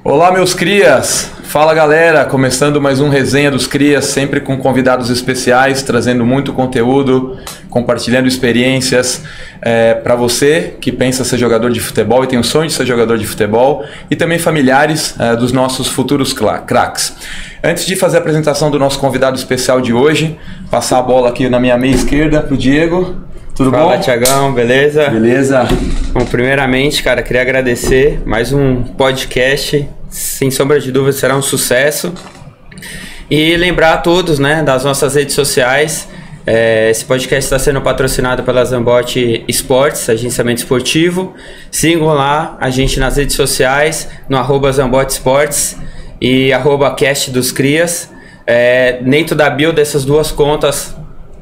Olá, meus crias! Fala, galera! Começando mais um Resenha dos Crias, sempre com convidados especiais, trazendo muito conteúdo, compartilhando experiências para você que pensa ser jogador de futebol e tem o sonho de ser jogador de futebol, e também familiares dos nossos futuros craques. Antes de fazer a apresentação do nosso convidado especial de hoje, passar a bola aqui na minha meia esquerda pro Diego. Tudo bom? Fala, Thiagão, beleza? Beleza. Bom, primeiramente, cara, queria agradecer mais um podcast, sem sombra de dúvida será um sucesso. E lembrar a todos, né, das nossas redes sociais. Esse podcast está sendo patrocinado pela Zambotti Esportes, agenciamento esportivo. Sigam lá a gente nas redes sociais, no @Zambotti Esportes e @Cast dos Crias. Dentro da bio dessas duas contas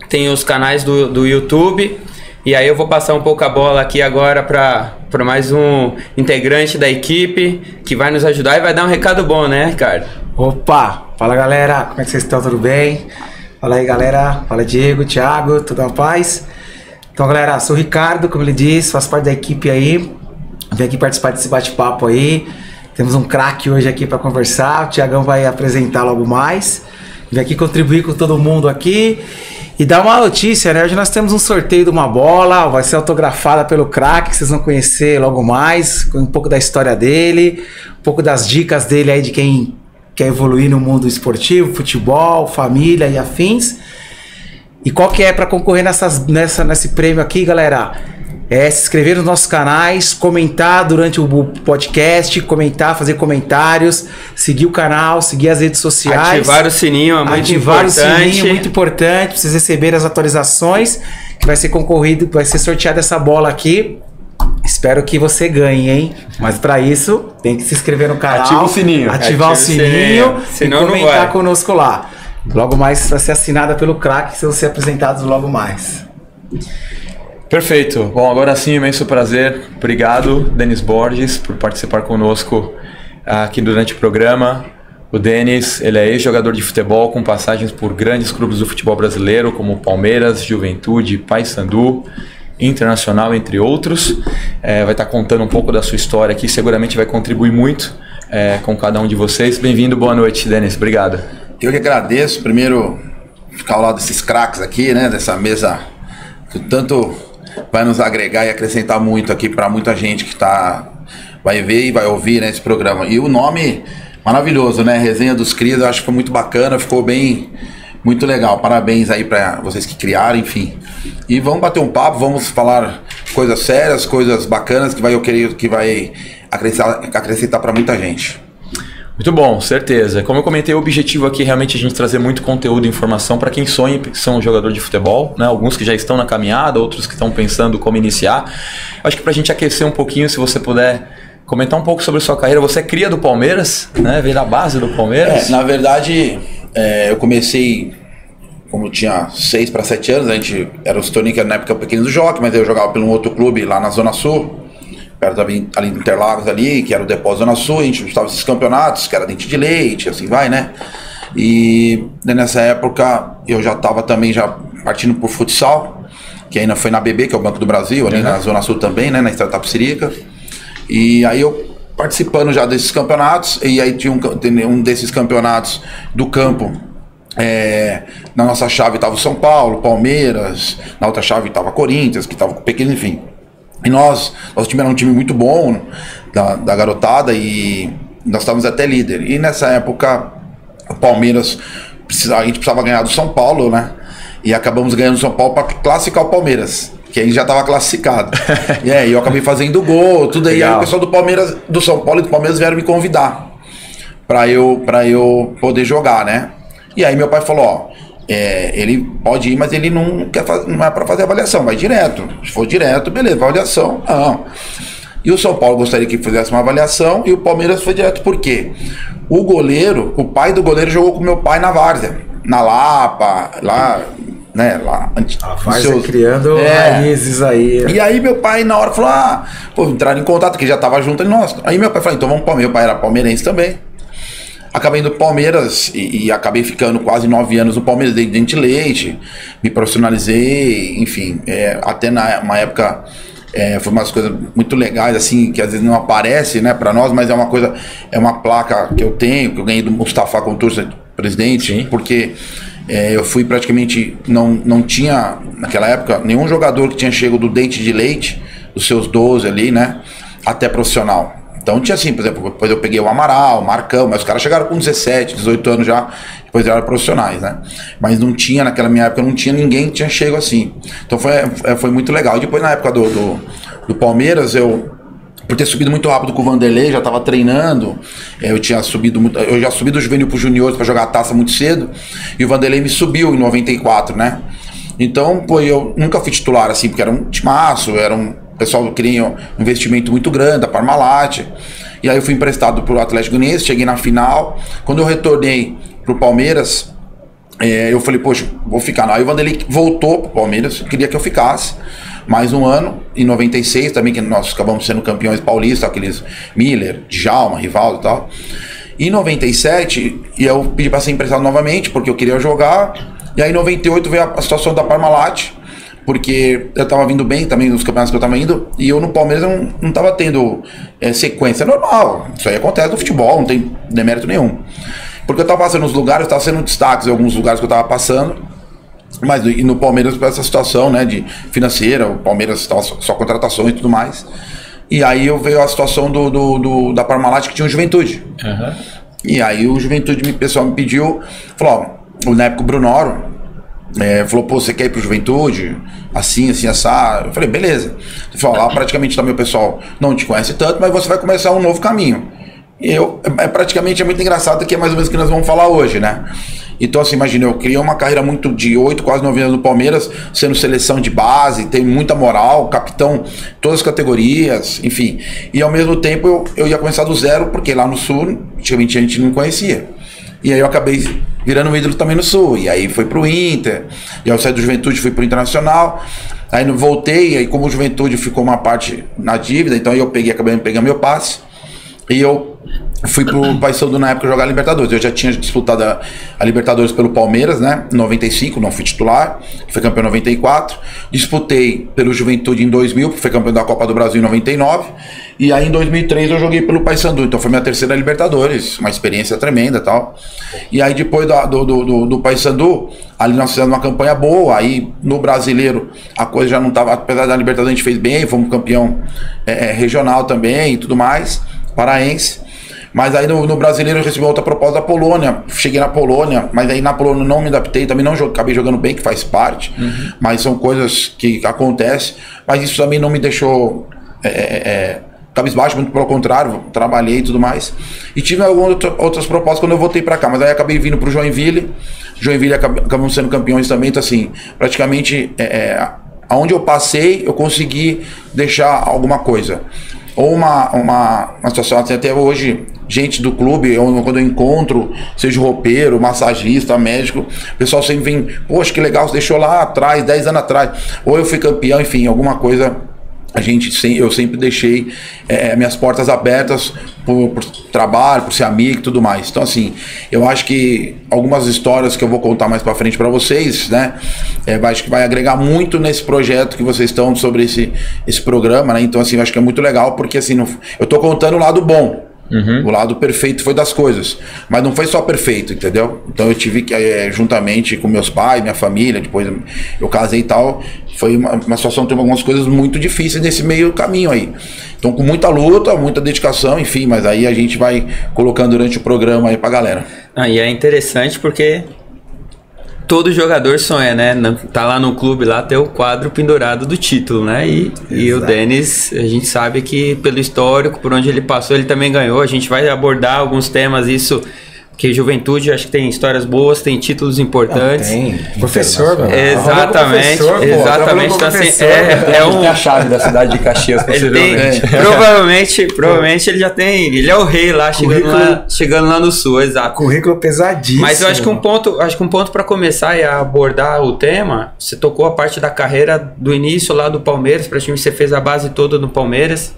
tem os canais do YouTube. E aí eu vou passar um pouco a bola aqui agora para mais um integrante da equipe que vai nos ajudar e vai dar um recado bom, né, Ricardo? Opa! Fala, galera! Como é que vocês estão? Tudo bem? Fala aí, galera! Fala, Diego, Thiago, tudo na paz? Então, galera, sou o Ricardo, como ele disse, faço parte da equipe aí. Vim aqui participar desse bate-papo aí. Temos um craque hoje aqui para conversar. O Thiagão vai apresentar logo mais. Vim aqui contribuir com todo mundo aqui. E dá uma notícia, né? Hoje nós temos um sorteio de uma bola, vai ser autografada pelo craque, que vocês vão conhecer logo mais, com um pouco da história dele, um pouco das dicas dele aí de quem quer evoluir no mundo esportivo, futebol, família e afins. E qual que é para concorrer nesse prêmio aqui, galera? Se inscrever nos nossos canais, comentar durante o podcast, fazer comentários, seguir o canal, seguir as redes sociais. Ativar o sininho, muito importante, para vocês receberem as atualizações, que vai ser concorrido, vai ser sorteada essa bola aqui. Espero que você ganhe, hein? Mas para isso, tem que se inscrever no canal. Ativa o sininho. Ativar o sininho e senão comentar conosco lá. Logo mais vai ser assinada pelo craque, que vão ser apresentados logo mais. Perfeito. Bom, agora sim, imenso prazer. Obrigado, Denis Borges, por participar conosco aqui durante o programa. O Denis, ele é ex-jogador de futebol com passagens por grandes clubes do futebol brasileiro, como Palmeiras, Juventude, Paysandu, Internacional, entre outros. Vai estar contando um pouco da sua história aqui, seguramente vai contribuir muito com cada um de vocês. Bem-vindo, boa noite, Denis. Obrigado. Eu que agradeço, primeiro, ficar ao lado desses craques aqui, né, dessa mesa que tanto vai nos agregar e acrescentar muito aqui para muita gente que vai ver e vai ouvir, né, esse programa. E o nome maravilhoso, né? Resenha dos Crias, eu acho que foi muito bacana, ficou muito legal. Parabéns aí para vocês que criaram, enfim. E vamos bater um papo, vamos falar coisas sérias, coisas bacanas que eu creio que vai acrescentar para muita gente. Muito bom, certeza. Como eu comentei, o objetivo aqui é realmente a gente trazer muito conteúdo e informação para quem sonha em ser um jogador de futebol, né? Alguns que já estão na caminhada, outros que estão pensando como iniciar. Acho que para a gente aquecer um pouquinho, se você puder comentar um pouco sobre a sua carreira. Você é cria do Palmeiras, né? Veio da base do Palmeiras. Na verdade, eu comecei, como tinha 6 para 7 anos, a gente era os torneios que era na época pequeno do Jockey, mas eu jogava pelo um outro clube lá na Zona Sul, perto ali de Interlagos ali, que era o Depósito Zona Sul. A gente disputava esses campeonatos, que era Dente de Leite, assim vai, né? E nessa época eu já estava também já partindo por futsal, que ainda foi na BB, que é o Banco do Brasil, ali na Zona Sul também, né? Na Estrada Tapicerica. E aí eu participando já desses campeonatos, e aí tinha um desses campeonatos do campo. Na nossa chave estava o São Paulo, Palmeiras, na outra chave estava Corinthians, que estava pequeno, enfim. E nosso time era um time muito bom da garotada, e nós estávamos até líder. E nessa época o Palmeiras a gente precisava ganhar do São Paulo, né? E acabamos ganhando do São Paulo para classificar o Palmeiras, que aí já estava classificado. E aí eu acabei fazendo gol, tudo aí. Aí o pessoal do Palmeiras, do São Paulo e do Palmeiras vieram me convidar para eu poder jogar, né? E aí meu pai falou, ó, ele pode ir, mas ele não é para fazer avaliação, vai direto. Se for direto, beleza, avaliação, não. E o São Paulo gostaria que fizesse uma avaliação, e o Palmeiras foi direto. Por quê? O pai do goleiro jogou com meu pai na várzea, na Lapa, lá, né, lá. A várzea criando raízes aí. E aí meu pai na hora falou, entraram em contato, que já tava junto ali, nossa. Aí meu pai falou, então vamos pro Palmeiras. Meu pai era palmeirense também. acabei indo pro Palmeiras e acabei ficando quase 9 anos no Palmeiras, dei dente de leite, me profissionalizei, enfim, até uma época foi umas coisas muito legais, assim, que às vezes não aparece, né, pra nós, mas é uma coisa, é uma placa que eu tenho, que eu ganhei do Mustafa Contursi, presidente. Sim. Porque eu fui praticamente, não tinha, naquela época, nenhum jogador que tinha chego do dente de leite, dos seus 12 ali, né, até profissional. Então tinha assim, por exemplo, depois eu peguei o Amaral, o Marcão, mas os caras chegaram com 17, 18 anos já, depois eram profissionais, né? Mas não tinha, naquela minha época, não tinha ninguém que tinha chego assim. Então foi muito legal. E depois na época do Palmeiras, por ter subido muito rápido com o Vanderlei, já estava treinando, eu já subi do juvenil pro juniores para jogar a taça muito cedo, e o Vanderlei me subiu em 94, né? Então, pô, eu nunca fui titular assim, porque era um timaço, o pessoal queria um investimento muito grande, da Parmalat. E aí eu fui emprestado pro Atlético Goianiense, cheguei na final. Quando eu retornei pro Palmeiras, eu falei, poxa, vou ficar. Aí o Vanderlei voltou pro Palmeiras, queria que eu ficasse mais um ano. Em 96 também, que nós acabamos sendo campeões paulistas, aqueles Miller, Djalma, Rivaldo e tal. Em 97, eu pedi para ser emprestado novamente, porque eu queria jogar. E aí em 98 veio a situação da Parmalat, porque eu tava vindo bem também nos campeonatos que eu tava indo, e eu no Palmeiras não tava tendo sequência. É normal, isso aí acontece no futebol, não tem demérito nenhum. Porque eu tava passando nos lugares, eu tava sendo destaques em alguns lugares que eu tava passando, mas e no Palmeiras essa situação, né, de financeira, o Palmeiras tava só contratações e tudo mais. E aí veio a situação da Parmalat, que tinha o Juventude. Uhum. E aí o Juventude, o pessoal me pediu, falou, ó, na época o Brunoro, falou, pô, você quer ir pro Juventude? Assim, assado. Eu falei, beleza. Ele falou, lá praticamente também o pessoal não te conhece tanto, mas você vai começar um novo caminho. E praticamente é muito engraçado, que é mais ou menos o que nós vamos falar hoje, né? Então, assim, imagina, eu criei uma carreira muito de 8, quase 9 anos no Palmeiras, sendo seleção de base, tem muita moral, capitão, todas as categorias, enfim. E ao mesmo tempo eu ia começar do zero, porque lá no Sul, antigamente a gente não conhecia. E aí eu acabei virando um ídolo também no Sul. E aí foi pro Inter. E aí eu saí do Juventude, fui pro Internacional. Aí voltei, e aí como o Juventude ficou uma parte na dívida, então aí eu acabei pegando meu passe. E eu fui pro Paysandu na época jogar a Libertadores. Eu já tinha disputado a Libertadores pelo Palmeiras, né? Em 95, não fui titular. Fui campeão em 94. Disputei pelo Juventude em 2000, fui campeão da Copa do Brasil em 99. E aí em 2003 eu joguei pelo Paysandu. Então foi minha terceira Libertadores. Uma experiência tremenda e tal. E aí depois do Paysandu, ali nós fizemos uma campanha boa. Aí no Brasileiro a coisa já não estava... Apesar da Libertadores a gente fez bem. Fomos campeão regional também e tudo mais. Paraense. Mas aí no Brasileiro eu recebi outra proposta da Polônia. Cheguei na Polônia, mas aí na Polônia não me adaptei, também não acabei jogando bem, que faz parte. Uhum. Mas são coisas que acontecem. Mas isso também não me deixou cabisbaixo, muito pelo contrário, trabalhei e tudo mais. E tive algumas outras propostas quando eu voltei pra cá, mas aí acabei vindo pro Joinville. Joinville acabamos sendo campeões também, então assim, praticamente aonde eu passei, eu consegui deixar alguma coisa. Ou uma situação, assim, até hoje, gente do clube, quando eu encontro, seja roupeiro, massagista, médico, o pessoal sempre vem, poxa, que legal, você deixou lá atrás, 10 anos atrás, ou eu fui campeão, enfim, alguma coisa, eu sempre deixei minhas portas abertas por trabalho, por ser amigo e tudo mais. Então, assim, eu acho que algumas histórias que eu vou contar mais pra frente pra vocês, né, acho que vai agregar muito nesse projeto que vocês estão sobre esse programa, né? Então, assim, eu acho que é muito legal, porque, assim, eu tô contando o lado bom. Uhum. O lado perfeito foi das coisas, mas não foi só perfeito, entendeu? Então eu tive que, juntamente com meus pais, minha família, depois eu casei e tal, foi uma situação, teve algumas coisas muito difíceis nesse meio caminho aí. Então com muita luta, muita dedicação, enfim, mas aí a gente vai colocando durante o programa aí pra galera. E é interessante porque todo jogador sonha, né? Tá lá no clube, lá ter o quadro pendurado do título, né? E o Denis, a gente sabe que pelo histórico, por onde ele passou, ele também ganhou. A gente vai abordar alguns temas, isso... Porque Juventude, acho que tem histórias boas, tem títulos importantes. Tem. Professor, mano. Exatamente. Professor, exatamente. Então, assim, a chave da cidade de Caxias, possivelmente. Provavelmente ele já tem. Ele é o rei lá, chegando lá no sul, exato. Currículo pesadíssimo. Mas eu acho que um ponto para começar e abordar o tema, você tocou a parte da carreira do início lá do Palmeiras, praticamente você fez a base toda no Palmeiras.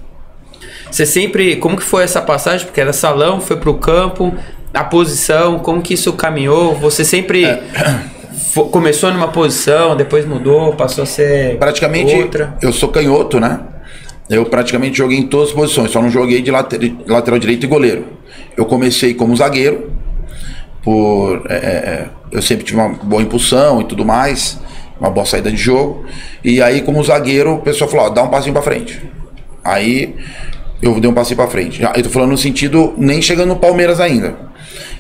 Você sempre... Como que foi essa passagem? Porque era salão, foi pro campo... a posição, como que isso caminhou? Você sempre começou numa posição, depois mudou, passou a ser praticamente outra? Eu sou canhoto, né? Eu praticamente joguei em todas as posições, só não joguei de lateral direito e goleiro. Eu comecei como zagueiro, eu sempre tive uma boa impulsão e tudo mais, uma boa saída de jogo. E aí, como zagueiro, o pessoal falou, dá um passinho pra frente. Aí eu dei um passinho pra frente. Eu tô falando no sentido, nem chegando no Palmeiras ainda.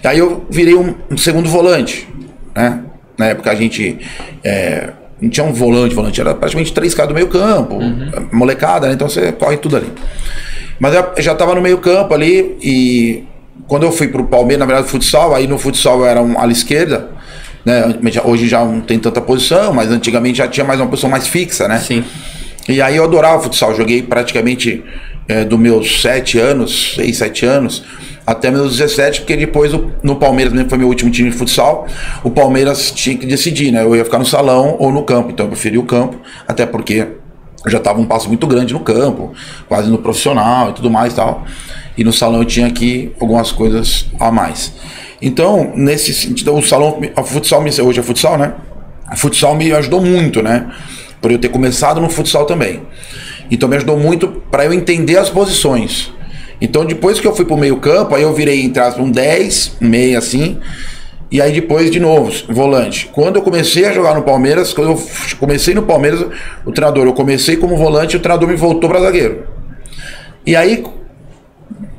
Aí eu virei um segundo volante, né? Na época a gente não tinha um volante, era praticamente 3 caras do meio campo, molecada, né? Então você corre tudo ali. Mas eu já tava no meio campo ali, e quando eu fui pro Palmeiras, na verdade futsal, aí no futsal eu era um ala esquerda, né? Hoje já não tem tanta posição, mas antigamente já tinha mais uma posição mais fixa, né? Sim. E aí eu adorava futsal, joguei praticamente dos meus 6, 7 anos, até meus 17, porque depois no Palmeiras, mesmo que foi meu último time de futsal, o Palmeiras tinha que decidir, né? Eu ia ficar no salão ou no campo, então eu preferi o campo, até porque eu já estava um passo muito grande no campo, quase no profissional e tudo mais e tal, e no salão eu tinha aqui algumas coisas a mais. Então, nesse sentido, o futsal, hoje é futsal, né? O futsal me ajudou muito, né? Por eu ter começado no futsal também. Então me ajudou muito para eu entender as posições. Então depois que eu fui pro meio campo, aí eu virei, entre aspas, um 10, meia assim, e aí depois de novo, volante. Quando eu comecei a jogar no Palmeiras, quando eu comecei no Palmeiras, eu comecei como volante, o treinador me voltou para zagueiro. E aí,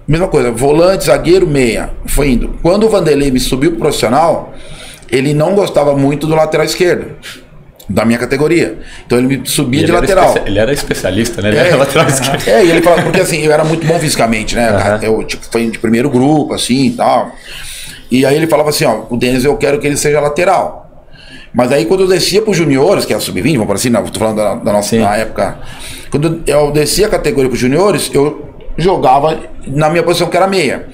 mesma coisa, volante, zagueiro, meia, foi indo. Quando o Vanderlei me subiu pro profissional, ele não gostava muito do lateral esquerdo, da minha categoria. Então ele me subia de lateral. Ele era especialista, né? Ele era lateral esquerdo. E ele falava, porque assim, eu era muito bom fisicamente, né? Eu fui de primeiro grupo, assim e tal. E aí ele falava assim, ó, o Denis eu quero que ele seja lateral. Mas aí quando eu descia pro juniores, que é a sub-20, vamos por assim, não, tô falando da nossa época. Quando eu descia a categoria pros juniores, eu jogava na minha posição que era meia.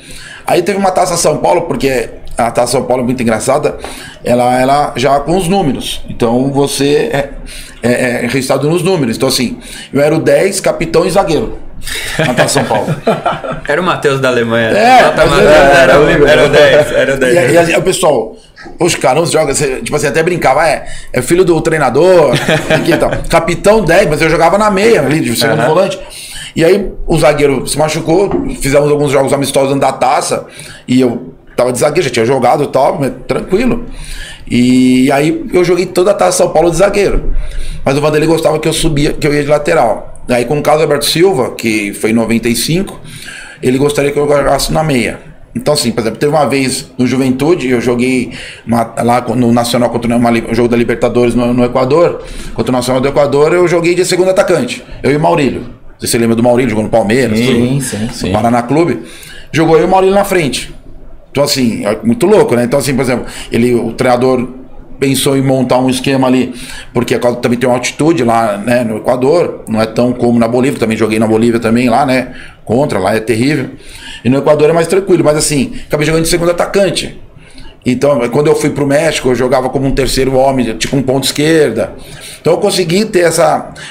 Aí teve uma Taça São Paulo, porque a Taça São Paulo é muito engraçada, ela já com os números. Então você é registrado nos números. Então assim, eu era o 10, capitão e zagueiro na Taça São Paulo. Era o Matheus da Alemanha. Era o 10. Era o 10. E aí, o pessoal, os caras jogam, tipo assim, até brincava, é filho do treinador, aqui e tal. Capitão 10, mas eu jogava na meia ali, de segundo volante. E aí o zagueiro se machucou, fizemos alguns jogos amistosos dentro da taça, e eu tava de zagueiro, já tinha jogado e tal, mas tranquilo. E aí eu joguei toda a Taça São Paulo de zagueiro. Mas o Vanderlei gostava que eu subia, que eu ia de lateral. Aí com o Carlos Alberto Silva, que foi em 95, ele gostaria que eu jogasse na meia. Então assim, por exemplo, teve uma vez no Juventude, eu joguei lá no Nacional contra o jogo da Libertadores no Equador, contra o Nacional do Equador, eu joguei de segundo atacante, eu e o Maurílio. Não sei se você lembra do Maurílio, jogou no Palmeiras, Sim. no Paraná Clube. Jogou eu e o Maurílio na frente. Então assim, é muito louco, né? Então assim, por exemplo, o treinador pensou em montar um esquema ali, porque também tem uma altitude lá, né, no Equador, não é tão como na Bolívia, também joguei na Bolívia também lá, né, lá é terrível, e no Equador é mais tranquilo, mas assim, acabei jogando de segundo atacante. Então, quando eu fui pro México, eu jogava como um terceiro homem, tipo um ponto esquerda. Então eu consegui ter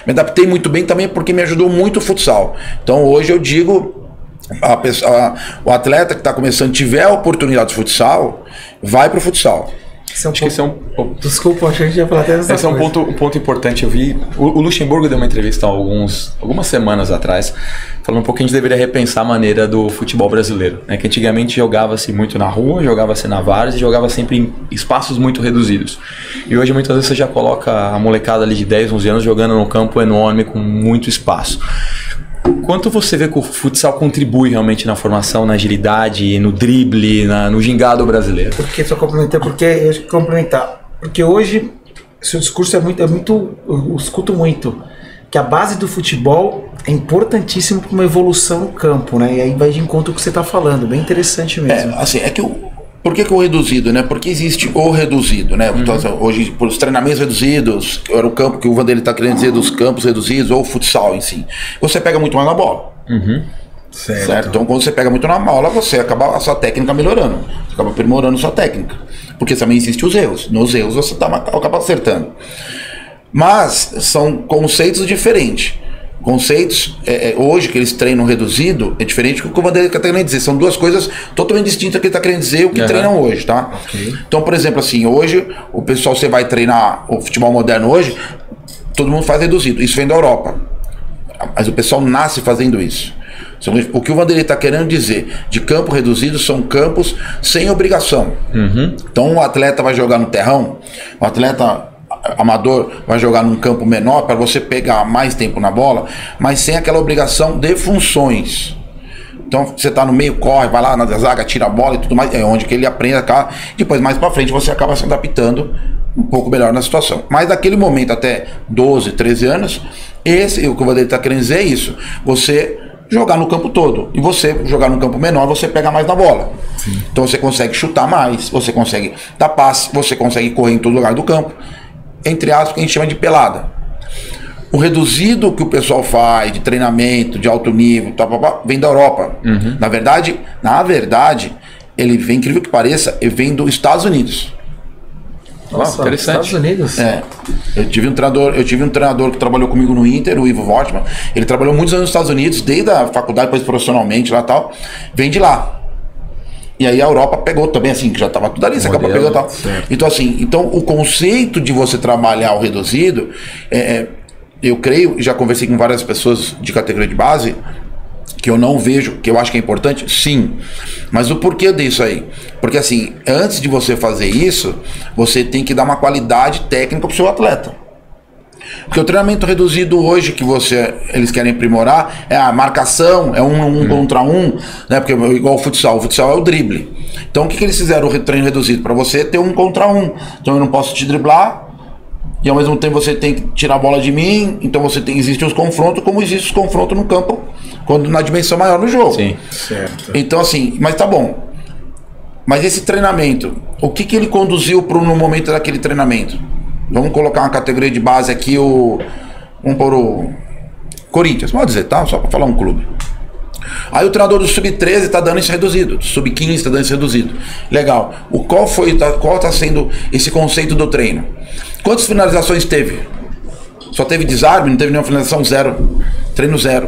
me adaptei muito bem também, porque me ajudou muito o futsal. Então hoje eu digo, o atleta que está começando, tiver a oportunidade de futsal, vai pro futsal. Desculpa, achei que ia falar até esse é um ponto importante. Eu vi o Luxemburgo deu uma entrevista algumas semanas atrás, falando um pouco que a gente deveria repensar a maneira do futebol brasileiro, né? Que antigamente jogava-se muito na rua, jogava-se na várzea, jogava sempre em espaços muito reduzidos. E hoje muitas vezes você já coloca a molecada ali de 10, 11 anos jogando num campo enorme com muito espaço. Quanto você vê que o futsal contribui realmente na formação, na agilidade, no drible, no gingado brasileiro? Porque hoje seu discurso é muito, eu escuto muito que a base do futebol é importantíssimo para uma evolução no campo, né? E aí vai de encontro com o que você está falando, bem interessante mesmo. Assim, por que o reduzido, né? Porque existe o reduzido, né? Então, hoje, por os treinamentos reduzidos, era o campo que o Vanderlei está querendo dizer dos campos reduzidos, ou o futsal em si. Você pega muito mais na bola. Certo? Então, quando você pega muito na bola, você acaba a sua técnica melhorando. Você acaba aprimorando a sua técnica. Porque também existem os erros. Nos erros você acaba acertando. Mas são conceitos diferentes. conceitos, hoje que eles treinam reduzido, é diferente do que o Vanderlei está querendo dizer. São duas coisas totalmente distintas que ele está querendo dizer e o que treinam hoje, tá? Okay. Então, por exemplo, assim, hoje, o pessoal, você vai treinar o futebol moderno hoje, todo mundo faz reduzido. Isso vem da Europa. Mas o pessoal nasce fazendo isso. O que o Vanderlei está querendo dizer de campo reduzido são campos sem obrigação. Então, o atleta vai jogar no terrão, o atleta amador vai jogar num campo menor para você pegar mais tempo na bola, mas sem aquela obrigação de funções. Então você tá no meio, corre, vai lá na zaga, tira a bola e tudo mais, é onde que ele aprende a... Depois mais para frente você acaba se adaptando um pouco melhor na situação. Mas naquele momento até 12, 13 anos, o que o Vanderlei tá querendo dizer é isso. Você jogar no campo todo. E você jogar no campo menor, você pega mais na bola. Sim. Então você consegue chutar mais, você consegue dar passe, você consegue correr em todo lugar do campo. Entre aspas, que a gente chama de pelada. O reduzido que o pessoal faz de treinamento, de alto nível, vem da Europa. Na verdade, ele vem, incrível que pareça, ele vem dos Estados Unidos. Nossa, interessante. Estados Unidos? Eu tive um treinador que trabalhou comigo no Inter, o Ivo Wortmann. Ele trabalhou muitos anos nos Estados Unidos, desde a faculdade, depois profissionalmente lá e tal. Vem de lá. E aí a Europa pegou também, assim, que já estava tudo ali, a Europa pegou e tal. Então, assim, o conceito de você trabalhar o reduzido, eu creio, já conversei com várias pessoas de categoria de base, que eu não vejo, que eu acho que é importante, sim. Mas o porquê disso aí? Porque, assim, antes de você fazer isso, você tem que dar uma qualidade técnica pro seu atleta. Porque o treinamento reduzido hoje que eles querem aprimorar é a marcação, é um contra um, né? Porque igual o futsal é o drible. Então o que eles fizeram o treino reduzido? Para você ter 1 contra 1. Então eu não posso te driblar e ao mesmo tempo você tem que tirar a bola de mim. Então existem os confrontos, como existe os confrontos no campo, quando na dimensão maior do jogo. Sim, certo. Então assim, mas tá bom. Mas esse treinamento, o que ele conduziu no momento daquele treinamento? Vamos colocar uma categoria de base aqui, vamos pôr o Corinthians, pode dizer, tá? Só para falar um clube. Aí o treinador do Sub-13 tá dando isso reduzido, do Sub-15 tá dando isso reduzido. Legal. Qual tá sendo esse conceito do treino? Quantas finalizações teve? Só teve desarme, não teve nenhuma finalização? 0. Treino 0.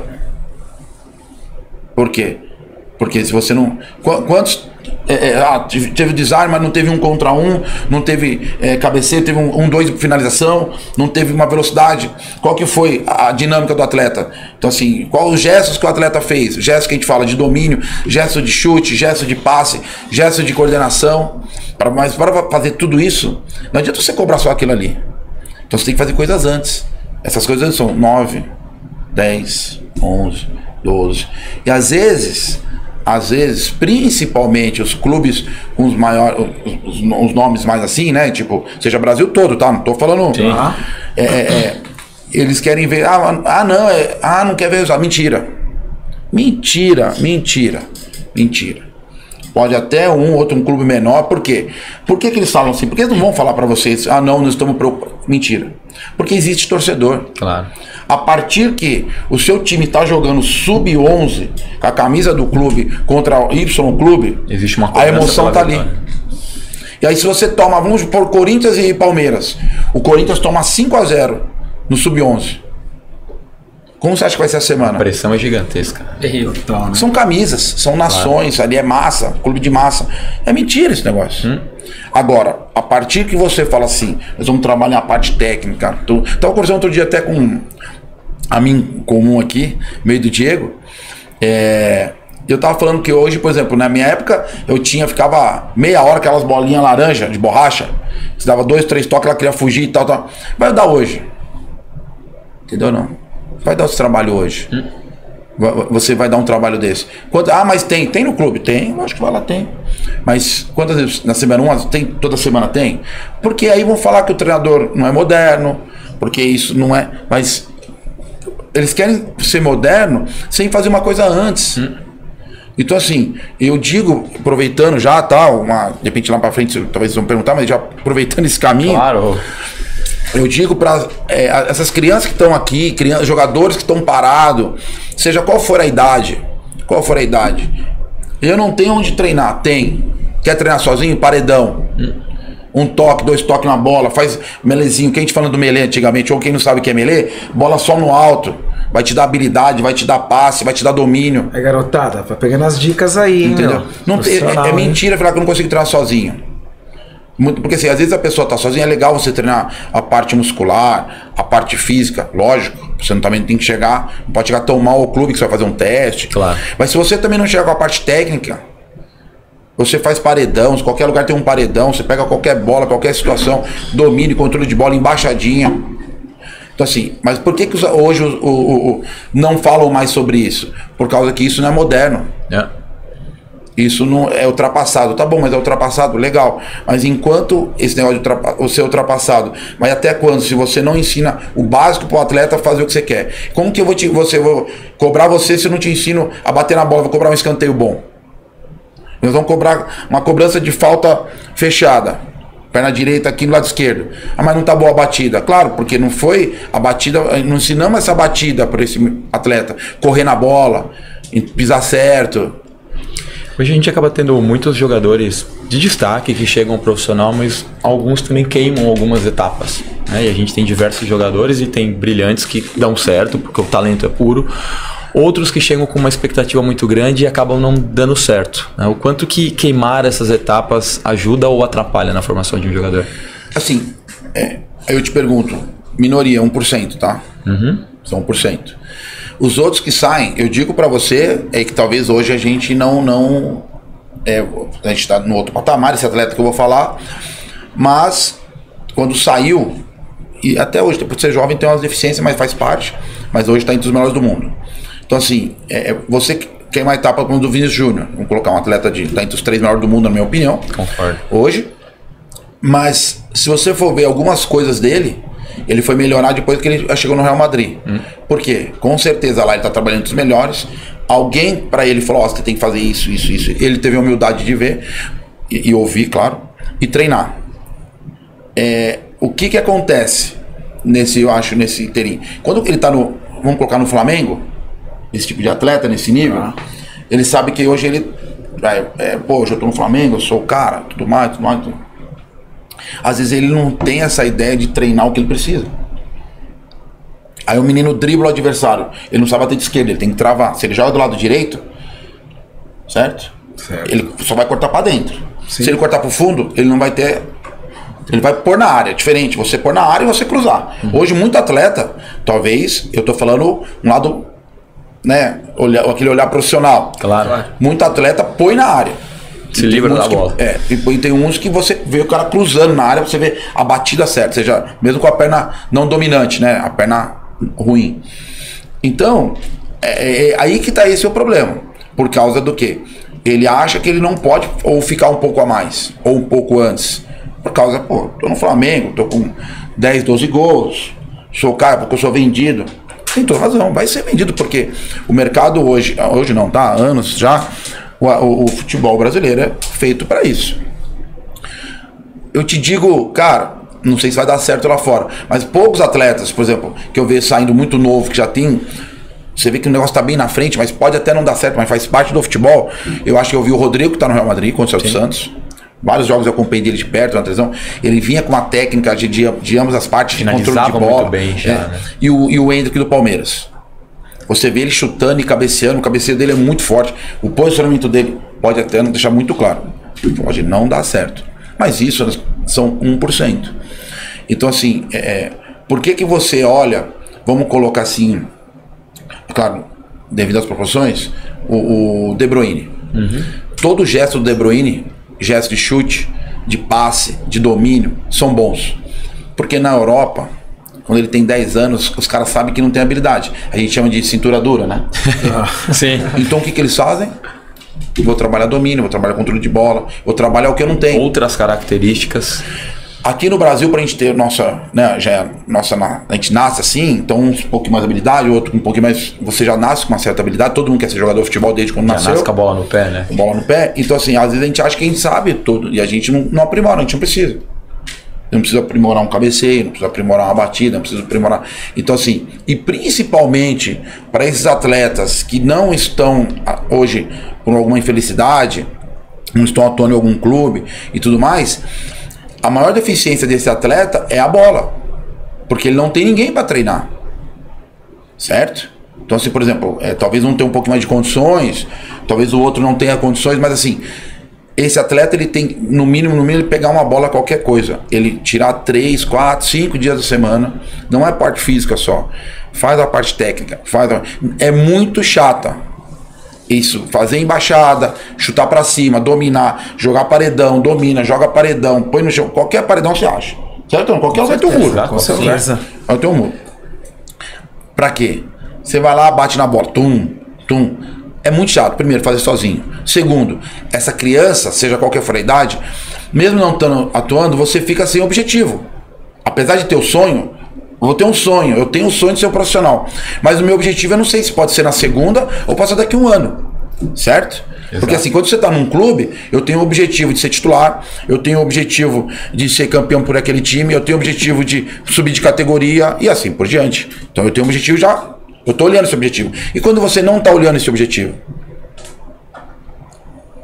Por quê? Porque se você não... Quantos... teve desarme, mas não teve 1 contra 1, não teve cabeceio, teve 1-2 finalização, não teve uma velocidade. Qual que foi a dinâmica do atleta? Então assim, quais os gestos que o atleta fez? Gestos que a gente fala de domínio, gesto de chute, gesto de passe, gesto de coordenação. Mas para fazer tudo isso, não adianta você cobrar só aquilo ali. Então você tem que fazer coisas antes. Essas coisas são 9, 10, 11, 12. E às vezes, principalmente os clubes com os maiores, os nomes mais assim, né? Tipo, seja Brasil todo, tá? Não tô falando. Eles querem ver. Não quer ver. Mentira. Pode até um clube menor. Por quê? Por que eles falam assim? Porque eles não vão falar para vocês, não, nós estamos preocupados. Mentira. Porque existe torcedor. Claro. A partir que o seu time está jogando sub-11 com a camisa do clube contra o Y clube, existe uma a emoção tá ali. E aí se você toma, vamos por Corinthians e Palmeiras, o Corinthians toma 5-0 no sub-11. Como você acha que vai ser a semana? A pressão é gigantesca. Total, né? São camisas, são nações, claro. Ali é massa, clube de massa. É mentira esse negócio. Agora, a partir que você fala assim, nós vamos trabalhar a parte técnica. Estava conversando outro dia até com a mim comum aqui, meio do Diego. Eu tava falando que hoje, por exemplo, na minha época, ficava meia hora aquelas bolinhas laranja, de borracha. Você dava 2, 3 toques, ela queria fugir e tal. Vai dar hoje. Entendeu não? Vai dar esse trabalho hoje. Você vai dar um trabalho desse. Mas tem no clube? Tem, acho que vai lá, tem. Mas quantas vezes na semana? Tem, toda semana tem? Porque aí vão falar que o treinador não é moderno, porque isso não é. Mas eles querem ser moderno sem fazer uma coisa antes. Então assim, eu digo, aproveitando já, de repente lá pra frente, talvez vocês vão perguntar, mas já aproveitando esse caminho. Claro. Eu digo para essas crianças que estão aqui, jogadores que estão parados, seja qual for a idade, eu não tenho onde treinar. Tem. Quer treinar sozinho? Paredão. 1 toque, 2 toques na bola, faz melezinho. Quem a gente falando do melê antigamente, ou quem não sabe o que é melê, bola só no alto. vai te dar habilidade, vai te dar passe, vai te dar domínio. É, garotada, vai pegando as dicas aí, Entendeu? Não tem, é mentira falar que eu não consigo treinar sozinho. Porque assim, às vezes a pessoa tá sozinha, é legal você treinar a parte muscular, a parte física, lógico. Você também tem que chegar, não pode chegar tão mal ao clube que você vai fazer um teste. Claro. Mas se você também não chegar com a parte técnica, você faz paredão, se qualquer lugar tem um paredão, você pega qualquer bola, qualquer situação, domínio, controle de bola, embaixadinha. Então assim, mas por que hoje não falam mais sobre isso? Por causa que isso não é moderno. Isso não é ultrapassado. Tá bom, mas é ultrapassado, legal. Mas enquanto esse negócio de ser ultrapassado, mas até quando? Se você não ensina o básico para o atleta fazer o que você quer. Como que eu vou cobrar você se eu não te ensino a bater na bola? Vou cobrar um escanteio bom. Nós vamos cobrar uma cobrança de falta fechada. Perna direita aqui no lado esquerdo. Ah, mas não tá boa a batida. Claro, porque não foi a batida, não ensinamos essa batida para esse atleta. Correr na bola, pisar certo. Hoje a gente acaba tendo muitos jogadores de destaque que chegam ao profissional, mas alguns também queimam algumas etapas, né? E a gente tem diversos jogadores e tem brilhantes que dão certo, porque o talento é puro. Outros que chegam com uma expectativa muito grande e acabam não dando certo, né? O quanto que queimar essas etapas ajuda ou atrapalha na formação de um jogador? Assim, eu te pergunto, minoria, 1%, tá? São 1%. Os outros que saem, eu digo pra você, é que talvez hoje a gente a gente tá no outro patamar, esse atleta que eu vou falar, mas quando saiu, e até hoje, por ser jovem tem umas deficiências, mas faz parte, mas hoje tá entre os melhores do mundo. Então assim, você quer uma etapa como do Vinícius Júnior, vamos colocar um atleta tá entre os 3 melhores do mundo, na minha opinião, Concordo. hoje, mas se você for ver algumas coisas dele, ele foi melhorar depois que ele chegou no Real Madrid. Por quê? Com certeza lá ele está trabalhando com os melhores. Alguém para ele falou, você tem que fazer isso, isso, isso. Ele teve a humildade de ver e ouvir, claro, e treinar. O que acontece nesse inteirinho? Quando ele está vamos colocar no Flamengo, esse tipo de atleta, nesse nível, ele sabe que hoje ele hoje eu tô no Flamengo, eu sou o cara, tudo mais. Às vezes ele não tem essa ideia de treinar o que ele precisa. Aí o menino dribla o adversário. Ele não sabe bater de esquerda, ele tem que travar. Se ele joga do lado direito, certo? Ele só vai cortar pra dentro. Sim. Se ele cortar pro fundo, ele não vai ter... Ele vai pôr na área, diferente. Você pôr na área e você cruzar. Hoje muito atleta, talvez, eu tô falando um lado, né, aquele olhar profissional. Claro. Muito atleta põe na área. Se livra da bola. E tem uns que você vê o cara cruzando na área, você vê a batida certa, seja, mesmo com a perna não dominante, né? A perna ruim. Então, aí que tá esse o problema. Por causa do quê? Ele acha que ele não pode ou ficar um pouco a mais, ou um pouco antes. Por causa, tô no Flamengo, tô com 10, 12 gols, sou cara, porque eu sou vendido. Tem toda razão, vai ser vendido, porque o mercado hoje não, tá? Há anos já. O futebol brasileiro é feito para isso. Eu te digo, cara, não sei se vai dar certo lá fora, mas poucos atletas, por exemplo, que eu vejo saindo muito novo, que já tem, você vê que o negócio tá bem na frente, mas pode até não dar certo, mas faz parte do futebol. Eu acho que eu vi o Rodrigo, que tá no Real Madrid, contra o Santos. Vários jogos eu acompanhei dele de perto, na televisão. Ele vinha com uma técnica de ambas as partes, de controle de bola. Muito bem já, né? E o Hendrick do Palmeiras. Você vê ele chutando e cabeceando, o cabeceio dele é muito forte. O posicionamento dele pode até não deixar muito claro. Pode não dar certo. Mas isso são 1%. Então assim, por que você olha, vamos colocar assim, claro, devido às proporções, o De Bruyne. Todo gesto do De Bruyne, gesto de chute, de passe, de domínio, são bons. Porque na Europa... Quando ele tem 10 anos, os caras sabem que não tem habilidade. A gente chama de cintura dura, né? Sim. Então o que eles fazem? Vou trabalhar domínio, vou trabalhar controle de bola, vou trabalhar o que eu não tenho. Outras características. Aqui no Brasil, pra gente ter a gente nasce assim, então um pouquinho mais habilidade, outro um pouquinho mais. Você já nasce com uma certa habilidade, todo mundo quer ser jogador de futebol desde quando nasceu. Nasce com a bola no pé, né? Com bola no pé. Então, assim, às vezes a gente acha que a gente sabe tudo e a gente não aprimora, a gente não precisa. Não precisa aprimorar um cabeceio, não precisa aprimorar uma batida, não precisa aprimorar. Então, assim, e principalmente para esses atletas que não estão hoje por alguma infelicidade, não estão atuando em algum clube e tudo mais, a maior deficiência desse atleta é a bola, porque ele não tem ninguém para treinar, certo? Então, assim, por exemplo, talvez um tenha um pouquinho mais de condições, talvez o outro não tenha condições, mas assim, esse atleta, ele tem, no mínimo, ele pegar uma bola, qualquer coisa. Ele tirar 3, 4, 5 dias da semana, não é parte física só. Faz a parte técnica, é muito chata. Isso, fazer embaixada, chutar pra cima, dominar, jogar paredão, domina, joga paredão, põe no chão, qualquer paredão você acha. Certo? Qualquer um vai ter um muro. Com certeza. Vai ter um muro. Pra quê? Você vai lá, bate na bola, tum, tum. É muito chato, primeiro, fazer sozinho. Segundo, essa criança, seja qualquer for a idade, mesmo não estando atuando, você fica sem objetivo. Apesar de ter o sonho, eu tenho um sonho de ser um profissional. Mas o meu objetivo eu não sei se pode ser na segunda ou pode ser daqui a um ano. Certo? Exato. Porque assim, quando você está num clube, eu tenho o objetivo de ser titular, eu tenho o objetivo de ser campeão por aquele time, eu tenho o objetivo de subir de categoria e assim por diante. Então eu tenho um objetivo já. Eu estou olhando esse objetivo. E quando você não está olhando esse objetivo?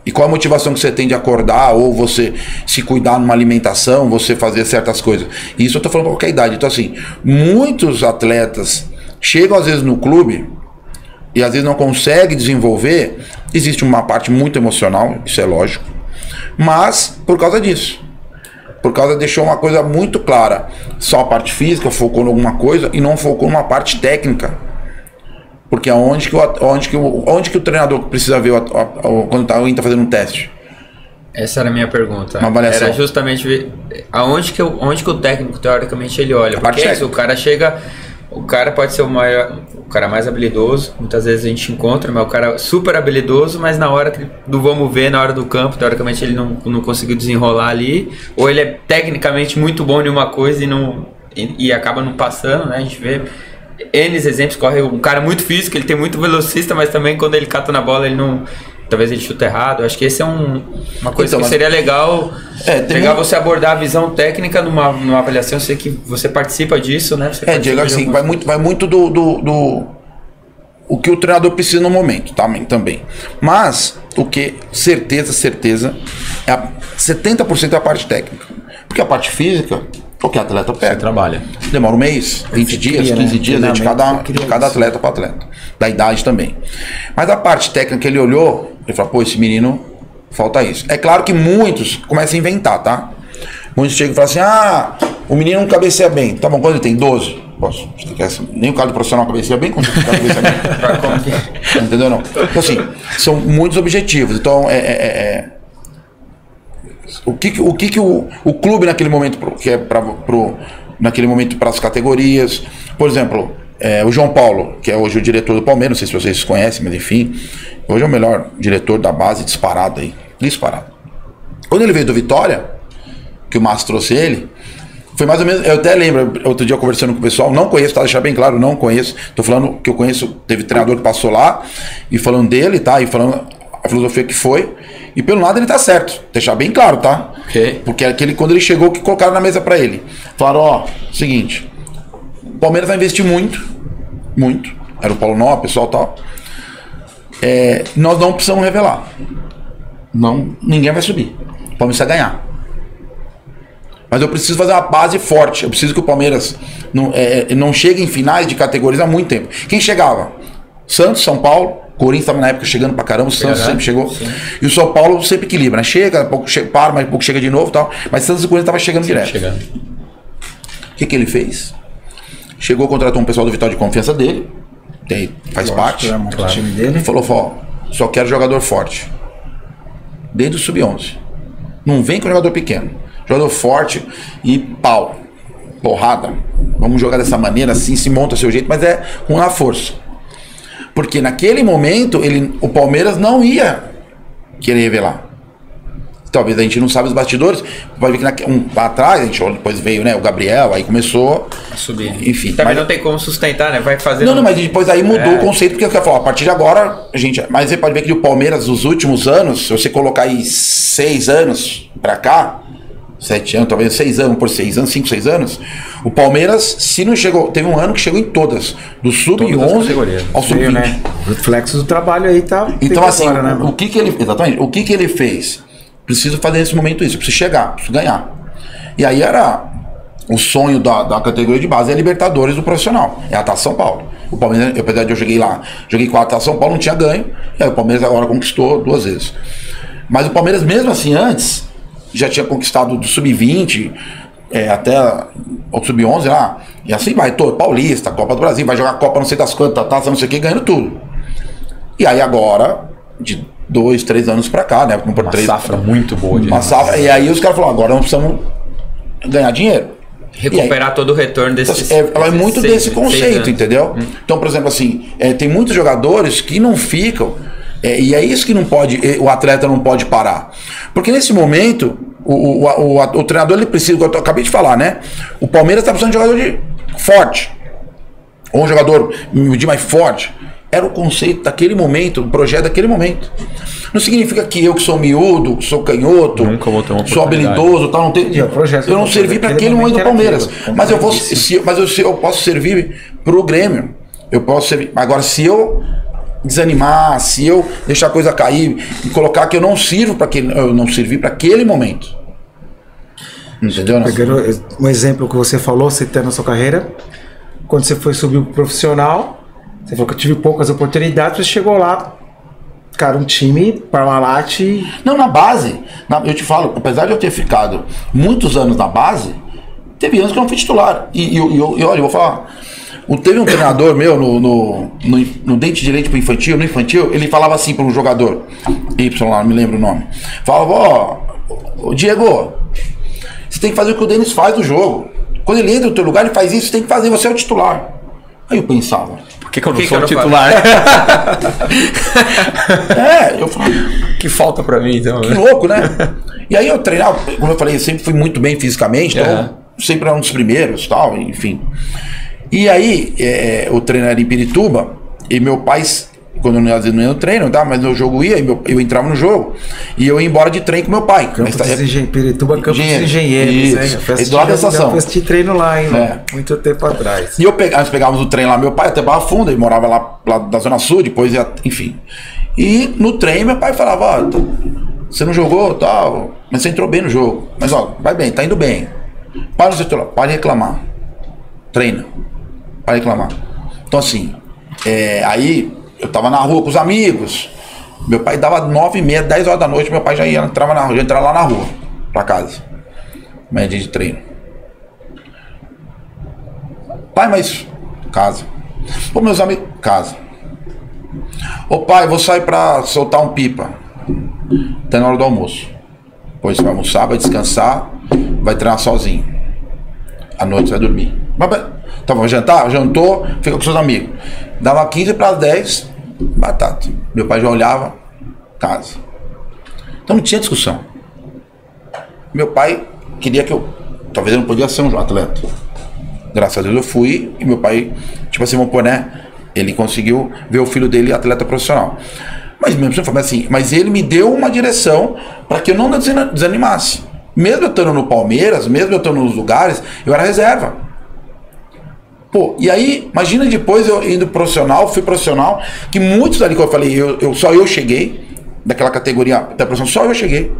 E qual a motivação que você tem de acordar ou você se cuidar numa alimentação, você fazer certas coisas? Isso eu estou falando para qualquer idade. Então assim, muitos atletas chegam às vezes no clube e às vezes não conseguem desenvolver. Existe uma parte muito emocional, isso é lógico. Mas por causa disso. Por causa deixou uma coisa muito clara. Só a parte física, focou em alguma coisa e não focou numa parte técnica. Porque onde que o treinador precisa ver quando alguém está fazendo um teste? Essa era a minha pergunta. Uma avaliação. Era justamente ver onde que o técnico, teoricamente, ele olha. Porque é isso, o cara chega... O cara pode ser o cara mais habilidoso. Muitas vezes a gente encontra, mas o cara super habilidoso, mas na hora do vamos ver, na hora do campo, teoricamente ele não conseguiu desenrolar ali. Ou ele é tecnicamente muito bom em uma coisa e acaba não passando, né? A gente vê... N exemplos, corre um cara muito físico, ele tem muito velocista, mas também quando ele cata na bola, ele não... Talvez ele chuta errado. Acho que esse é uma coisa que seria legal. Você abordar a visão técnica numa avaliação. Eu sei que você participa disso, né? Diego, assim, vai muito do o que o treinador precisa no momento, também. Mas, o que certeza, 70% é a parte técnica. Porque a parte física... Qualquer atleta pega. Você trabalha. Demora um mês, 20 dias, 15 dias, de cada atleta para atleta. Da idade também. Mas a parte técnica, ele olhou, ele falou, pô, esse menino, falta isso. É claro que muitos começam a inventar, tá? Muitos chegam e falam assim, o menino não cabeceia bem. Tá bom, quando ele tem 12? Posso, nem o cara do profissional cabeceia bem, quando ele cabeceia bem. Entendeu, não? Então assim, são muitos objetivos. Então, o que o clube naquele momento que é naquele momento para as categorias, por exemplo, o João Paulo, que é hoje o diretor do Palmeiras, não sei se vocês conhecem, mas enfim, hoje é o melhor diretor da base disparado. Quando ele veio do Vitória, que o Márcio trouxe ele, foi mais ou menos, eu até lembro, outro dia conversando com o pessoal, não conheço, tá, deixar bem claro, não conheço, tô falando que eu conheço, teve treinador que passou lá, e falando dele, tá, e falando a filosofia que foi. E pelo lado ele tá certo, deixar bem claro, tá? Okay. Porque quando ele chegou, que colocaram na mesa pra ele. Falaram, seguinte, o Palmeiras vai investir muito, era o Paulo Nó, o pessoal e tal. Nós não precisamos revelar. Ninguém vai subir. O Palmeiras vai ganhar. Mas eu preciso fazer uma base forte. Eu preciso que o Palmeiras não chegue em finais de categorias há muito tempo. Quem chegava? Santos, São Paulo. Corinthians estava na época chegando pra caramba, o Santos sempre chegou. Sim. E o São Paulo sempre equilibra, né? Chega, pouco para, mas pouco chega de novo e tal. Mas Santos e Corinthians estavam chegando direto. O que ele fez? Chegou, contratou um pessoal do Vitória de confiança dele, faz parte. Claro. Time dele. E falou, só quero jogador forte. Desde o sub-11. Não vem com jogador pequeno. Jogador forte e pau. Porrada. Vamos jogar dessa maneira, assim, se monta seu jeito, mas é com a força. Porque naquele momento o Palmeiras não ia querer revelar. Talvez a gente não sabe os bastidores. Pode ver que atrás, depois veio, né, o Gabriel, aí começou a subir. Enfim. Também não tem como sustentar, né? Vai fazer. Não, mas depois aí mudou o conceito, porque eu quero falar, a partir de agora, mas você pode ver que o Palmeiras, nos últimos anos, se você colocar aí 6 anos pra cá, 7 anos, talvez 6 anos, por 6 anos, 5, 6 anos, o Palmeiras, se não chegou, teve um ano que chegou em todas, do sub-11 ao sub-20. Né? O reflexo do trabalho aí tá. Então assim, agora, né, exatamente, o que ele fez? Preciso fazer nesse momento isso, preciso chegar, preciso ganhar. E aí era o sonho da categoria de base é a Libertadores do profissional, é a Taça São Paulo. O Palmeiras, apesar de eu joguei lá, joguei 4 Taça São Paulo, não tinha ganho, e aí o Palmeiras agora conquistou 2 vezes. Mas o Palmeiras, mesmo assim, antes, já tinha conquistado do Sub-20, até o Sub-11 lá, e assim vai, todo Paulista, Copa do Brasil, vai jogar Copa não sei das quantas, Taça não sei o que, ganhando tudo. E aí agora, de 2, 3 anos pra cá, né? Uma safra muito boa. Uma safra, e aí os caras falaram, agora nós precisamos ganhar dinheiro. Recuperar aí, todo o retorno desse. É muito desse conceito, entendeu? Então, por exemplo, assim, tem muitos jogadores que não ficam, e é isso que não pode, o atleta não pode parar. Porque nesse momento, o treinador ele precisa, eu acabei de falar, né? O Palmeiras está precisando de um jogador forte, ou um jogador de mais forte. Era o conceito daquele momento, o projeto daquele momento. Não significa que eu que sou miúdo, que sou canhoto, sou habilidoso, tal, não tenho. Eu não servi para aquele momento do Palmeiras. Mas eu posso servir para o Grêmio. Eu posso servir. Agora, se eu desanimar, se eu deixar a coisa cair e colocar que eu não sirvo para aquele, eu não servi para aquele momento. Entendeu? Pegando um exemplo que você falou, citando a sua carreira, quando você foi subir pro profissional. Você falou que eu tive poucas oportunidades, você chegou lá, cara, um time, Parmalat. Não, na base, eu te falo, apesar de eu ter ficado muitos anos na base, teve anos que eu não fui titular. E olha, eu vou falar, teve um treinador meu no Dente de Leite pro infantil, no infantil, ele falava assim para um jogador, Y lá, não me lembro o nome, falava, Diego, você tem que fazer o que o Denis faz no jogo. Quando ele entra no teu lugar, ele faz isso, você tem que fazer, você é o titular. Aí eu pensava, por que eu não sou o titular? Eu falei, que falta pra mim, então. Que louco, né? E aí eu treinava, como eu falei, eu sempre fui muito bem fisicamente, então sempre era um dos primeiros, tal, enfim. E aí, o treino era em Pirituba, e meu pai, quando eu às vezes não ia no treino, tá? Mas no jogo ia, eu entrava no jogo, e eu ia embora de trem com meu pai. Pirituba, Campos dos Engenheiros, é do lado da estação. Eu assisti treino lá, hein, muito tempo atrás. E nós pegávamos o trem lá, meu pai até Barra Funda, ele morava lá da Zona Sul, depois ia, enfim. E no trem meu pai falava, você não jogou, tal, mas você entrou bem no jogo. Mas vai bem, tá indo bem. Para de reclamar. Treina. Para de reclamar. Então assim, aí eu tava na rua com os amigos. Meu pai dava 9h30, 10 horas da noite, meu pai já entrava lá na rua, pra casa. Média de treino. Pai, mas casa. Ô, meus amigos, casa. Ô pai, vou sair pra soltar um pipa. Até na hora do almoço. Depois você vai almoçar, vai descansar, vai treinar sozinho. À noite você vai dormir. Então vai jantar? Jantou, fica com seus amigos. Dava 15 para as 10, batata. Meu pai já olhava, casa. Então não tinha discussão. Meu pai queria que eu... Talvez eu não podia ser um atleta. Graças a Deus eu fui e meu pai, tipo assim, vamos pôr, né? Ele conseguiu ver o filho dele atleta profissional. Mas mesmo assim, mas ele me deu uma direção para que eu não desanimasse. Mesmo eu estando no Palmeiras, mesmo eu estando nos lugares, eu era reserva. Pô, e aí, imagina depois eu indo profissional, fui profissional, que muitos ali que eu falei, só eu cheguei, daquela categoria da profissão, só eu cheguei.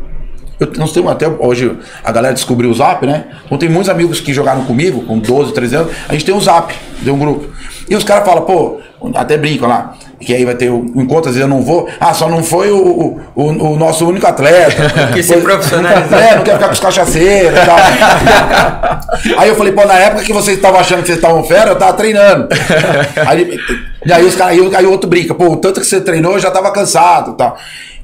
Nós temos até hoje, a galera descobriu o Zap, né? Então tem muitos amigos que jogaram comigo, com 12, 13 anos, a gente tem um Zap, tem um grupo. E os caras falam, pô, até brincam lá, que aí vai ter um encontro, às vezes eu não vou, só não foi o nosso único atleta. Que se profissionalizar. Não quer ficar com os cachaceiros e tal. Aí eu falei, pô, na época que vocês estavam achando que vocês estavam fera, eu tava treinando. Aí os caras, aí o outro brinca, pô, o tanto que você treinou eu já tava cansado e tal.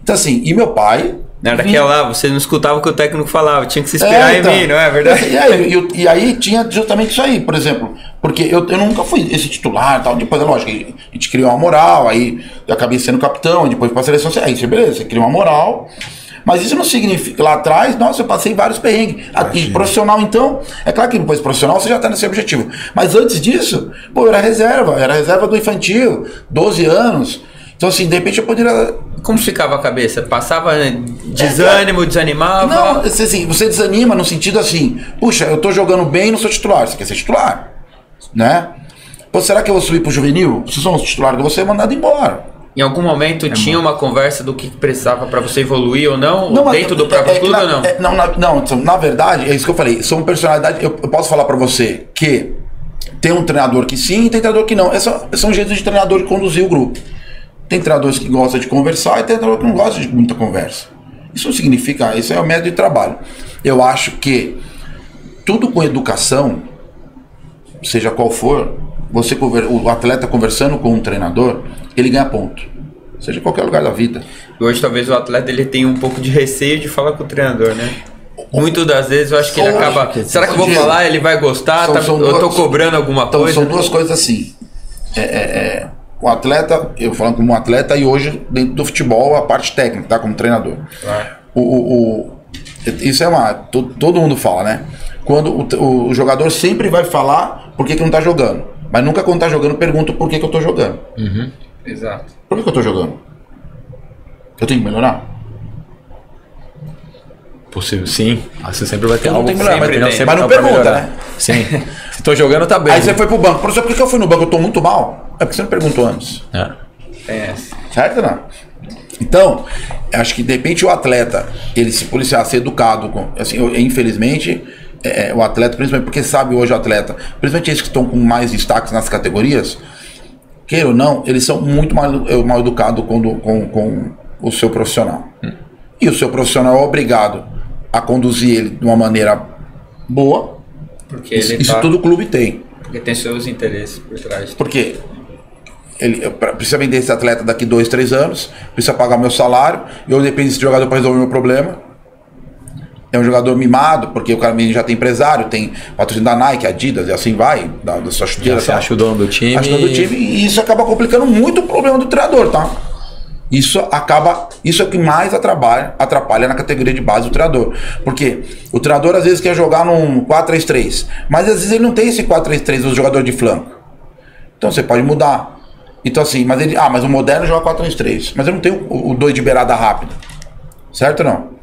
Então assim, e meu pai... Na hora daquela lá, você não escutava o que o técnico falava, tinha que se inspirar em mim, não é verdade? E aí tinha justamente isso aí, por exemplo, porque eu nunca fui esse titular e tal, depois é lógico, a gente criou uma moral, aí eu acabei sendo capitão, depois pra seleção, aí beleza, você cria uma moral, mas isso não significa, lá atrás, nossa, eu passei vários perrengues, aqui, profissional então, é claro que depois profissional você já tá nesse objetivo, mas antes disso, pô, eu era reserva do infantil, 12 anos, então assim, de repente eu poderia... Como ficava a cabeça? Passava desânimo, desanimava? Não, assim, você desanima no sentido assim, puxa, eu tô jogando bem e não sou titular, você quer ser titular, né? Pô, será que eu vou subir pro juvenil? Se sou um titular, eu vou ser mandado embora. Em algum momento tinha uma conversa do que precisava para você evoluir ou não? Dentro do próprio clube ou não? Na verdade, é isso que eu falei. São personalidades. Eu posso falar para você que tem um treinador que sim e tem treinador que não. São jeitos de treinador de conduzir o grupo. Tem treinadores que gostam de conversar e tem treinador que não gosta de muita conversa. Isso não significa. Isso é o método de trabalho. Eu acho que tudo com educação, seja qual for, o atleta conversando com um treinador, ele ganha ponto. Seja em qualquer lugar da vida. E hoje talvez o atleta ele tenha um pouco de receio de falar com o treinador, né? Muitas das vezes eu acho que ele acaba... Será que eu vou falar? Ele vai gostar? Eu tô cobrando alguma coisa? São duas coisas assim. O atleta, eu falando como um atleta, e hoje dentro do futebol a parte técnica, tá? Como treinador. Isso todo mundo fala, né? Quando o jogador sempre vai falar por que não tá jogando. Mas nunca quando tá jogando pergunta por que eu tô jogando. Uhum. Exato. Por que eu tô jogando? Eu tenho que melhorar? Possível, sim. Você sempre vai ter Eu não algo. tenho que melhorar, Sempre mas não pra pergunta, melhorar. né? Sim. Se tô jogando, tá bem. Aí você foi pro banco. Professor, por que eu fui no banco? Eu tô muito mal. É porque você não perguntou antes. Tem essa. Certo ou não? Então, acho que de repente o atleta, ele se policiar, ser educado, assim, infelizmente, o atleta, principalmente porque sabe hoje o atleta, principalmente esses que estão com mais destaques nas categorias, queira ou não, eles são muito mal educados com o seu profissional. E o seu profissional é obrigado a conduzir ele de uma maneira boa. Porque Isso todo clube tem. Porque tem seus interesses por trás. Por quê? Ele precisa vender esse atleta daqui 2, 3 anos, precisa pagar meu salário, eu dependo desse jogador para resolver o meu problema. É um jogador mimado, porque o cara já tem empresário, tem patrocínio da Nike, Adidas, e assim vai, da sua chuteira. Você acha o dono do time. Acha o dono do time, e isso acaba complicando muito o problema do treinador, tá? Isso é o que mais atrapalha na categoria de base do treinador. Porque o treinador às vezes quer jogar num 4-3-3, mas às vezes ele não tem esse 4-3-3 do jogador de flanco. Então você pode mudar. Então assim, mas o moderno joga 4-3-3, mas eu não tenho o 2 de beirada rápida. Certo ou não?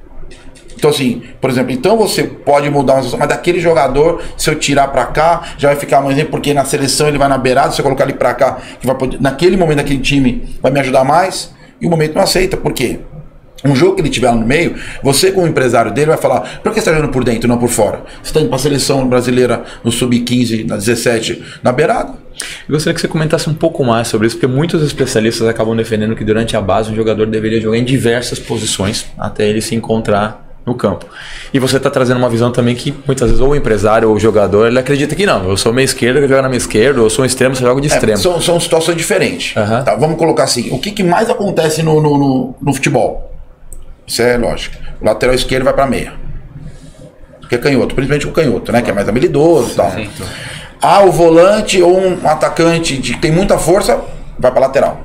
Então assim, por exemplo, então você pode mudar uma situação, mas daquele jogador, se eu tirar pra cá, já vai ficar mais, porque na seleção ele vai na beirada, se eu colocar ele pra cá, que vai poder, naquele momento, naquele time, vai me ajudar mais, e o momento não aceita. Por quê? Um jogo que ele tiver lá no meio, você como empresário dele vai falar, por que você está jogando por dentro e não por fora? Você está indo para a seleção brasileira no sub-15, na 17, na beirada? Eu gostaria que você comentasse um pouco mais sobre isso, porque muitos especialistas acabam defendendo que durante a base um jogador deveria jogar em diversas posições até ele se encontrar no campo. E você está trazendo uma visão também que muitas vezes ou o empresário ou o jogador ele acredita que não, eu sou meia esquerda, eu jogo na meia esquerda, ou eu sou um extremo, você joga de extremo. São situações diferentes. Tá, vamos colocar assim, o que mais acontece no futebol? Isso é lógico. O lateral esquerdo vai para meia. Que é canhoto, principalmente o canhoto, né? Que é mais habilidoso e tal. Sim. O volante ou um atacante que tem muita força, vai para lateral.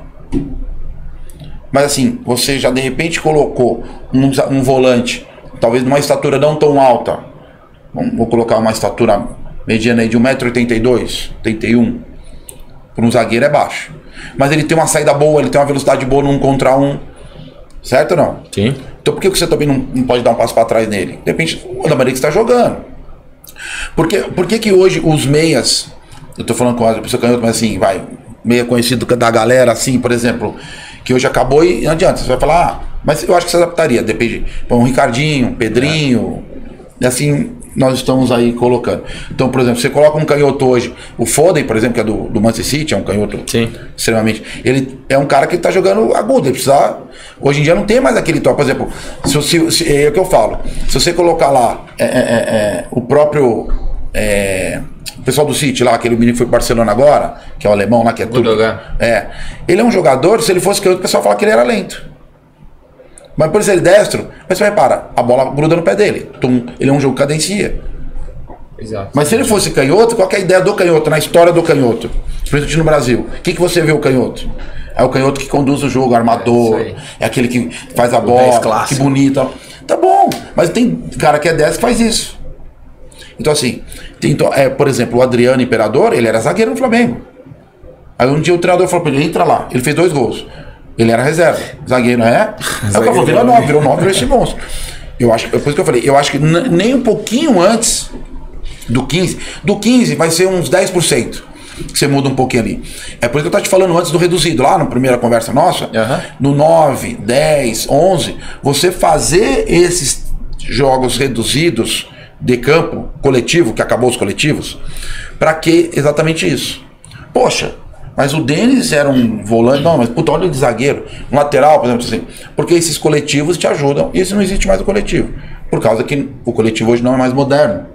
Mas assim, você já de repente colocou um volante, talvez numa estatura não tão alta. Vou colocar uma estatura mediana aí de 1,82m, 81. Para um zagueiro é baixo. Mas ele tem uma saída boa, ele tem uma velocidade boa no 1 contra 1. Certo ou não? Sim. Então por que você também não pode dar um passo para trás nele? De repente, da maneira que você está jogando. Por que hoje os meias, eu tô falando com a pessoa canhota, mas assim, meia conhecido da galera, assim, por exemplo, que hoje acabou e não adianta, você vai falar, mas eu acho que você adaptaria, depende, um Ricardinho, um Pedrinho, e assim nós estamos aí colocando. Então, por exemplo, você coloca um canhoto hoje, o Foden, por exemplo, que é do Manchester City, é um canhoto extremamente, ele é um cara que está jogando agudo, ele precisa, hoje em dia não tem mais aquele toque, por exemplo, é o que eu falo, se você colocar lá o próprio o pessoal do City lá, aquele menino que foi pro Barcelona agora, que é o alemão lá, que é tudo, ele é um jogador, se ele fosse canhoto, o pessoal fala que ele era lento. Mas por isso ele destro, mas você repara, a bola gruda no pé dele. Então, ele é um jogo que cadencia. Exato. Mas se ele fosse canhoto, qual que é a ideia do canhoto, na história do canhoto? Principalmente no Brasil. O que você vê o canhoto? É o canhoto que conduz o jogo, armador, é aquele que faz a bola, que bonita. Tá bom, mas tem cara que é destro que faz isso. Então assim, por exemplo, o Adriano Imperador, ele era zagueiro no Flamengo. Aí um dia o treinador falou pra ele, entra lá, ele fez 2 gols. Ele era reserva, zagueiro, Aí o cara falou, virou 9, virou esse monstro. Eu acho, por isso que eu falei, eu acho que nem um pouquinho antes do 15 vai ser uns 10%. que você muda um pouquinho ali. É por isso que eu estava te falando antes do reduzido, lá na primeira conversa nossa, no 9, 10, 11, você fazer esses jogos reduzidos de campo coletivo, que acabou os coletivos, para que exatamente isso? Poxa, mas o Denis era um volante, não, mas puta, olha de zagueiro, um lateral, por exemplo, assim, porque esses coletivos te ajudam, e isso não existe mais o coletivo, por causa que o coletivo hoje não é mais moderno.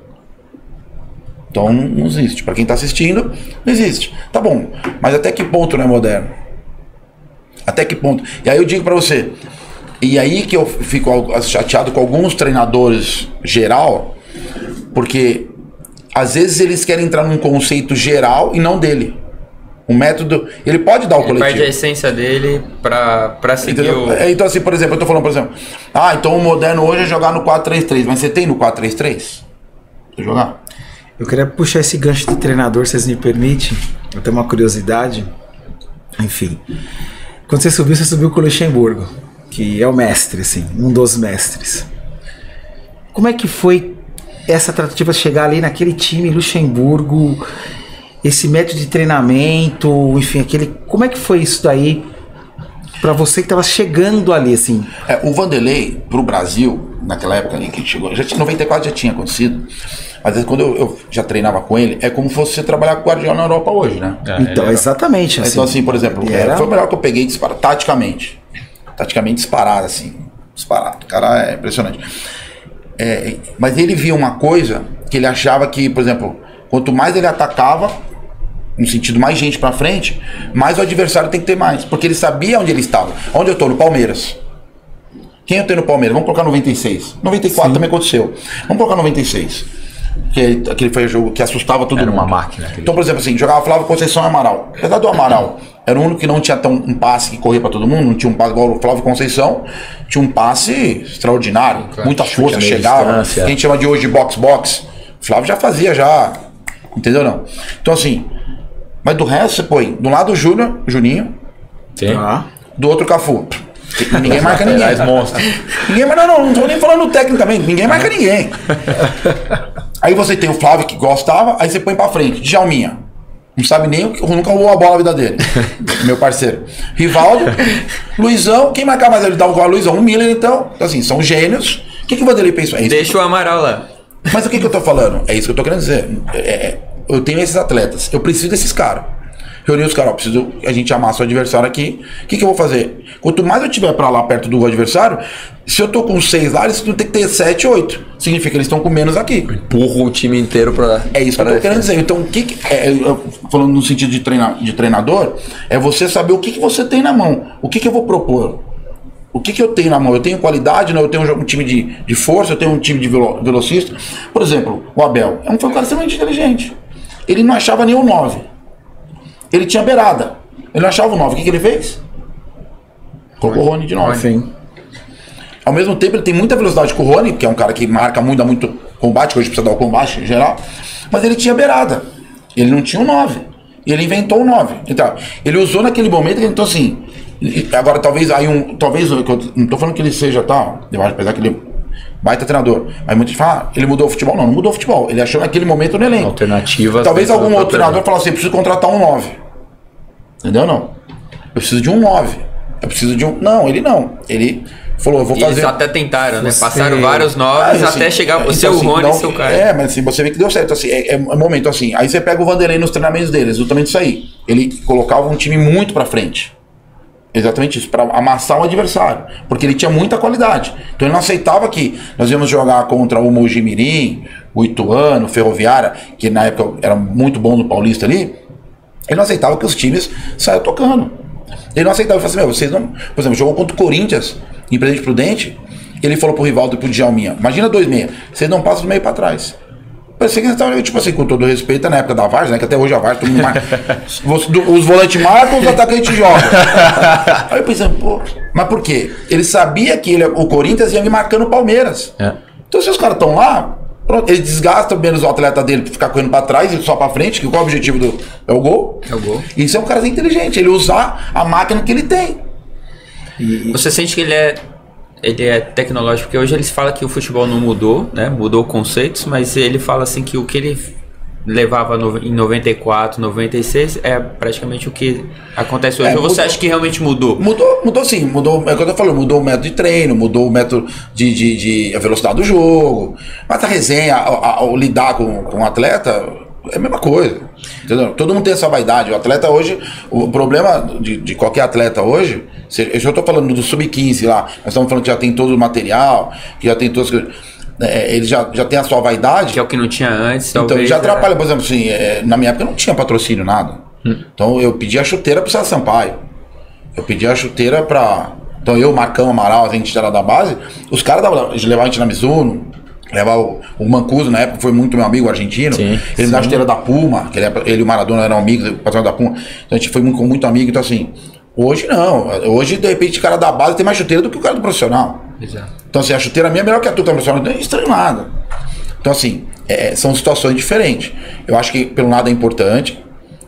Então não existe. Para quem está assistindo, não existe. Tá bom, mas até que ponto não é moderno? Até que ponto? E aí eu digo para você, e aí que eu fico chateado com alguns treinadores geral, porque às vezes eles querem entrar num conceito geral e não dele. O método, ele pode dar o coletivo. Ele perde a essência dele para seguir o... Então assim, por exemplo, eu tô falando, por exemplo, então o moderno hoje é jogar no 4-3-3, mas você tem no 4-3-3? Pra jogar? Eu queria puxar esse gancho de treinador, se vocês me permitem. Eu tenho uma curiosidade. Enfim. Quando você subiu com o Luxemburgo, que é o mestre, assim, um dos mestres. Como é que foi essa tratativa de chegar ali naquele time Luxemburgo, esse método de treinamento, enfim, como é que foi isso daí para você que estava chegando ali, assim? O Vanderlei, pro Brasil, naquela época ali que ele chegou, em 94 já tinha acontecido, mas quando eu já treinava com ele, é como se fosse você trabalhar com o Guardiola na Europa hoje, né? Então, exatamente. Então, assim, por exemplo, foi o melhor que eu peguei taticamente. Taticamente disparado, assim. Disparado. O cara é impressionante. Mas ele via uma coisa que ele achava que, por exemplo, quanto mais ele atacava, no sentido mais gente pra frente, mais o adversário tem que ter mais. Porque ele sabia onde ele estava. Onde eu tô? No Palmeiras. Quem eu tenho no Palmeiras? Vamos colocar 96. 94 também aconteceu. Vamos colocar 96. Que aquele foi o jogo que assustava todo mundo. Era uma máquina. Então, por exemplo, assim, jogava Flávio Conceição e Amaral. Apesar do Amaral, era o único que não tinha um passe que corria pra todo mundo, não tinha um passe igual o Flávio Conceição, tinha um passe extraordinário, muita força, chegava. Que a gente chama de hoje de box-box. O Flávio já fazia, entendeu não? Então, assim, mas do resto você põe, do lado o Juninho, do outro o Cafu. Ninguém marca ninguém. Ninguém, não tô nem falando tecnicamente, ninguém marca ninguém. Aí você tem o Flávio que gostava, aí você põe pra frente, Djalminha. Não sabe nem, nunca roubou a bola na vida dele. Meu parceiro. Rivaldo, Luizão, quem marcar mais ele dá o Luizão? O Miller, então. Assim, são gênios. O que o Vanderlei pensou? Deixa o Amaral lá. Mas o que eu tô falando? É isso que eu tô querendo dizer. Eu tenho esses atletas, eu preciso desses caras. Reunir os caras, a gente amassa o adversário aqui. O que eu vou fazer? Quanto mais eu tiver pra lá perto do adversário, se eu tô com 6 lá, eles não tem que ter 7, 8. Significa que eles estão com menos aqui. Empurra o time inteiro pra... É isso que eu tô querendo dizer. Então, falando no sentido de treinador, é você saber o que você tem na mão. O que eu vou propor? O que eu tenho na mão? Eu tenho qualidade, não? Eu tenho um time de força, eu tenho um time de velocista. Por exemplo, o Abel foi um cara extremamente inteligente. Ele não achava nem o 9. Ele tinha beirada. Ele não achava o 9. O que ele fez? Colocou o Rony de 9. Sim. Ao mesmo tempo, ele tem muita velocidade com o Rony, que é um cara que marca muito, dá muito combate, que hoje precisa dar o combate em geral. Mas ele tinha beirada. Ele não tinha o 9. E ele inventou o 9. Então, ele usou naquele momento, então assim... Agora, talvez, talvez, eu não tô falando que ele seja tal, eu acho, apesar que ele baita treinador. Mas muita gente fala, ele mudou o futebol. Não mudou o futebol. Ele achou naquele momento no elenco. Alternativas. Talvez algum outro treinador falasse assim, eu preciso contratar um 9. Entendeu? Não. Eu preciso de um 9. Eu preciso de um... Não, ele não. Ele falou, eu vou fazer... Eles até tentaram, né? Passaram vários 9 assim, até chegar o seu assim, Rony e seu cara. Mas assim, você vê que deu certo. Assim, é um momento assim. Aí você pega o Vanderlei nos treinamentos dele, exatamente isso aí. Ele colocava um time muito pra frente. Exatamente isso, para amassar o adversário, porque ele tinha muita qualidade. Então ele não aceitava que nós íamos jogar contra o Mojimirim, o Ituano, o Ferroviária, que na época era muito bom no Paulista ali. Ele não aceitava que os times saiam tocando. Ele não aceitava, ele falava assim, vocês não... Por exemplo, jogou contra o Corinthians, em Presidente Prudente, ele falou pro Rivaldo e pro Djalminha, imagina 2-6, vocês não passam do meio para trás. Parecia que eles estavam, tipo assim, com todo respeito, na época da Várzea, né? Que até hoje a Várzea, todo mundo os volantes marcam, os atacantes jogam. Aí eu pensei, pô, mas por quê? Ele sabia que o Corinthians ia me marcando o Palmeiras. Então se os caras estão lá, pronto, ele desgasta menos o atleta dele pra ficar correndo pra trás e só pra frente, que qual é o objetivo é o gol. É o gol. Isso é um cara inteligente, ele usar a máquina que ele tem. Você sente que ele é tecnológico, porque hoje eles falam que o futebol não mudou, né? Mudou conceitos, mas ele fala assim que o que ele levava em 94, 96, é praticamente o que acontece hoje. Ou você acha que realmente mudou? Mudou sim, mudou, é o que eu tô falando, mudou o método de treino, mudou o método de a velocidade do jogo, mas a resenha, ao lidar com o atleta, é a mesma coisa, entendeu? Todo mundo tem essa vaidade, o atleta hoje, o problema de qualquer atleta hoje, eu já tô falando do sub-15 lá, nós estamos falando que já tem todo o material, que já tem todas as coisas. Ele já tem a sua vaidade. Que é o que não tinha antes, então talvez. Já atrapalha, por exemplo, assim, na minha época não tinha patrocínio, nada. Então eu pedi a chuteira pro César Sampaio. Eu pedi a chuteira pra. Então eu, Marcão, Amaral, a gente era da base, os caras levavam a gente na Mizuno, levavam o Mancuso, na época foi muito meu amigo argentino. Ele me dá a chuteira da Puma, que ele e o Maradona eram amigos, o patrão da Puma. Então a gente foi muito amigo, então assim. Hoje não. Hoje, de repente, o cara da base tem mais chuteira do que o cara do profissional. Exato. Então, assim, a chuteira minha é melhor que a tua profissional. Não é estranho nada. Então, assim, são situações diferentes. Eu acho que, pelo lado, é importante.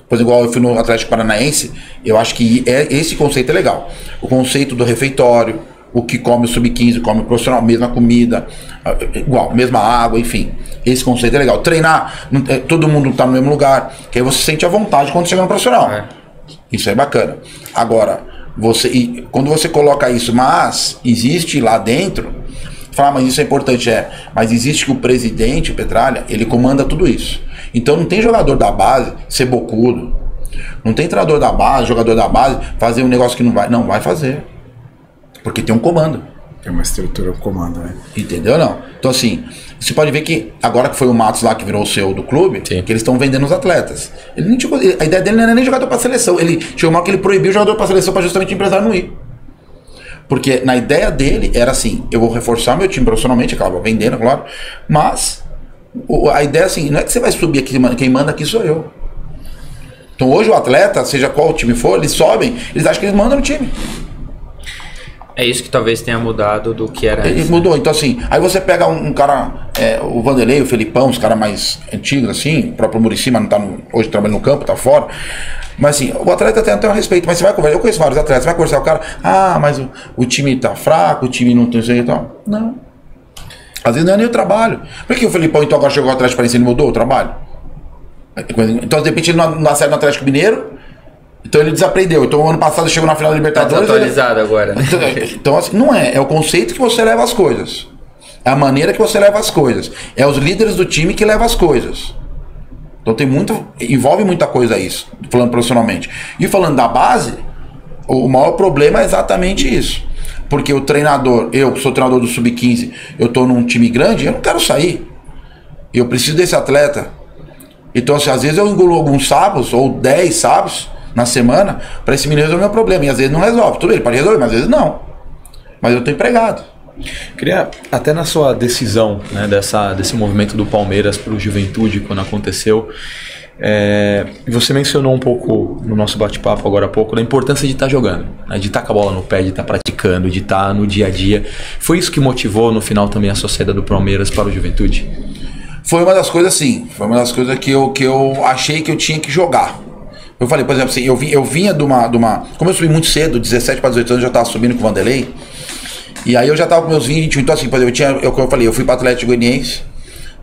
Por exemplo, igual eu fui no Atlético Paranaense, eu acho que esse conceito é legal. O conceito do refeitório, o que come o sub-15, come o profissional, mesma comida, igual, mesma água, enfim. Esse conceito é legal. Treinar, todo mundo tá no mesmo lugar, que aí você sente a vontade quando chega no profissional. Isso é bacana. Agora, quando você coloca isso, mas existe lá dentro, fala, mas isso é importante, mas existe que o presidente, o Petralha, ele comanda tudo isso. Então não tem jogador da base ser bocudo. Não tem treinador da base, jogador da base, fazer um negócio que não vai fazer. Porque tem um comando. Tem uma estrutura, um comando, né? Entendeu, não? Então assim, você pode ver que agora que foi o Matos lá que virou o CEO do clube, que eles estão vendendo os atletas. Ele nem a ideia dele não era nem jogador para seleção. Chegou uma hora que ele proibiu o jogador para seleção para justamente o empresário não ir. Porque na ideia dele era assim, eu vou reforçar meu time profissionalmente, acaba vendendo, claro, mas a ideia assim, não é que você vai subir aqui, quem manda aqui sou eu. Então hoje o atleta, seja qual time for, eles sobem, eles acham que eles mandam no time. É isso que talvez tenha mudado do que era antes. Mudou, então assim, aí você pega um cara, o Vanderlei, o Felipão, os caras mais antigos assim, o próprio Muricy, mas não tá hoje trabalhando no campo, tá fora. Mas assim, o atleta tem um respeito, mas você vai conversar, eu conheço vários atletas, você vai conversar com o cara, mas o time tá fraco, o time não tem jeito e tal. Não. Às vezes não é nem o trabalho. Por que o Felipão então agora chegou ao Atlético Paranaense e ele mudou o trabalho? Então de repente ele não acerta no Atlético Mineiro, então ele desaprendeu. Então ano passado chegou na final da Libertadores. Tá atualizado agora. Então assim, não é o conceito que você leva as coisas. É a maneira que você leva as coisas. É os líderes do time que levam as coisas. Então envolve muita coisa isso, falando profissionalmente. E falando da base, o maior problema é exatamente isso. Porque o treinador, eu sou treinador do Sub-15, eu tô num time grande, eu não quero sair. Eu preciso desse atleta. Então assim, às vezes eu engulo alguns sábados, ou 10 sábados na semana, para esse menino resolver o meu problema. E às vezes não resolve. Tudo bem, ele pode resolver, mas às vezes não. Mas eu tô empregado. Queria, até na sua decisão, né, desse movimento do Palmeiras para o Juventude, quando aconteceu, você mencionou um pouco no nosso bate-papo agora há pouco da importância de estar jogando, né, de estar com a bola no pé, de estar praticando, de estar no dia a dia. Foi isso que motivou no final também a saída do Palmeiras para o Juventude? Foi uma das coisas, sim. Foi uma das coisas que eu achei que eu tinha que jogar. Eu falei, por exemplo, assim, eu vinha de uma... Como eu subi muito cedo, 17 para 18 anos, eu já estava subindo com o Vanderlei. E aí eu já tava com meus 20, 21, então assim, por exemplo, eu fui para Atlético Goianiense,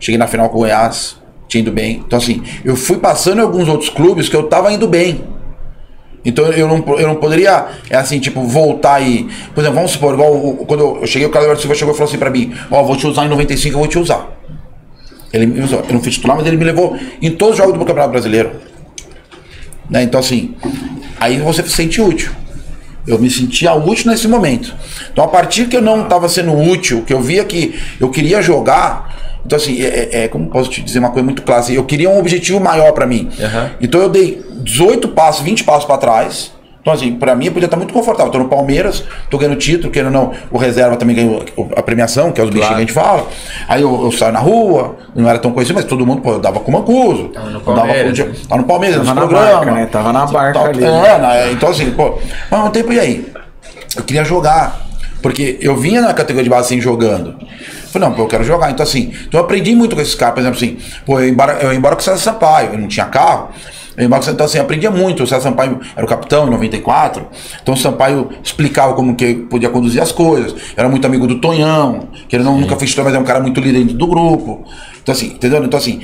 cheguei na final com o Goiás, tinha ido bem. Então assim, eu fui passando em alguns outros clubes que eu tava indo bem. Então eu não poderia, assim, tipo, voltar e... Por exemplo, vamos supor, igual quando eu cheguei, o Carlos Silva chegou e falou assim pra mim, vou te usar em 95, eu vou te usar. Ele me usou, eu não fui titular, mas ele me levou em todos os jogos do Campeonato Brasileiro. Né? Então assim, aí você se sente útil. Eu me sentia útil nesse momento. Então, a partir que eu não estava sendo útil, que eu via que eu queria jogar, então assim, como posso te dizer uma coisa muito clara, assim, eu queria um objetivo maior para mim. Uhum. Então eu dei 18 passos, 20 passos para trás. Então assim, para mim eu podia estar muito confortável. Estou no Palmeiras, estou ganhando título, querendo ou não, o reserva também ganhou a premiação, que é os bichinhos que a gente fala. Aí eu saio na rua, não era tão conhecido, mas todo mundo, eu dava com o Mancuso. Tava no Palmeiras. Tava no Palmeiras, tava na barca, né? Tava na barca ali. Então assim, mas um tempo e aí? Eu queria jogar, porque eu vinha na categoria de base assim, jogando. Falei, não, eu quero jogar. Então assim, eu aprendi muito com esses caras, por exemplo assim, eu ia embora com o César Sampaio, eu não tinha carro. Então assim, eu aprendia muito. O César Sampaio era o capitão em 94. Então o Sampaio explicava como que podia conduzir as coisas. Era muito amigo do Tonhão, que ele nunca fez história, mas é um cara muito líder dentro do grupo. Então assim, entendeu? Então assim,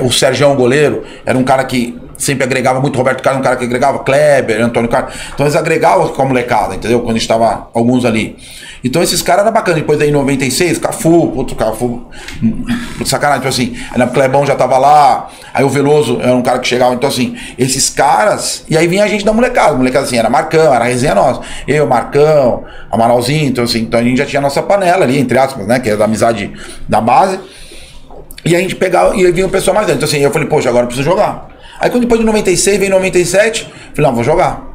o Sergião, goleiro, era um cara que sempre agregava muito, Roberto Carlos, um cara que agregava, Kleber, Antônio Carlos. Então eles agregavam com a molecada, entendeu? Quando estava alguns ali. Então esses caras eram bacanas. Depois aí em 96, Cafu, sacanagem, tipo assim, o Clebão já tava lá, aí o Veloso era um cara que chegava, então assim, esses caras, e aí vinha a gente da molecada assim, era Marcão, era a resenha nossa, eu, Marcão, Amaralzinho, então assim, então a gente já tinha a nossa panela ali, entre aspas, né, que é da amizade da base, e a gente pegava, e aí vinha o pessoal mais dentro, então assim, eu falei, poxa, agora eu preciso jogar. Aí quando depois de 96, veio 97, falei, não, vou jogar.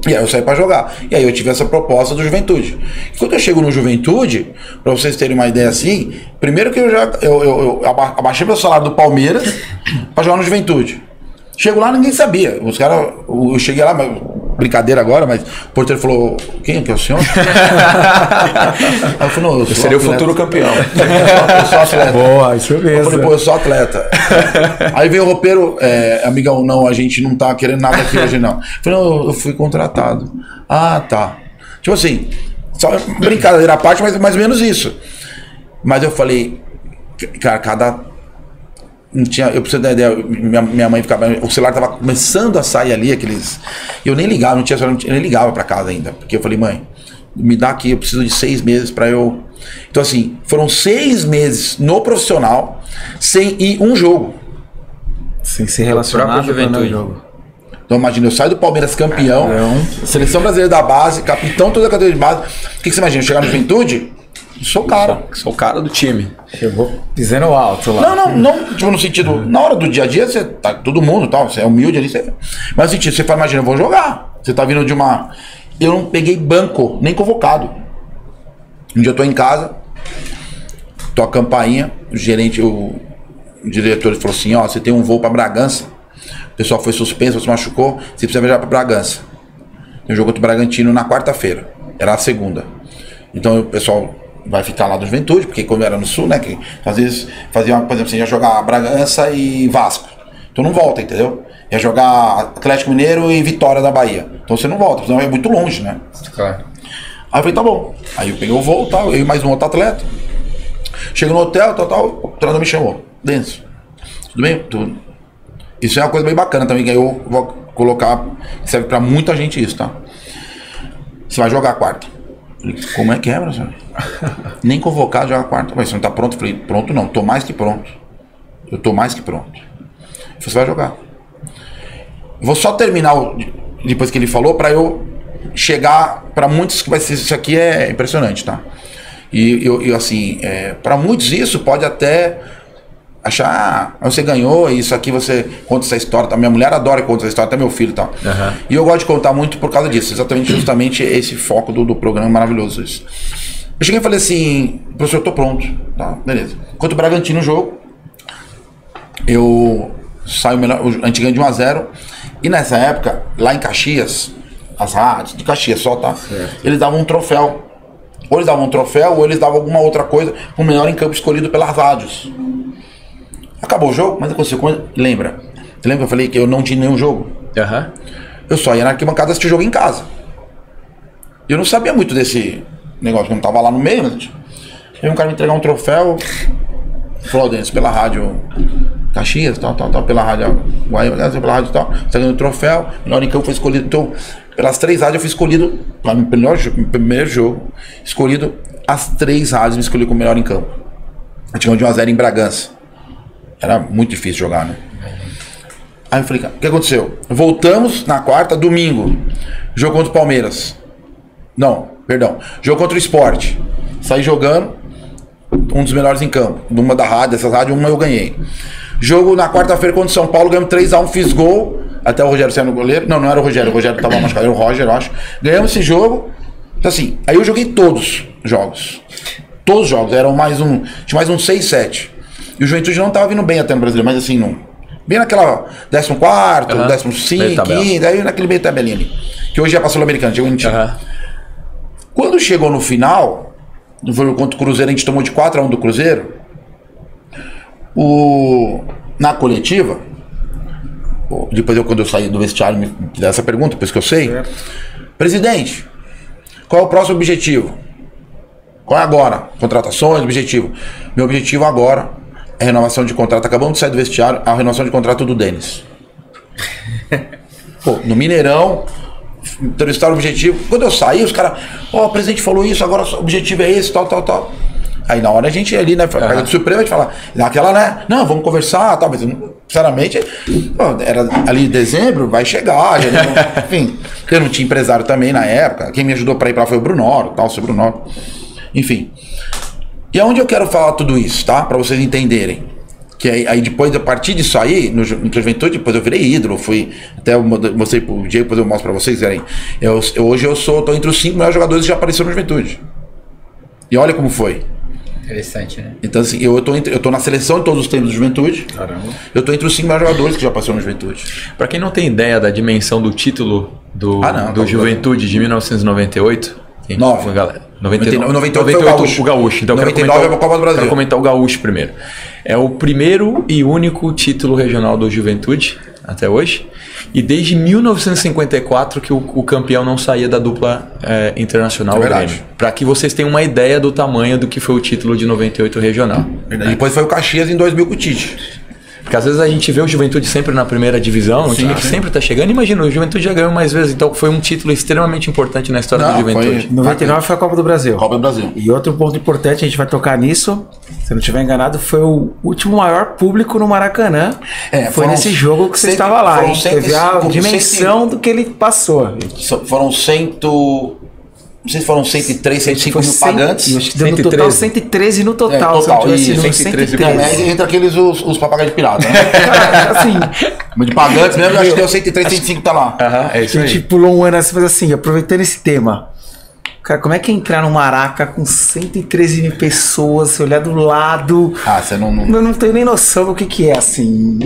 E aí eu saí pra jogar. E aí eu tive essa proposta do Juventude. E quando eu chego no Juventude, pra vocês terem uma ideia assim, primeiro que eu abaixei meu salário do Palmeiras pra jogar no Juventude. Chego lá, ninguém sabia. Os caras, eu cheguei lá, mas, brincadeira agora, mas o porteiro falou, quem que é o senhor? Aí eu falei, não, eu sou seria atleta. o futuro campeão. Eu sou atleta. Boa, isso mesmo. Eu falei, pô, eu sou atleta. Aí veio o roupeiro, amigão, não, a gente não tá querendo nada aqui hoje, não. Eu falei, não, eu fui contratado. Ah, tá. Tipo assim, só brincadeira à parte, mas mais ou menos isso. Mas eu falei, cara, não tinha, eu preciso da ideia, minha mãe ficava, o celular tava começando a sair ali, aqueles, eu nem ligava, não tinha celular, eu nem ligava pra casa ainda, porque eu falei, mãe, me dá aqui, eu preciso de 6 meses pra eu, então assim, foram 6 meses no profissional, sem ir um jogo. Sem se relacionar com o jogo. Então imagina, eu saio do Palmeiras campeão, seleção brasileira da base, capitão toda a categoria de base, o que você imagina, chegar no Juventude? Sou o cara. Sou o cara do time. Chegou pisando alto lá. Não, tipo no sentido, na hora do dia a dia, você tá, todo mundo tal, você é humilde ali, mas no sentido, você fala, imagina, eu vou jogar. Você tá vindo de uma. Eu não peguei banco, nem convocado. Um dia eu tô em casa, toco a campainha, o gerente, o diretor falou assim, ó, você tem um voo pra Bragança, o pessoal foi suspenso, se machucou, você precisa viajar pra Bragança. Eu jogo contra o Bragantino na quarta-feira, era a segunda. Então o pessoal vai ficar lá do Juventude, porque como era no Sul, né, que às vezes fazia, por exemplo, você ia jogar Bragança e Vasco, então não volta, entendeu? Ia jogar Atlético Mineiro e Vitória da Bahia, então você não volta, senão é muito longe, né? Claro. Aí eu falei, tá bom. Aí eu peguei o voo, tal, eu e mais um outro atleta. Chego no hotel, o treinador me chamou. Denso, tudo bem? Tudo. Isso é uma coisa bem bacana também, que eu vou colocar, serve pra muita gente isso, tá? Você vai jogar a quarta. Falei, como é que é, professor? Nem convocado, joga a quarta. Mas você não tá pronto? Falei, pronto não, tô mais que pronto. Eu tô mais que pronto. Você vai jogar. Eu vou só terminar depois que ele falou, pra eu chegar pra muitos que vai ser, isso aqui é impressionante, tá? E eu assim, pra muitos isso pode até achar, você ganhou, isso aqui você conta essa história, tá? Minha mulher adora contar essa história, até meu filho, tá? Uhum. E eu gosto de contar muito por causa disso, justamente esse foco do programa maravilhoso isso. Eu cheguei e falei assim, professor, eu tô pronto, tá? Beleza. Enquanto o Bragantino no jogo, eu saio melhor, a gente ganha de 1-0, e nessa época, lá em Caxias, as rádios de Caxias só, tá? Certo. Eles davam um troféu. Ou eles davam um troféu, ou eles davam alguma outra coisa, o melhor em campo escolhido pelas rádios. Acabou o jogo, mas aconteceu. Lembra que eu falei que eu não tinha nenhum jogo? Uhum. Eu só ia na arquibancada assistir jogo em casa. Eu não sabia muito desse negócio, eu não tava lá no meio, mas aí um cara me entregar um troféu, falou, Dennis, pela rádio Caxias, tal, pela rádio Guaíba, pela rádio tal, você ganhou o troféu, melhor em campo foi escolhido. Então, pelas 3 rádios eu fui escolhido, no primeiro jogo, escolhido, as 3 rádios me escolheram como melhor em campo. A gente ganhou de 1-0 em Bragança. Era muito difícil jogar, né? Aí eu falei, o que aconteceu? Voltamos na quarta, domingo, jogo contra o Palmeiras. Não, perdão, jogo contra o Sport. Saí jogando, um dos melhores em campo. Numa da rádio, dessas rádios, uma eu ganhei. Jogo na quarta-feira contra o São Paulo, ganhamos 3-1, fiz gol. Até o Rogério saiu no goleiro. Não era o Rogério tava machucado, era o Roger, eu acho. Ganhamos esse jogo. Então assim, aí eu joguei todos os jogos. Todos os jogos, eram tinha mais uns 6, 7. E o Juventude não tava vindo bem até no Brasileiro, mas assim, bem naquela 14º, 15º, 15º, aí naquele meio tabelinha ali. Que hoje é pra Sul-Americana, chegou em time. Quando chegou no final, no jogo contra o Cruzeiro, a gente tomou de 4-1 do Cruzeiro. Na coletiva, depois quando eu saí do vestiário, me fizeram essa pergunta, depois que eu sei. Certo. Presidente, qual é o próximo objetivo? Qual é agora? Contratações, objetivo. Meu objetivo agora a renovação de contrato, acabamos de sair do vestiário, a renovação de contrato do Denis. Pô, no Mineirão, entrevistaram o objetivo. Quando eu saí, os caras, o presidente falou isso, agora o objetivo é esse, tal. Aí na hora a gente ali, né, pega de surpresa, a gente fala, daquela, né, não, vamos conversar, tal, mas sinceramente, era ali em dezembro, vai chegar, enfim, eu não tinha empresário também na época, quem me ajudou pra ir pra lá foi o Brunoro, tal, seu Brunoro, enfim. E aonde eu quero falar tudo isso, tá, pra vocês entenderem, que aí depois, a partir disso aí, no Juventude, depois eu virei ídolo, fui, até eu mostrei pro Diego, depois eu mostro pra vocês, hoje eu tô entre os 5 melhores jogadores que já apareceram no Juventude. E olha como foi. Interessante, né? Então, assim, eu tô na seleção de todos os tempos do Juventude. Caramba. Eu tô entre os 5 melhores jogadores que já passaram no Juventude. Pra quem não tem ideia da dimensão do título do Juventude de 1998... 9. Galera. 98 foi o Gaúcho. Então, 99 é a Copa do Brasil. Quero comentar o Gaúcho primeiro. É o primeiro e único título regional do Juventude, até hoje. E desde 1954 que o campeão não saía da dupla internacional. É verdade. Para que vocês tenham uma ideia do tamanho do que foi o título de 98 regional. Verdade. Depois foi o Caxias em 2000 com o Tite. Porque às vezes a gente vê o Juventude sempre na primeira divisão, um time que sempre tá chegando. Imagina, o Juventude já ganhou mais vezes, então foi um título extremamente importante na história do Juventude. 99 foi a Copa do Brasil. Copa do Brasil. E outro ponto importante, a gente vai tocar nisso, se eu não estiver enganado, foi o último maior público no Maracanã. Foi nesse jogo que você estava lá. Teve a dimensão do que ele passou. Foram 100... Não sei se foram 103, 105 mil pagantes. Acho que deu no total 113 no total. Total. Se não tivesse 113. Entre aqueles os papagaios de pirata, né? Assim, mas de pagantes mesmo, acho que deu 103, 105 tá lá. É isso aí. A gente pulou um ano assim, mas assim, aproveitando esse tema. Cara, como é que é entrar no Maraca com 113 mil pessoas, você olhar do lado? Você não... Eu não tenho nem noção do que é, assim.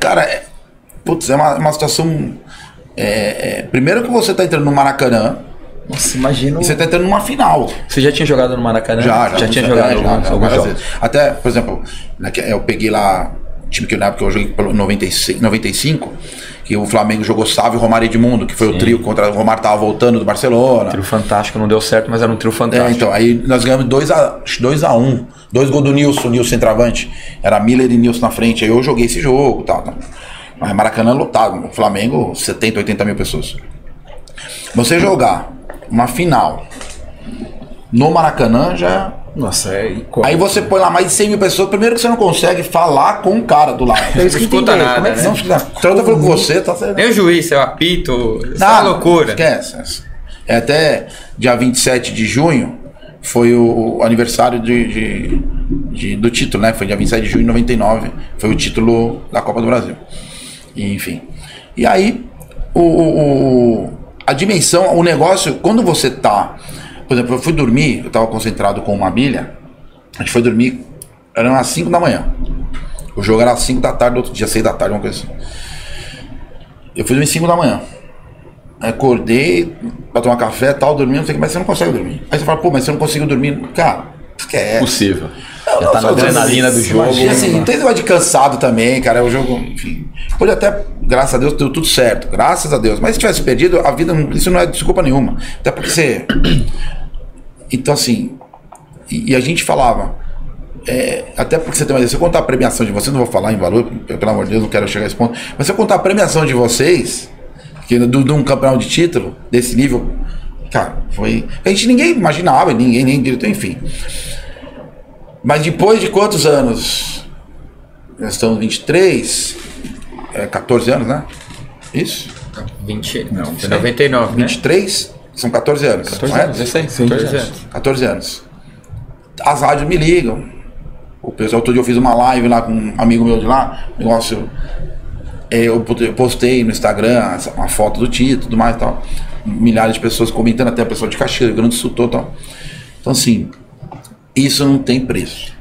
Cara, é uma situação... primeiro que você tá entrando no Maracanã. Nossa, imagina. E você tá entrando numa final. Você já tinha jogado no Maracanã? Já tinha jogado alguns jogos. Até, por exemplo, eu peguei lá, time que na época eu joguei pelo 95, que o Flamengo jogou Sávio e Romário Edmundo, que foi o trio contra o Romário, tava voltando do Barcelona. Trio fantástico, não deu certo, mas era um trio fantástico. Então, aí nós ganhamos 2-1, 2 gols do Nilson centroavante. Era Miller e Nilson na frente, aí eu joguei esse jogo e tal. Mas Maracanã lotado, o Flamengo, 70, 80 mil pessoas. Você jogar uma final no Maracanã já... Nossa, Aí você põe lá mais de 100 mil pessoas. Primeiro que você não consegue falar com o cara do lado. Não escuta nada, como é que não escuta? Então eu tô falando com você, tá certo? Nem o juiz, seu apito, isso é uma loucura. Esquece. Até dia 27 de junho foi o aniversário do título, né? Foi dia 27 de junho de 99. Foi o título da Copa do Brasil. E, enfim. E aí, a dimensão, o negócio, quando você tá... Por exemplo, eu fui dormir, eu tava concentrado com uma bilha, a gente foi dormir, eram às 5 da manhã. O jogo era às 5 da tarde, outro dia 6 da tarde, uma coisa assim. Eu fui dormir às 5 da manhã. Acordei pra tomar café e tal, dormi, não sei o que, mas você não consegue dormir. Aí você fala, mas você não conseguiu dormir. Cara, esquece. Possível. Já tá na adrenalina do jogo. E assim, não tem negócio de cansado também, cara. É o jogo, enfim. Pode até, graças a Deus, deu tudo certo. Graças a Deus. Mas se tivesse perdido, a vida, isso não é desculpa nenhuma. Até porque você... Então, assim, e a gente falava, até porque você tem uma ideia, se eu contar a premiação de vocês, não vou falar em valor, pelo amor de Deus, não quero chegar a esse ponto, mas se eu contar a premiação de vocês, que de um campeonato de título, desse nível, cara, foi... ninguém imaginava, ninguém nem direito, enfim. Mas depois de quantos anos? Nós estamos 23, 14 anos, né? Isso? 20, não, foi 99, 23? Né? São 14 anos. 14 anos, eu sei. 14 anos. As rádios me ligam. O pessoal, outro dia eu fiz uma live lá com um amigo meu de lá. Negócio. Eu postei no Instagram uma foto do título e tudo mais e tal. Milhares de pessoas comentando, até a pessoa de Caxias, Rio Grande do Sul e tal. Então, assim, isso não tem preço.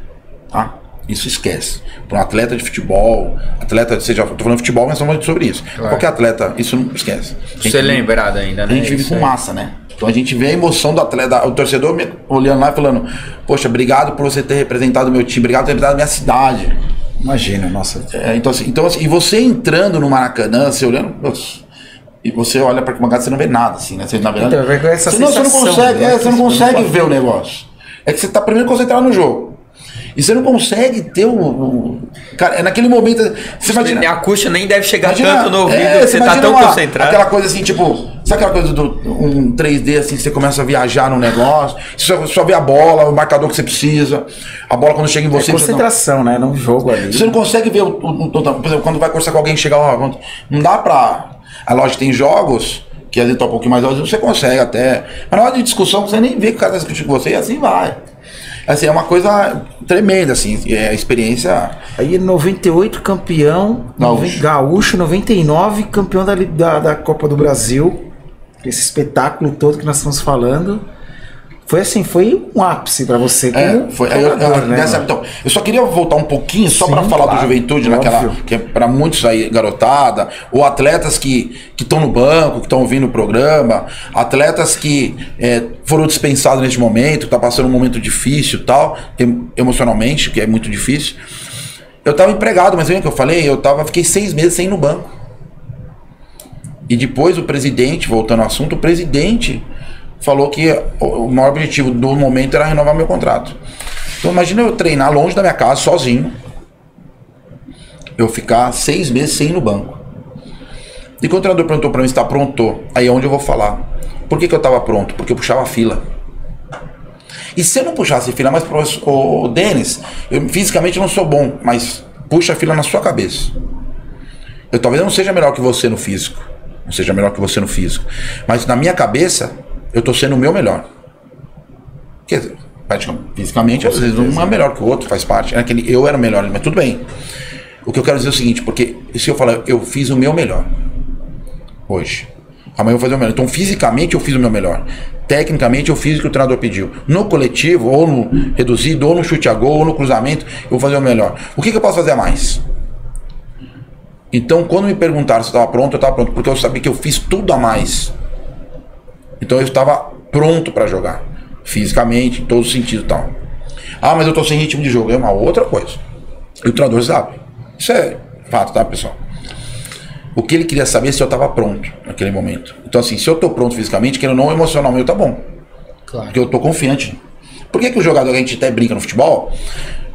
Tá? Isso esquece. Para um atleta de futebol, estou falando de futebol, mas estamos falando sobre isso. Claro. Qualquer atleta, isso não esquece. Você é lembrado ainda, né? A gente vive com massa, né? Então a gente vê a emoção do atleta, o torcedor olhando lá e falando, poxa, obrigado por você ter representado o meu time, obrigado por ter representado a minha cidade. Imagina, nossa. Então, assim, e você entrando no Maracanã, você olhando, e você olha para a arquibancada, você não vê nada, assim, né? Você, na verdade, então, você não consegue ver o negócio. É que você está primeiro concentrado no jogo. E você não consegue ter cara, é naquele momento. Você imagina. A acústica nem deve chegar tanto no ouvido, que você tá tão concentrado. Aquela coisa assim, tipo, sabe aquela coisa do um 3D assim, você começa a viajar no negócio, você só vê a bola, o marcador que você precisa, a bola quando chega em você. Concentração, né? Num jogo ali. Você não consegue ver por exemplo, quando vai conversar com alguém chegar, não dá pra. A loja tem jogos que às vezes tá um pouquinho mais alto, você consegue até. Mas na hora de discussão, você nem vê que o cara tá discutindo com você e assim vai. Assim, é uma coisa tremenda, assim, é a experiência. Aí 98 campeão, gaúcho, 99 campeão da Copa do Brasil. Esse espetáculo todo que nós estamos falando. Foi assim, foi um ápice pra você como jogador, né? Então, eu só queria voltar um pouquinho só para falar do Juventude, naquela, que é para muitos aí, garotada, ou atletas que estão no banco, que estão ouvindo o programa, atletas que foram dispensados neste momento, tá passando um momento difícil e tal, emocionalmente, que é muito difícil. Eu tava empregado, mas lembra que eu falei? Fiquei 6 meses sem ir no banco. E depois o presidente, voltando ao assunto, o presidente falou que o maior objetivo do momento era renovar meu contrato. Então imagina eu treinar longe da minha casa, sozinho, eu ficar 6 meses sem ir no banco. E quando o treinador perguntou pra mim se tá pronto, aí é onde eu vou falar. Por que eu tava pronto? Porque eu puxava fila. E se eu não puxasse fila, mas o Denis, eu fisicamente não sou bom, mas puxa a fila na sua cabeça. Talvez eu não seja melhor que você no físico, mas na minha cabeça eu tô sendo o meu melhor. Quer dizer, fisicamente, às vezes um é melhor que o outro, faz parte. Eu era o melhor, mas tudo bem. O que eu quero dizer é o seguinte, porque se eu falar, eu fiz o meu melhor hoje, amanhã eu vou fazer o melhor. Então, fisicamente, eu fiz o meu melhor. Tecnicamente, eu fiz o que o treinador pediu. No coletivo, ou no reduzido, ou no chute a gol, ou no cruzamento, eu vou fazer o melhor. O que eu posso fazer a mais? Então, quando me perguntaram se eu estava pronto, porque eu sabia que eu fiz tudo a mais. Então eu estava pronto para jogar, fisicamente, em todos os sentidos e tal. Ah, mas eu estou sem ritmo de jogo, é uma outra coisa. E o treinador sabe. Isso é fato, tá, pessoal? O que ele queria saber é se eu estava pronto naquele momento. Então assim, se eu estou pronto fisicamente, que eu não emocionalmente, tá bom. Claro. Porque eu estou confiante. Por que o jogador, a gente até brinca no futebol?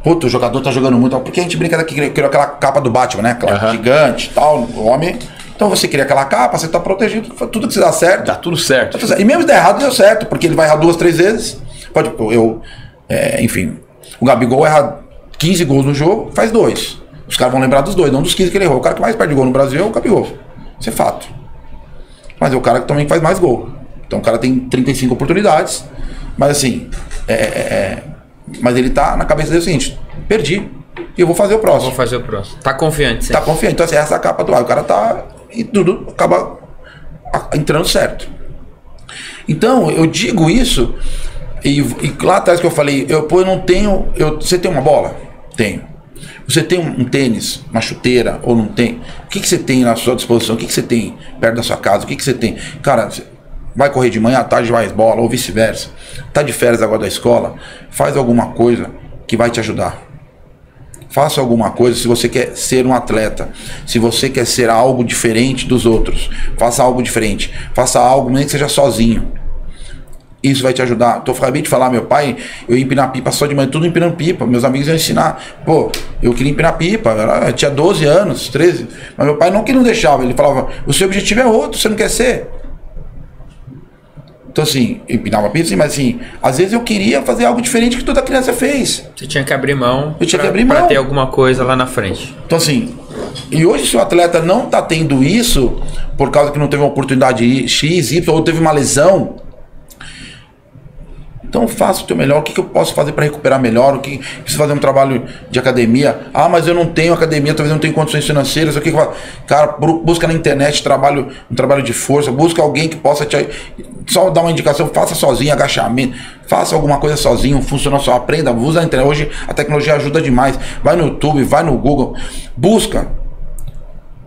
Puta, o jogador tá jogando muito, porque a gente brinca daqui, criou aquela capa do Batman, né? Aquela gigante e tal, o homem. Então você cria aquela capa, você tá protegido, tudo que se dá certo. Tá tudo certo. E mesmo se der errado, deu certo, porque ele vai errar 2, 3 vezes. Enfim, o Gabigol erra 15 gols no jogo, faz 2. Os caras vão lembrar dos 2, não dos 15 que ele errou. O cara que mais perde gol no Brasil é o Gabigol. Isso é fato. Mas é o cara que também faz mais gol. Então o cara tem 35 oportunidades, mas assim, mas ele tá na cabeça dele o seguinte: perdi, e eu vou fazer o próximo. Tá confiante, sim. Tá confiante. Então assim, essa é a capa do ar. O cara tá... E tudo acaba entrando certo. Então, eu digo isso, e lá atrás que eu falei, eu não tenho... Você tem uma bola? Tenho. Você tem um tênis, uma chuteira, ou não tem? O que você tem na sua disposição? O que você tem perto da sua casa? O que você tem? Cara, vai correr de manhã, à tarde vai bola, ou vice-versa. Tá de férias agora da escola, faz alguma coisa que vai te ajudar. Faça alguma coisa se você quer ser um atleta. Se você quer ser algo diferente dos outros, faça algo diferente. Faça algo, nem que seja sozinho. Isso vai te ajudar. Acabei de falar, meu pai, eu ia empinar pipa só de manhã, tudo empinando pipa. Meus amigos iam ensinar. Pô, eu queria empinar pipa, eu tinha 12 anos, 13. Mas meu pai não deixava. Ele falava, o seu objetivo é outro, você não quer ser. Então assim, eu empinava pipa, sim, mas assim, às vezes eu queria fazer algo diferente que toda criança fez. Você tinha que abrir mão. Eu tinha que abrir mão pra ter alguma coisa lá na frente. Então assim, e hoje se o atleta não tá tendo isso, por causa que não teve uma oportunidade X, Y, ou teve uma lesão, então faça o teu melhor. O que eu posso fazer para recuperar melhor? O que preciso fazer um trabalho de academia? Ah, mas eu não tenho academia, talvez eu não tenha condições financeiras. O que eu faço? Cara, busca na internet um trabalho de força, busca alguém que possa te só dar uma indicação, faça sozinho, agachamento, faça alguma coisa sozinho, funciona só, aprenda, usa a internet. Hoje a tecnologia ajuda demais. Vai no YouTube, vai no Google, busca.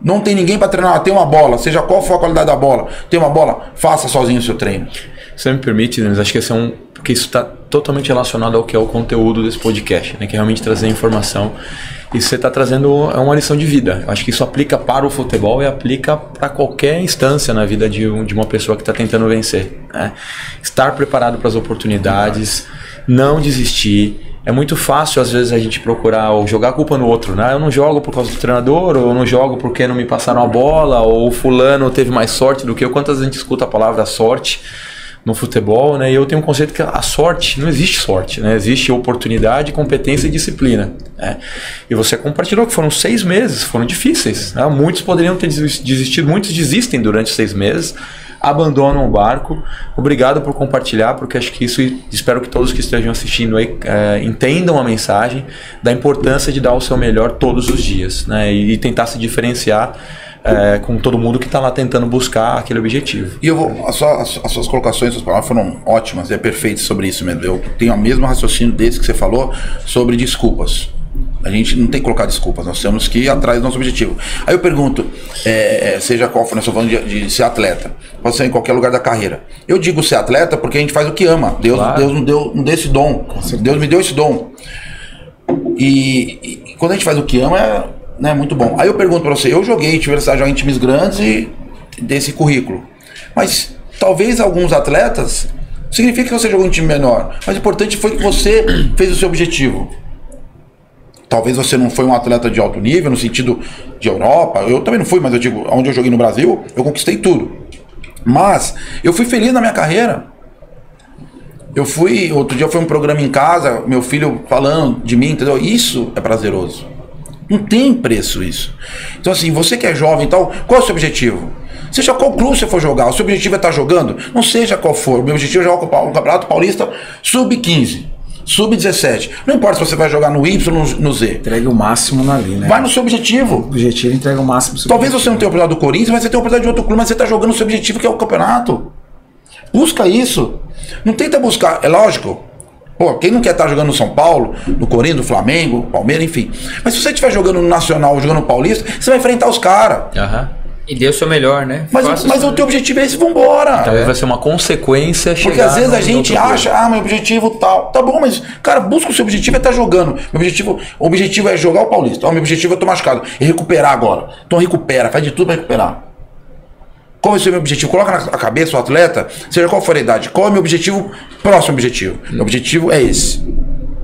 Não tem ninguém para treinar, tem uma bola, seja qual for a qualidade da bola, tem uma bola, faça sozinho o seu treino. Você me permite, Denis, acho que esse é porque isso está totalmente relacionado ao que é o conteúdo desse podcast, né? Que é realmente trazer informação. E você está trazendo uma lição de vida. Eu acho que isso aplica para o futebol e aplica para qualquer instância na vida de uma pessoa que está tentando vencer, né? Estar preparado para as oportunidades, não desistir. é muito fácil, às vezes, a gente procurar ou jogar a culpa no outro, né? Eu não jogo por causa do treinador, ou eu não jogo porque não me passaram a bola, ou o fulano teve mais sorte do que eu. Quantas vezes a gente escuta a palavra sorte no futebol, né? E eu tenho um conceito que a sorte, não existe sorte, né? Existe oportunidade, competência e disciplina, né? E você compartilhou que foram 6 meses, foram difíceis, né? Muitos poderiam ter desistido, muitos desistem durante 6 meses, abandonam o barco. Obrigado por compartilhar, porque acho que isso, espero que todos que estejam assistindo aí entendam a mensagem da importância de dar o seu melhor todos os dias, né? E tentar se diferenciar com todo mundo que está lá tentando buscar aquele objetivo. E eu vou, as suas colocações, suas palavras foram ótimas, é perfeito sobre isso mesmo. Eu tenho o mesmo raciocínio desse que você falou sobre desculpas. A gente não tem que colocar desculpas, nós temos que ir atrás do nosso objetivo. Aí eu pergunto, seja qual for, nós estamos falando de ser atleta, pode ser em qualquer lugar da carreira. Eu digo ser atleta porque a gente faz o que ama. Deus não deu esse dom. Deus me deu esse dom. E quando a gente faz o que ama, é muito bom. Aí eu pergunto pra você, eu tive essa jogar em times grandes e desse currículo. Mas talvez alguns atletas, significa que você jogou em time menor, mas o importante foi que você fez o seu objetivo. Talvez você não foi um atleta de alto nível, no sentido de Europa. Eu também não fui, mas eu digo, onde eu joguei no Brasil, eu conquistei tudo. Mas eu fui feliz na minha carreira. Outro dia foi um programa em casa, meu filho falando de mim, entendeu? Isso é prazeroso. Não tem preço isso. Então assim, você que é jovem e tal, qual é o seu objetivo? Seja qual clube você for jogar, o seu objetivo é estar jogando? Não seja qual for. O meu objetivo é jogar o Campeonato Paulista Sub-15. Sub-17. Não importa se você vai jogar no Y ou no Z. Entregue o máximo ali, né? Vai no seu objetivo. O objetivo entrega o máximo. Talvez você não tenha a oportunidade do Corinthians, mas você tem a oportunidade de outro clube, mas você está jogando o seu objetivo, que é o campeonato. Busca isso. Não tenta buscar, é lógico. Pô, quem não quer estar jogando no São Paulo, no Corinthians, no Flamengo, Palmeiras, enfim. Mas se você estiver jogando no Nacional ou jogando no Paulista, você vai enfrentar os caras. E dê o seu melhor, né? Mas o teu objetivo é esse, vambora. Talvez vai ser uma consequência chegar. Porque às vezes a gente acha, meu objetivo tal. Tá bom, mas, cara, busca o seu objetivo é estar jogando. O objetivo é jogar o Paulista. Meu objetivo é tô machucado. É recuperar agora. Então recupera, faz de tudo pra recuperar. Qual vai ser o meu objetivo? Coloca na cabeça o atleta, seja qual for a idade. Qual é o meu objetivo? Próximo objetivo. Meu objetivo é esse.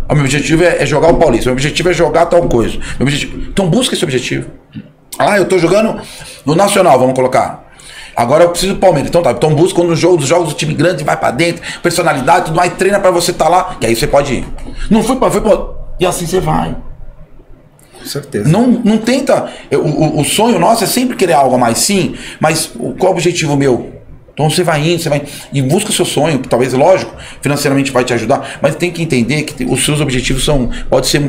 O meu objetivo é jogar o Paulista. Meu objetivo é jogar tal coisa. Então busca esse objetivo. Eu tô jogando no Nacional, vamos colocar. Agora eu preciso do Palmeiras. Então tá, então busca um dos jogos do time grande, vai pra dentro, personalidade, tudo mais, treina pra você tá lá, que aí você pode ir. Não foi pra... E assim você vai. Com certeza. Não tenta... O sonho nosso é sempre querer algo a mais, sim, mas qual é o objetivo meu? Então você vai indo, e busca o seu sonho, que talvez, lógico, financeiramente vai te ajudar, mas tem que entender que os seus objetivos pode ser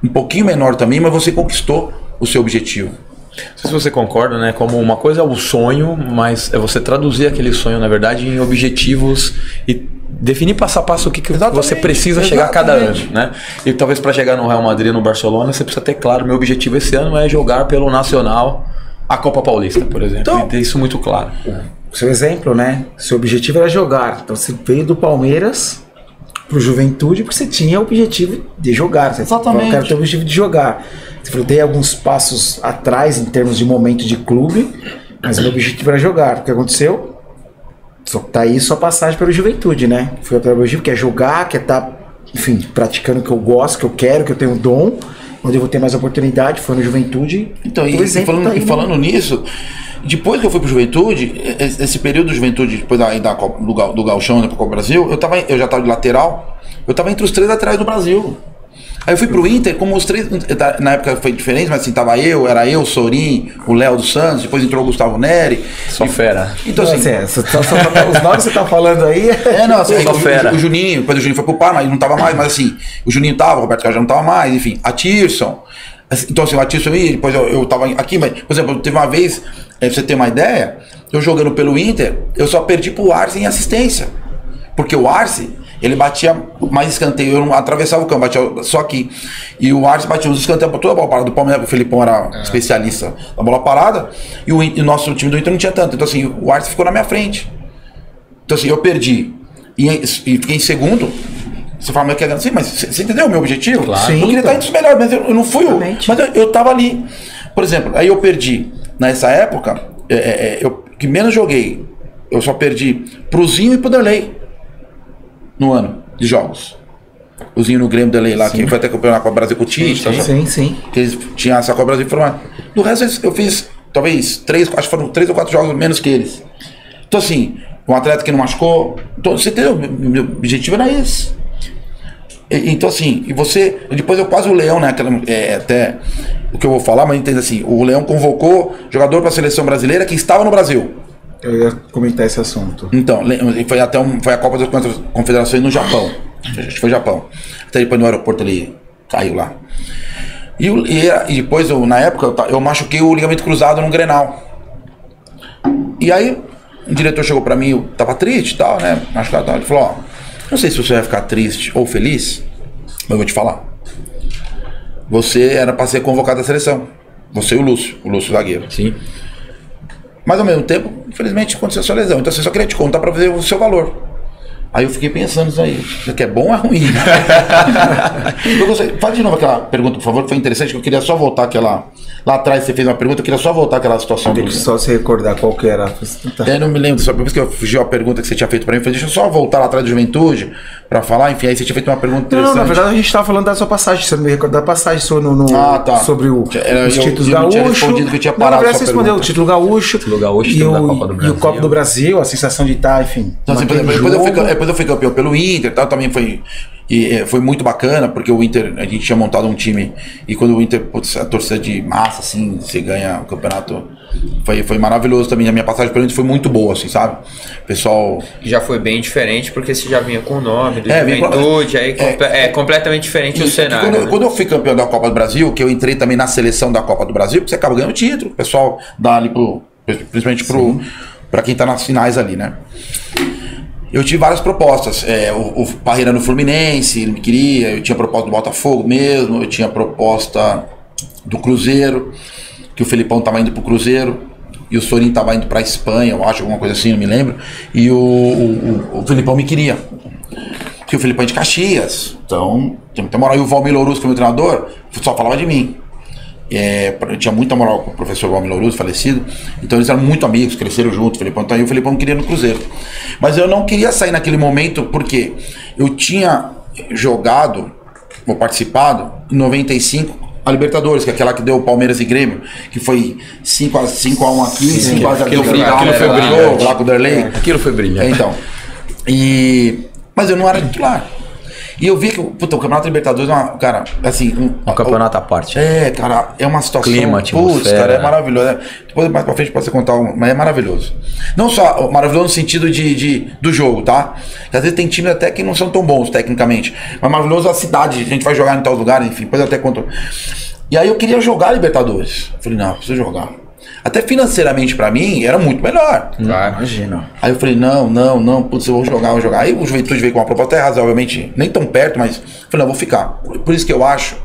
um pouquinho menor também, mas você conquistou o seu objetivo. Não sei se você concorda, né? Como uma coisa é o sonho, mas é você traduzir aquele sonho, na verdade, em objetivos e definir passo a passo o que você precisa chegar a cada ano, né? E talvez para chegar no Real Madrid, no Barcelona, você precisa ter claro, meu objetivo esse ano é jogar pelo Nacional a Copa Paulista, por exemplo. Então, e ter isso muito claro. Seu exemplo, né? Seu objetivo era jogar. Então você veio do Palmeiras pro Juventude porque você tinha o objetivo de jogar. Você Exatamente. Eu quero ter o objetivo de jogar. Você falou, dei alguns passos atrás em termos de momento de clube, mas o meu objetivo era jogar. O que aconteceu? Só tá aí sua passagem pelo Juventude, né? Foi o meu objetivo, que é jogar, que é estar, enfim, praticando o que eu gosto, que eu quero, que eu tenho dom, onde eu vou ter mais oportunidade, foi no Juventude. Então, falando nisso, depois que eu fui pro Juventude, esse período do Juventude, depois do Gauchão, né, pro Copa Brasil, eu já tava de lateral, eu tava entre os 3 laterais do Brasil. Aí eu fui pro Inter, como os 3, na época foi diferente, mas assim, era eu, Sorin, o Léo dos Santos, depois entrou o Gustavo Neri. Só fera. Então assim, os nomes que você tá falando aí... O Juninho, depois o Juninho foi pro Parma, ele não tava mais, mas assim, o Juninho tava, o Roberto Carlos já não tava mais, enfim, a Tirson. Então assim, o Tirson aí, depois eu tava aqui, mas, por exemplo, teve uma vez, pra você ter uma ideia, eu jogando pelo Inter, eu só perdi pro Arce em assistência. Porque o Arce... ele batia mais escanteio, eu não atravessava o campo, batia só aqui. E o Arce batia os escanteios para toda a bola parada do Palmeiras, o Felipão era especialista na bola parada, e o nosso time do Inter não tinha tanto. Então assim, o Arce ficou na minha frente. Então assim, eu perdi e fiquei em segundo. Você fala, mas assim, mas você entendeu o meu objetivo? Claro. Eu queria estar entre os melhores, mas eu não fui. Mas eu tava ali. Por exemplo, aí eu perdi. Nessa época, eu que menos joguei, eu só perdi pro Zinho e pro Derlei no ano de jogos. Zinho no Grêmio dele lá, que foi até campeonato com o Brasil com o Tite. Sim. Que eles tinham essa Copa do Brasil formada. Do resto eu fiz, talvez, acho que foram 3 ou 4 jogos menos que eles. Então assim, um atleta que não machucou, então, você entendeu? Meu objetivo era esse. Então assim, e você, depois eu quase o Leão, né? Até o que eu vou falar, mas entenda assim, o Leão convocou jogador para a seleção brasileira que estava no Brasil. Eu ia comentar esse assunto. Então, foi a Copa das Confederações no Japão. Acho que foi Japão. Até depois no aeroporto ele caiu lá. E depois, na época, eu machuquei o ligamento cruzado no Grenal. E aí, o diretor chegou pra mim, eu tava triste e tal, né? Machucado, ele falou, ó, não sei se você vai ficar triste ou feliz, mas eu vou te falar. Você era pra ser convocado à seleção. Você e o Lúcio zagueiro. Sim. Mas ao mesmo tempo, infelizmente, aconteceu a sua lesão. Então, eu só queria te contar pra ver o seu valor. Aí eu fiquei pensando nisso aí. Isso aqui é bom ou é ruim? Fala de novo aquela pergunta, por favor, que foi interessante, que eu queria só voltar aquela... Lá atrás você fez uma pergunta, eu queria só voltar aquela situação. Tem que só se recordar qual que era. Eu não me lembro, só por isso que eu fugi a pergunta que você tinha feito pra mim. Eu falei, deixa eu só voltar lá atrás da Juventude pra falar. Enfim, aí você tinha feito uma pergunta interessante. Não, na verdade a gente tava falando da sua passagem. Você não me recorda da passagem sua tá. sobre os títulos eu gaúcho. Tinha respondido que eu tinha Na parado. verdade você respondeu o título gaúcho. Da Copa do Brasil. E o Copa do Brasil, a sensação de estar, enfim. Então, assim, depois eu fui campeão pelo Inter, tal, também foi muito bacana, porque o Inter, a gente tinha montado um time, e quando o Inter, putz, a torcida de massa, assim, você ganha o campeonato, foi maravilhoso também. A minha passagem pelo Inter foi muito boa, assim, sabe? O pessoal... Já foi bem diferente, porque você já vinha com o nome do Juventude, aí é completamente diferente o cenário. Quando eu fui campeão da Copa do Brasil, que eu entrei também na seleção da Copa do Brasil, porque você acaba ganhando título, o pessoal dá ali principalmente pra quem tá nas finais ali, né? Eu tive várias propostas. O Parreira no Fluminense, ele me queria. Eu tinha proposta do Botafogo mesmo. Eu tinha proposta do Cruzeiro, que o Felipão tava indo pro Cruzeiro. E o Sorin tava indo pra Espanha, eu acho, alguma coisa assim, não me lembro. E o Felipão me queria. Porque o Felipão é de Caxias. Então, tinha muita moral. E o Valmir Louros, que é o meu treinador, só falava de mim. Eu tinha muita moral com o professor Valmir Louros, falecido. Então eles eram muito amigos, cresceram juntos, Felipão. Então aí o Felipão me queria no Cruzeiro. Mas eu não queria sair naquele momento porque eu tinha jogado, ou participado, em 95, a Libertadores, que é aquela que deu o Palmeiras e Grêmio, que foi 5x1 aqui, 5x0 aquilo foi brilhante. lá com o Derlei. Aquilo foi brilhante. Então, mas eu não era titular. E eu vi que o Campeonato Libertadores é cara, assim... Um campeonato à parte. Cara, é uma situação... Clima, atmosfera. Cara, é maravilhoso. Depois, mais pra frente, pode você contar, mas é maravilhoso. Não só maravilhoso no sentido do jogo, tá? Porque às vezes tem times até que não são tão bons, tecnicamente. Mas maravilhoso a cidade, a gente vai jogar em tal lugar, enfim, depois eu até conto. E aí eu queria jogar Libertadores. Eu falei, não, preciso jogar. Até financeiramente pra mim, era muito melhor. Imagina. Aí eu falei, não, putz, eu vou jogar. Aí o Juventude veio com uma proposta errada, obviamente, nem tão perto, mas eu falei, não, vou ficar. Por isso que eu acho,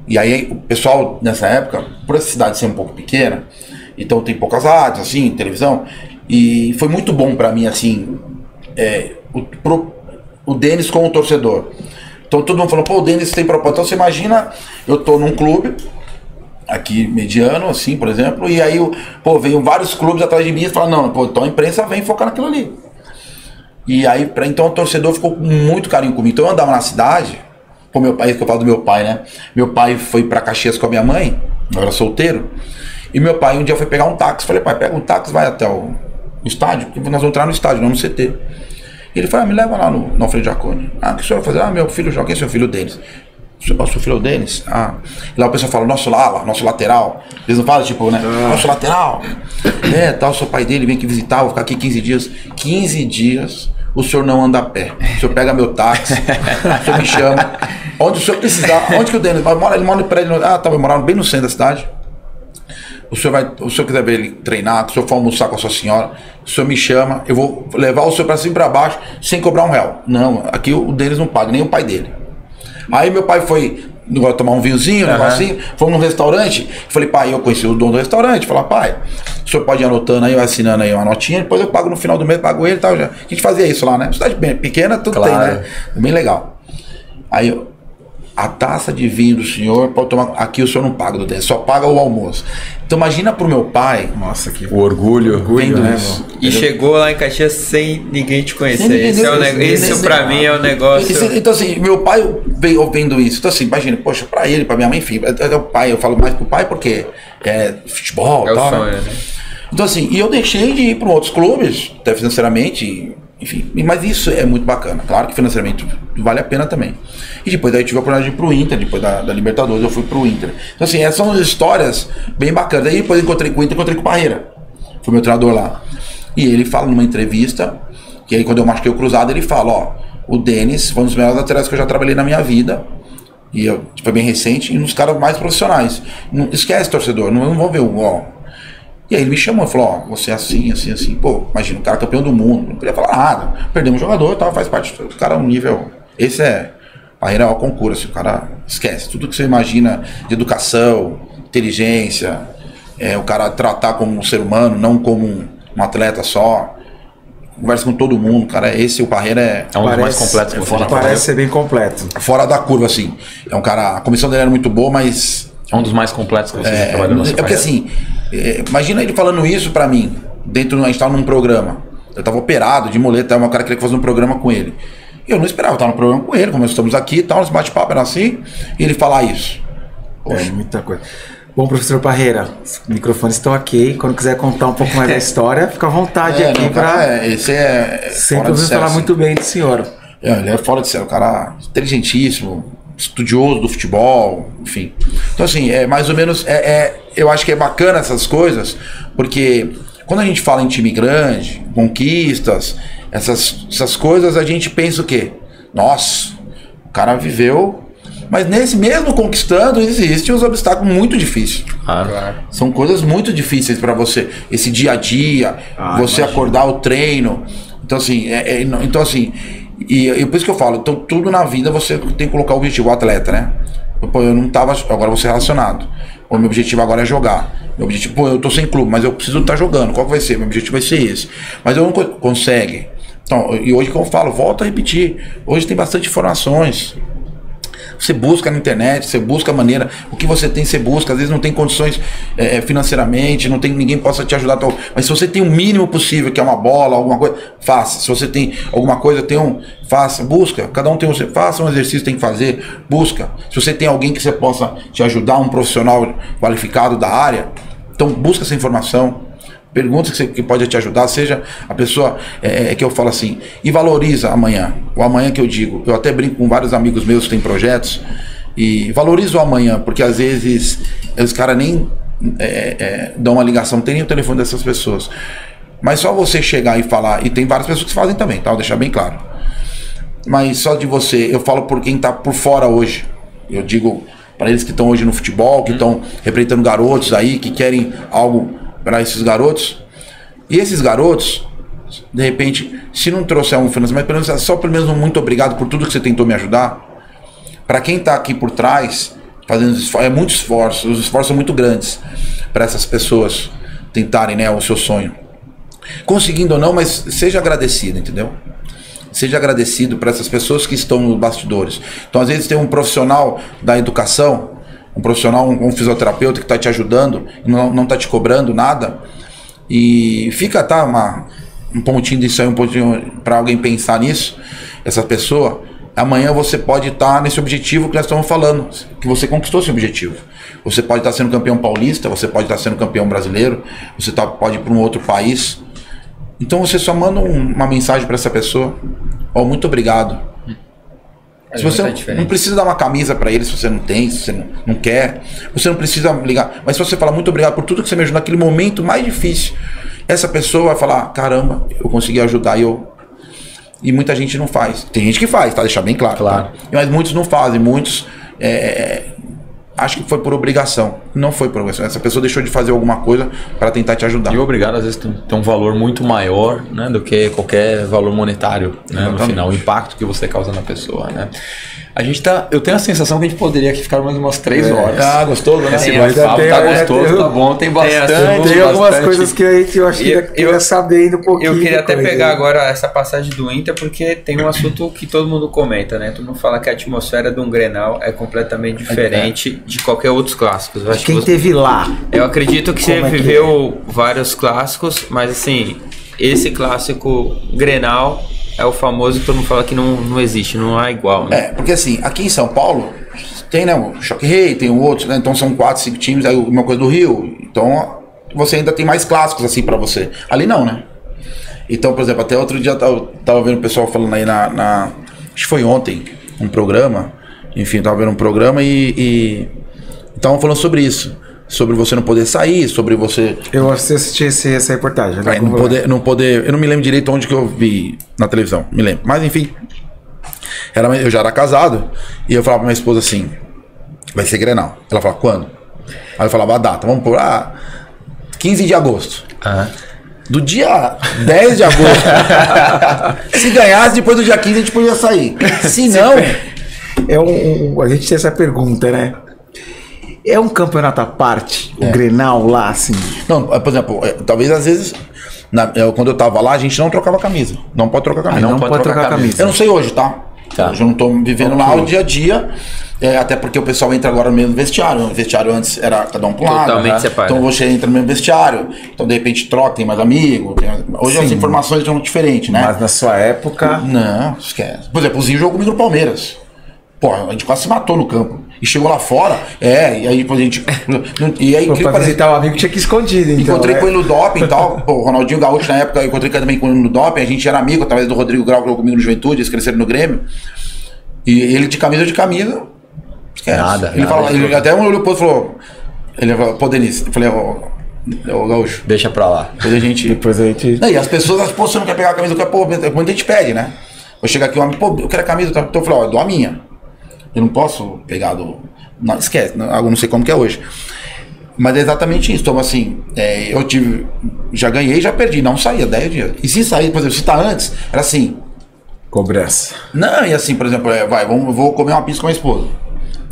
e aí o pessoal nessa época, por essa cidade ser um pouco pequena, então tem poucas rádios, assim, televisão, e foi muito bom pra mim, assim, o Denis como torcedor. Então todo mundo falou, pô, o Denis tem proposta. Então você imagina, eu tô num clube, aqui mediano, assim, por exemplo, e aí, veio vários clubes atrás de mim e falaram, não, então a imprensa vem focar naquilo ali. E aí, então o torcedor ficou com muito carinho comigo. Então eu andava na cidade, com meu pai, isso que eu falo do meu pai, né? Meu pai foi pra Caxias com a minha mãe, eu era solteiro, e meu pai um dia foi pegar um táxi. Falei, pai, pega um táxi, vai até o estádio, porque nós vamos entrar no estádio, não no CT. E ele falou, me leva lá no Alfredo Jaconi. O que o senhor vai fazer? Meu filho joga, quem é seu filho deles? Nosso filho é o Denis? E lá o pessoal fala, nosso lateral. Eles não falam, tipo, né? Nosso lateral. Tal, sou pai dele, vem aqui visitar, vou ficar aqui 15 dias. 15 dias, o senhor não anda a pé. O senhor pega meu táxi, o senhor me chama. Onde o senhor precisar, onde que o Denis mora? Ele mora no prédio. Eu morava bem no centro da cidade. O senhor quiser ver ele treinar, se o senhor for almoçar com a sua senhora, o senhor me chama, eu vou levar o senhor pra cima e pra baixo, sem cobrar R$1. Não, aqui o Denis não paga, nem o pai dele. Aí meu pai foi tomar um vinhozinho, um negocinho, fomos num restaurante, falei, pai, eu conheci o dono do restaurante, falei, pai, o senhor pode ir anotando aí, assinando aí uma notinha, depois eu pago no final do mês, pago ele e tal. A gente fazia isso lá, né? Cidade bem pequena, tudo tem, né? Bem legal. Aí a taça de vinho do senhor pode tomar, aqui o senhor não paga do Denis, só paga o almoço. Então imagina pro meu pai... Nossa, que O orgulho. vendo né, isso. E chegou lá em Caxias sem ninguém te conhecer. Ninguém Esse, entendeu. esse pra mim é o negócio. Então assim, meu pai veio vendo isso. Então assim, imagina, poxa, pra ele, pra minha mãe, enfim, é o pai, eu falo mais pro pai porque é futebol É e o tal. sonho, Né? né? Então assim, e eu deixei de ir para outros clubes, até financeiramente, enfim, mas isso é muito bacana. Claro que financeiramente vale a pena também. E depois daí eu tive a oportunidade de ir pro Inter, depois da Libertadores eu fui pro Inter. Então assim, essas são histórias bem bacanas. Aí depois eu encontrei com o Inter, encontrei com o Parreira, foi meu treinador lá. E ele fala numa entrevista, que aí quando eu machuquei o cruzado, ele fala, ó, o Denis foi um dos melhores laterais que eu já trabalhei na minha vida. E foi bem recente, e nos caras mais profissionais. Não, esquece, torcedor, não vão ver o ó. E aí ele me chamou e falou, ó, você é assim, assim, assim. Pô, imagina, o cara é campeão do mundo, não podia falar nada. Perdemos um jogador e tal, faz parte. O cara é um nível... Esse é... Parreira é o concurso, assim, o cara esquece. Tudo que você imagina de educação, inteligência, o cara tratar como um ser humano, não como um atleta só. Conversa com todo mundo, cara. Esse, o Parreira É um dos mais completos que você já Parece ser bem completo. fora da curva, assim. É um cara... A comissão dele era muito boa, mas... É um dos mais completos que você já trabalhou na sua porque carreira. assim, imagina ele falando isso pra mim, a gente tava num programa, eu tava operado de muleta, o cara queria fazer um programa com ele. Eu não esperava estar no programa com ele, como nós estamos aqui e tal, nesse bate-papo era assim, e ele falar isso. É, muita coisa. Bom, professor Parreira, os microfones estão aqui. Quando quiser contar um pouco mais da história, fica à vontade aqui não, para. cara, esse é Sempre fora de ouvi série, falar assim. muito bem do senhor. Ele é fora de série, o cara inteligentíssimo, estudioso do futebol, enfim. Então assim, mais ou menos, eu acho que é bacana essas coisas, porque quando a gente fala em time grande, conquistas, essas coisas, a gente pensa o quê? Nossa, o cara viveu, mas nesse mesmo conquistando, existem os obstáculos muito difíceis. Claro. São coisas muito difíceis para você, esse dia a dia, você acordar o treino. Então assim, e por isso que eu falo, então tudo na vida você tem que colocar o objetivo, o atleta, né? Pô, eu não tava, agora vou ser relacionado. O meu objetivo agora é jogar. Meu objetivo, pô, eu tô sem clube, mas eu preciso estar jogando. Qual que vai ser? Meu objetivo vai ser esse. Mas eu não consegue. Então, e hoje que eu falo, volto a repetir. Hoje tem bastante informações. Você busca na internet, você busca a maneira, o que você tem, você busca. Às vezes não tem condições financeiramente, não tem ninguém possa te ajudar. Mas se você tem o mínimo possível, que é uma bola, alguma coisa, faça. Se você tem alguma coisa, faça, busca. Cada um tem faça um exercício, tem que fazer, busca. Se você tem alguém que você possa te ajudar, um profissional qualificado da área, então busca essa informação. Perguntas que pode te ajudar, seja a pessoa que eu falo assim, e valoriza amanhã. O amanhã que eu digo, eu até brinco com vários amigos meus que têm projetos, e valoriza o amanhã, porque às vezes os caras nem dão uma ligação, não tem nem o telefone dessas pessoas. Mas só você chegar e falar, e tem várias pessoas que fazem também, tá? Vou deixar bem claro. Mas só de você, eu falo por quem tá por fora hoje. Eu digo para eles que estão hoje no futebol, que estão representando garotos aí, que querem algo para esses garotos. E esses garotos, de repente, se não trouxer um financiamento, pelo menos um muito obrigado por tudo que você tentou me ajudar. Para quem está aqui por trás, fazendo muito esforço, os esforços são muito grandes para essas pessoas tentarem, né, o seu sonho. Conseguindo ou não, mas seja agradecido, entendeu? Seja agradecido para essas pessoas que estão nos bastidores. Então, às vezes tem um profissional da educação, um profissional, um fisioterapeuta que está te ajudando, não está te cobrando nada, e fica, um pontinho disso aí, um pontinho para alguém pensar nisso, essa pessoa, amanhã você pode estar nesse objetivo que nós estamos falando, que você conquistou esse objetivo. Você pode estar sendo campeão paulista, você pode estar sendo campeão brasileiro, você pode ir para um outro país. Então você só manda uma mensagem para essa pessoa, muito obrigado. Se você não precisa dar uma camisa para ele, se você não tem, se você não quer, você não precisa ligar. Mas se você falar muito obrigado por tudo que você me ajudou naquele momento mais difícil, essa pessoa vai falar, caramba, eu consegui ajudar e muita gente não faz. Tem gente que faz, tá? Deixar bem claro. Tá? Mas muitos não fazem, muitos acho que foi por obrigação. Não foi por obrigação. Essa pessoa deixou de fazer alguma coisa para tentar te ajudar. E o obrigado às vezes tem um valor muito maior, né, do que qualquer valor monetário, né, no final, o impacto que você causa na pessoa, né? Eu tenho a sensação que a gente poderia aqui ficar mais umas 3 horas. Ah, gostoso, né? Esse bate-papo tá gostoso, tá bom, tem bastante. Tem algumas coisas que eu acho que eu queria saber ainda um pouquinho. Eu queria até pegar agora essa passagem do Inter, porque tem um assunto que todo mundo comenta, né? Todo mundo fala que a atmosfera de um Grenal é completamente diferente de qualquer outros clássicos. Eu acho Quem teve lá? Eu acredito que você viveu vários clássicos, mas assim, esse clássico Grenal é o famoso que todo mundo fala que não existe, não há igual, né? Porque assim, aqui em São Paulo tem, né, o Choque Rei, tem o outro, né? Então são 4, 5 times, aí uma coisa do Rio. Então você ainda tem mais clássicos assim pra você. Ali não, né? Então, por exemplo, até outro dia eu tava vendo o pessoal falando aí acho que foi ontem, um programa. Enfim, eu tava vendo um programa e estavam falando sobre isso. Sobre você não poder sair, sobre você... Eu assisti essa reportagem. Né? Não poder... Eu não me lembro direito onde que eu vi na televisão, me lembro. Mas enfim, eu já era casado e eu falava pra minha esposa assim, vai ser Grenal. Ela falava, quando? Aí eu falava a data, vamos por 15 de agosto. Do dia 10 de agosto, se ganhasse, depois do dia 15 a gente podia sair. Se não... A gente tem essa pergunta, né? É um campeonato à parte, o Grenal lá, assim? Não, por exemplo, talvez às vezes, quando eu tava lá, a gente não trocava camisa. Não pode trocar camisa. Não pode trocar camisa. Eu não sei hoje, tá? Hoje eu não tô vivendo lá o dia a dia, até porque o pessoal entra agora no mesmo vestiário. O vestiário antes era cada um pro lado. Totalmente separado. Então você entra no mesmo vestiário, então de repente troca, tem mais amigo. Hoje as informações são diferentes, né? Mas na sua época... Não, esquece. Por exemplo, o Zinho jogou comigo no Palmeiras. Pô, a gente quase se matou no campo. E chegou lá fora, e aí depois a gente... E aí, pra visitar o amigo tinha que ir escondido, então. Encontrei com ele no doping e tal. Pô, o Ronaldinho Gaúcho, na época, eu encontrei também com ele no doping. A gente era amigo, através do Rodrigo Grau, que jogou comigo no Juventude, eles cresceram no Grêmio. E ele de camisa, esquece. Nada. Ele até olhou pro outro e falou... Ele falou, pô, Denis, eu falei, ô Gaúcho. Deixa pra lá. Depois a gente... Não, e as pessoas, pô, você não quer pegar a camisa, eu quero, pô, muita gente pede, né? Eu chego aqui, pô, eu quero a camisa, então eu falei, ó, eu dou a minha. Eu não posso pegar não, esquece, eu não sei como que é hoje. Mas é exatamente isso. Então, assim, já ganhei, já perdi. Não saía 10 dias. E se sair, por exemplo, se tá antes, era assim... Cobrança. Não, e assim, por exemplo, vou comer uma pizza com a minha esposa.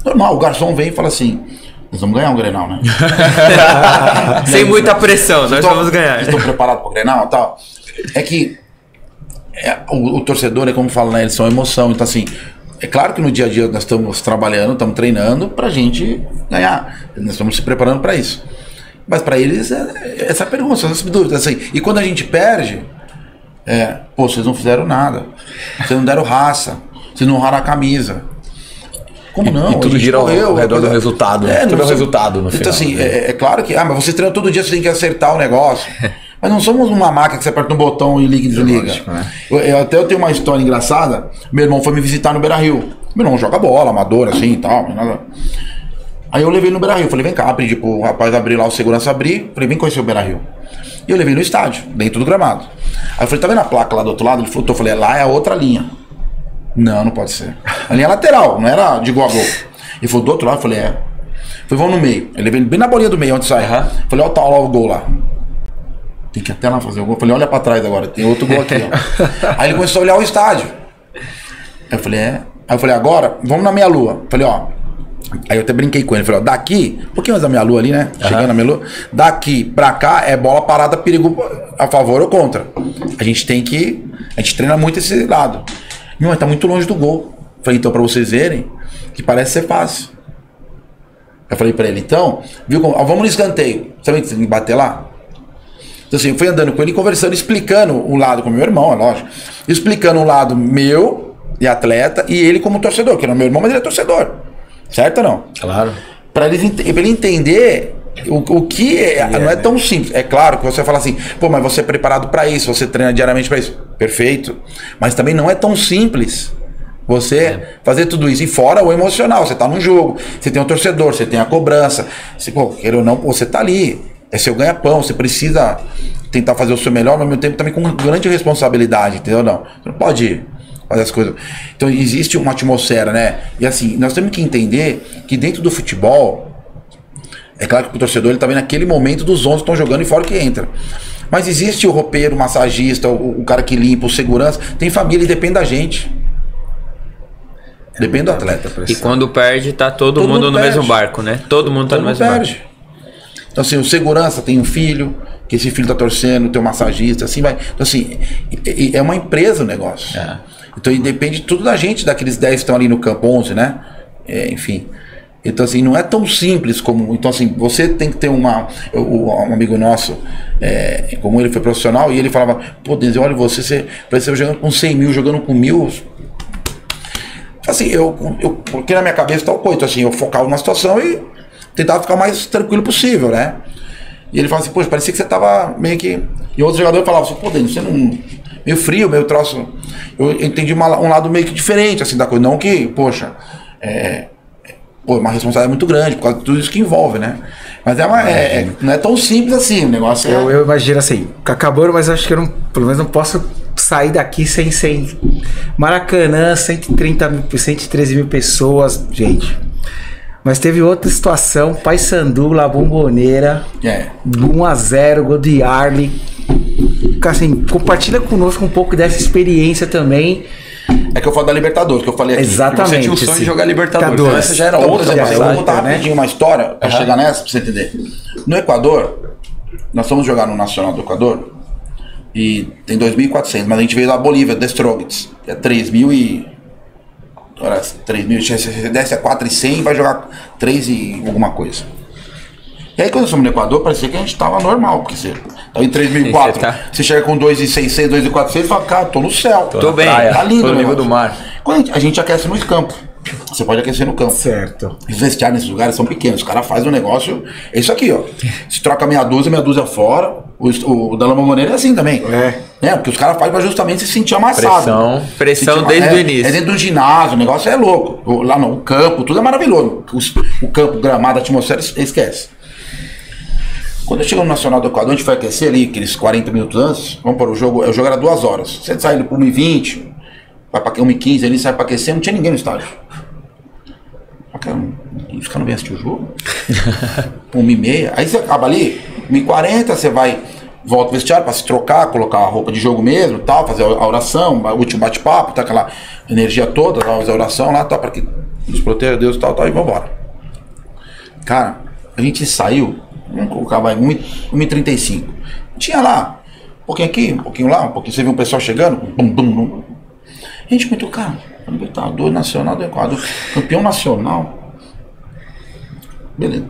Normal, o garçom vem e fala assim... Nós vamos ganhar um Grenal, né? Sem muita pressão, nós vamos ganhar. Estão preparados para o Grenal e tal? É que o torcedor, como fala, né? Eles são emoção. Então, assim... É claro que no dia a dia nós estamos trabalhando, estamos treinando pra gente ganhar. Nós estamos se preparando para isso. Mas para eles, essa pergunta, essas dúvidas. Assim, e quando a gente perde, pô, vocês não fizeram nada. Vocês não deram raça. Vocês não honraram a camisa. Como não? E tudo gira ao redor do resultado. Tudo é o resultado no final. Então, assim, é claro que... mas você treina todo dia, você tem que acertar o negócio. Mas não somos uma máquina que você aperta um botão e liga e desliga. Lógico, né? Eu tenho uma história engraçada. Meu irmão foi me visitar no Beira-Rio. Meu irmão joga bola, amador, assim e tal. Nada. Aí eu levei no Beira-Rio. Falei, vem cá, pedi pro rapaz abrir lá, o segurança abrir. Falei, vem conhecer o Beira-Rio. E eu levei no estádio, dentro do gramado. Aí eu falei, tá vendo a placa lá do outro lado? Ele falou, eu falei, lá é a outra linha. Não pode ser. A linha lateral, não era de igual a gol. Ele falou, do outro lado? Eu falei, Falei, vamos no meio. Eu levei ele bem na bolinha do meio, onde sai. Falei, ó, o gol lá. Tem que ir até lá fazer o gol. Eu falei, olha pra trás agora, tem outro gol aqui, ó. Aí ele começou a olhar o estádio. Aí eu falei, Aí eu falei, agora, vamos na meia-lua. Eu falei, ó. Aí eu até brinquei com ele. Eu falei, ó, daqui, um pouquinho mais da meia-lua ali, né? Chegando na meia-lua. Daqui pra cá é bola parada, perigo a favor ou contra. A gente treina muito esse lado. Meu, mas tá muito longe do gol. Eu falei, então, pra vocês verem, que parece ser fácil. Eu falei pra ele, então, viu como? Vamos no escanteio. Sabe que você tem que bater lá? Então assim, eu fui andando com ele, conversando, explicando um lado com meu irmão, é lógico. Explicando um lado meu, de atleta, e ele como torcedor, que não é meu irmão, mas ele é torcedor. Certo ou não? Claro. Pra ele entender o que não é tão simples. É claro que você fala assim, pô, mas você é preparado pra isso, você treina diariamente pra isso. Perfeito. Mas também não é tão simples você fazer tudo isso. E fora o emocional, você tá num jogo, você tem um torcedor, você tem a cobrança. Você, pô, queira ou não, você tá ali. É seu ganha-pão, você precisa tentar fazer o seu melhor, mas ao mesmo tempo também com grande responsabilidade, entendeu? Não, você não pode fazer as coisas. Então existe uma atmosfera, né? E assim, nós temos que entender que dentro do futebol, é claro que o torcedor ele tá vendo naquele momento dos 11 que estão jogando e fora que entra. Mas existe o roupeiro, o massagista, o cara que limpa, o segurança, tem família e depende da gente. Depende do atleta. E quando perde, tá todo mundo no mesmo barco, né? Todo mundo tá no mesmo barco. Então, assim, o segurança tem um filho, que esse filho tá torcendo, tem um massagista, assim vai. Então, assim, é uma empresa o negócio. Então, depende tudo da gente, daqueles 10 que estão ali no campo, 11, né? Enfim. Então, assim, não é tão simples como... Então, assim, você tem que ter um amigo nosso, como ele foi profissional, e ele falava, pô, Denzel, olha você pareceu jogando com 100 mil, jogando com 1000. Assim, porque na minha cabeça tá o coito, assim, eu focava numa situação e tentava ficar o mais tranquilo possível, né? E ele falava assim, poxa, parecia que você tava meio que... E outro jogador falava assim, pô, Denzel, você não... Meio frio, meio troço... Eu entendi um lado meio que diferente, assim, da coisa. Não que, poxa... Pô, uma responsabilidade muito grande, por causa de tudo isso que envolve, né? Mas não é tão simples assim, o negócio eu imagino assim, acabou, mas acho que eu não, pelo menos não posso sair daqui sem Maracanã, 113 mil pessoas, gente. Mas teve outra situação, Paysandu, La Bombonera, 1-0, gol de Yarley. Assim, compartilha conosco um pouco dessa experiência também. É que eu falo da Libertadores, que eu falei aqui. Exatamente. Você tinha o sonho de jogar Libertadores. Então, essa já era Então, outra por exemplo, eu vou contar né? rapidinho uma história pra chegar nessa, pra você entender. No Equador, nós fomos jogar no Nacional do Equador e tem 2.400, mas a gente veio da Bolívia, de Strogitz, que é 3.000 e... Agora, 3.000, você desce a 4.100 e vai jogar 3 e alguma coisa. E aí quando nós fomos no Equador, parecia que a gente tava normal, porque você tá em 3.004, você chega com 2.600, 2.400 e fala, cara, tô no céu. Tô bem, tá lindo, tô no nível do mar. Quando a gente aquece no campo. Você pode aquecer no campo. Certo. Os vestiários nesses lugares são pequenos. Os caras fazem um negócio. É isso aqui, ó. Se troca meia dúzia fora. O da La Bombonera é assim também. Porque os caras fazem pra justamente se sentir amassado. Pressão desde o início. É dentro do ginásio, o negócio é louco. Lá no campo, tudo é maravilhoso. O campo, o gramado, a atmosfera, esquece. Quando eu chego no Nacional do Equador, a gente foi aquecer ali, aqueles 40 minutos antes. Vamos para o jogo era 2 horas. Você sai por 1h20, vai para 1h15 ali, sai para aquecer, não tinha ninguém no estádio. Os caras não vêm assistir o jogo? 1h30. Aí você acaba ali, 1h40, você vai, volta ao vestiário para se trocar, colocar a roupa de jogo mesmo, tal, fazer a oração, o último bate-papo, tá, aquela energia toda, fazer a oração lá, tal, para que nos proteja Deus, tal, e vamos embora. Cara, a gente saiu, vamos colocar, vai, 1h35. Tinha lá, um pouquinho aqui, um pouquinho lá, um pouquinho, você viu o pessoal chegando, bum, bum, bum. A gente muito, cara, Libertador Nacional do Equador, campeão nacional. Beleza.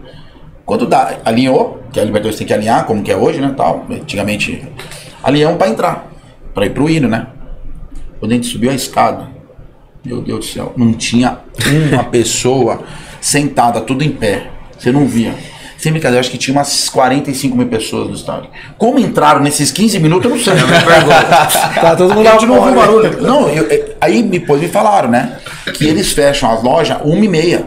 Quando alinhou, que a Libertadores tem que alinhar, como que é hoje, né, tal, antigamente, alinhamos pra entrar, pra ir pro hino, né. Quando a gente subiu a escada, meu Deus do céu, não tinha uma pessoa sentada, tudo em pé, você não via. Sem brincadeira, acho que tinha umas 45 mil pessoas no estádio. Como entraram nesses 15 minutos, eu não sei. Tá todo mundo lá de novo o barulho. Não, aí depois me falaram, né? Que eles fecham as lojas 1h30.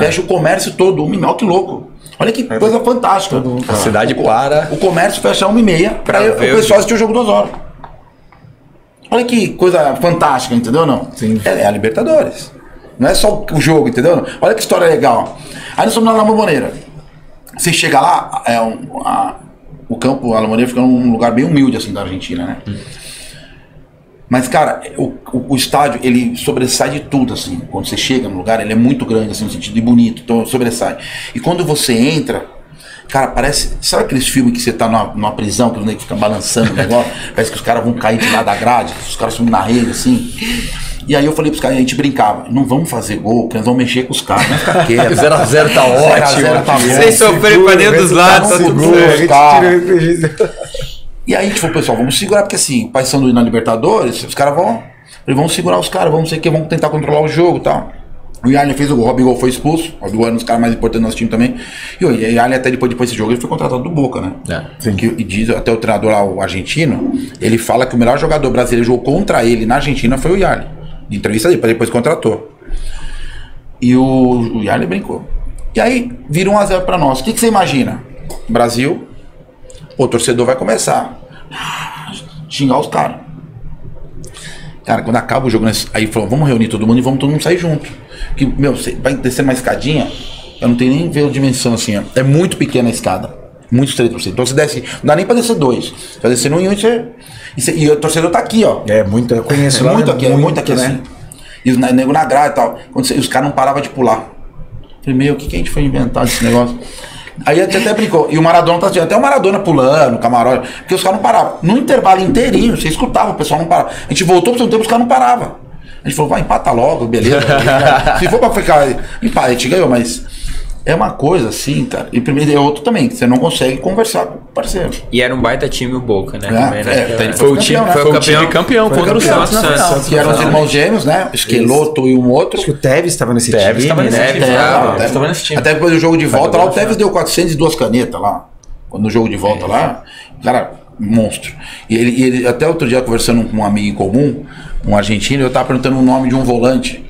Fecha o comércio todo, 1h30. Olha que louco. Olha que coisa fantástica. A cidade para. O comércio fecha 1h30 para o pessoal assistir o jogo 2 horas. Olha que coisa fantástica, entendeu? Não? Sim. É a Libertadores. Não é só o jogo, entendeu? Olha que história legal. Aí nós fomos lá na Bombonera. Você chega lá, o campo, a La Bombonera fica num lugar bem humilde assim da Argentina, né? Mas, cara, o estádio, ele sobressai de tudo, assim. Quando você chega no lugar, ele é muito grande, assim, no sentido de bonito, então sobressai. E quando você entra, cara, parece... Sabe aqueles filmes que você tá numa prisão, que o nego fica balançando o negócio? Parece que os caras vão cair de lá da grade, os caras subindo na rede, assim... E aí eu falei pros caras, a gente brincava, não vamos fazer gol, porque nós vamos mexer com os caras, vamos ficar quieto. 0x0 tá ótimo. Tá sem sofrer pra nenhum dos lados, tá tudo certo. E aí a gente falou, pessoal, vamos segurar, porque assim, Paysandu na Libertadores, os caras vão segurar os caras, vamos sei que vamos tentar controlar o jogo e tal. O Yarley fez o gol, o Robigol foi expulso, o Robigol era um dos caras mais importantes do nosso time também. E o Yarley até depois desse jogo, ele foi contratado do Boca, né? E diz até o treinador lá, o argentino, ele fala que o melhor jogador brasileiro jogou contra ele na Argentina foi o Yarley. De entrevista dele, depois contratou. E o Yarley brincou. E aí, vira 1x0 pra nós. O que você imagina? Brasil, o torcedor vai começar a xingar os caras. Cara, quando acaba o jogo, aí falou, vamos reunir todo mundo e vamos todo mundo sair junto. Que, meu, você vai descer uma escadinha, eu não tenho nem ver a dimensão assim, ó. É muito pequena a escada. Muito estreito. Então você desce, não dá nem pra descer 2. Você vai descer 1 e 1 e o torcedor tá aqui, ó. É muito, eu conheço muito aqui, muito aqui, né? Assim. E os nego na grade e tal. Os caras não paravam de pular. Falei, meu, o que a gente foi inventar desse negócio? Aí a gente até brincou. E o Maradona tá até o Maradona pulando, camarote. Porque os caras não paravam. No intervalo inteirinho, você escutava, o pessoal não parava. A gente voltou pro segundo tempo, os caras não paravam. A gente falou, vai, empata logo, beleza. Se for pra ficar, empata, a gente ganhou, mas é uma coisa assim, cara. E primeiro é outro também, que você não consegue conversar com o parceiro. E era um baita time o Boca, né? Foi o time campeão contra o Santos. Que eram os irmãos gêmeos, né? Esqueloto e um outro. Acho que o Tevez estava nesse time. Tevez estava nesse time. Até depois do jogo de volta lá, o Tevez deu 402 canetas lá. No jogo de volta lá, cara, monstro. E ele até outro dia conversando com um amigo em comum, um argentino, eu tava perguntando o nome de um volante.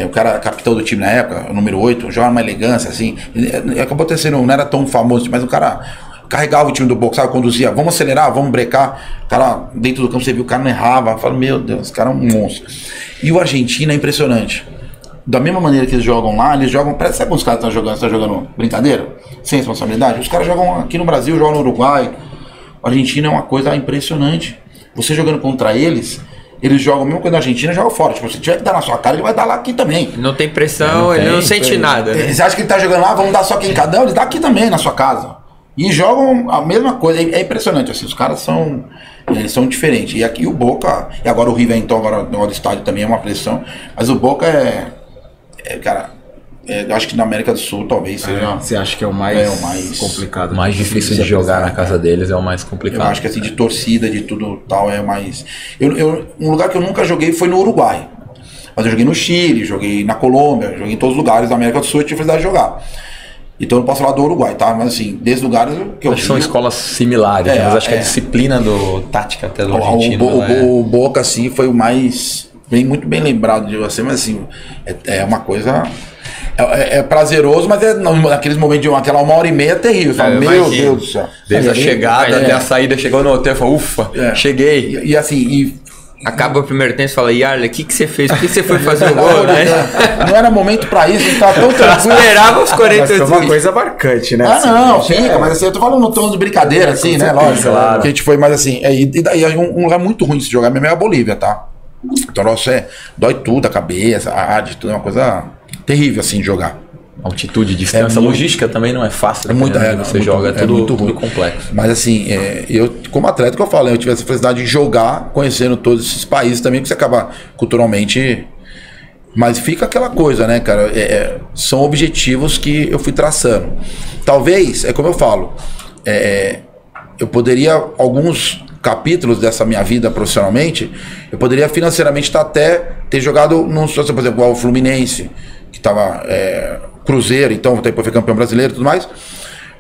O cara, capitão do time na época, o número 8, joga uma elegância, assim. Ele acabou sendo, não era tão famoso, mas o cara carregava o time do Boca, sabe? Conduzia, vamos acelerar, vamos brecar. O cara, dentro do campo, você viu, o cara não errava. Eu falo, meu Deus, esse cara é um monstro. E o argentino é impressionante. Da mesma maneira que eles jogam lá, eles jogam. Parece que os caras estão jogando brincadeira, sem responsabilidade. Os caras jogam aqui no Brasil, jogam no Uruguai. O argentino é uma coisa impressionante. Você jogando contra eles. Eles jogam a mesma coisa na Argentina, jogam fora. Tipo, se tiver que dar na sua cara, ele vai dar lá aqui também. Não tem pressão, ele não sente nada. Né? Você acha que ele tá jogando lá, vamos dar só aqui em cada um? Ele dá aqui também, na sua casa. E jogam a mesma coisa. É impressionante, assim, os caras são diferentes. E aqui o Boca, e agora o River, então, agora no estádio também é uma pressão. Mas o Boca cara... eu acho que na América do Sul talvez seja. Você acha que é o mais complicado? O mais difícil de jogar na casa deles é o mais complicado. Eu acho que assim, de torcida, de tudo tal, é mais. Um lugar que eu nunca joguei foi no Uruguai. Mas eu joguei no Chile, joguei na Colômbia, joguei em todos os lugares da América do Sul, eu tive felicidade de jogar. Então eu não posso falar do Uruguai, tá? Mas assim, desses lugares que eu acho que são escolas similares, mas acho que a disciplina tática até do argentino. O Boca, assim, foi o mais. Muito bem lembrado de você, mas assim, é uma coisa. É prazeroso, mas naqueles momentos de aquela 1h30 é terrível. Fala, meu Deus do céu. Desde a chegada até a saída, chegou no hotel e falou, ufa, cheguei. E assim, acaba o primeiro tempo e fala, Yarley, o que você fez? Por que você foi fazer o gol, né? Não era momento pra isso, a gente tava tão tranquilo. Esperava os 48 minutos. É uma coisa marcante, né? Não, fica, mas assim, eu tô falando no tom de brincadeira, assim, né? Lógico. Claro. Que a gente foi mais assim. E daí um lugar muito ruim de se jogar mesmo é a Bolívia, tá? Então, nossa, dói tudo, a cabeça, a arte, tudo é uma coisa terrível assim de jogar. Altitude, distância, logística também não é fácil. É muito, você joga, é tudo complexo. Mas assim, eu como atleta que eu falo, eu tive essa felicidade de jogar, conhecendo todos esses países também, que você acaba culturalmente. Mas fica aquela coisa, né, cara? São objetivos que eu fui traçando. Talvez, como eu falo, eu poderia, alguns capítulos dessa minha vida profissionalmente, eu poderia financeiramente até ter jogado num, por exemplo, o Fluminense, que estava Cruzeiro, então depois foi campeão brasileiro e tudo mais.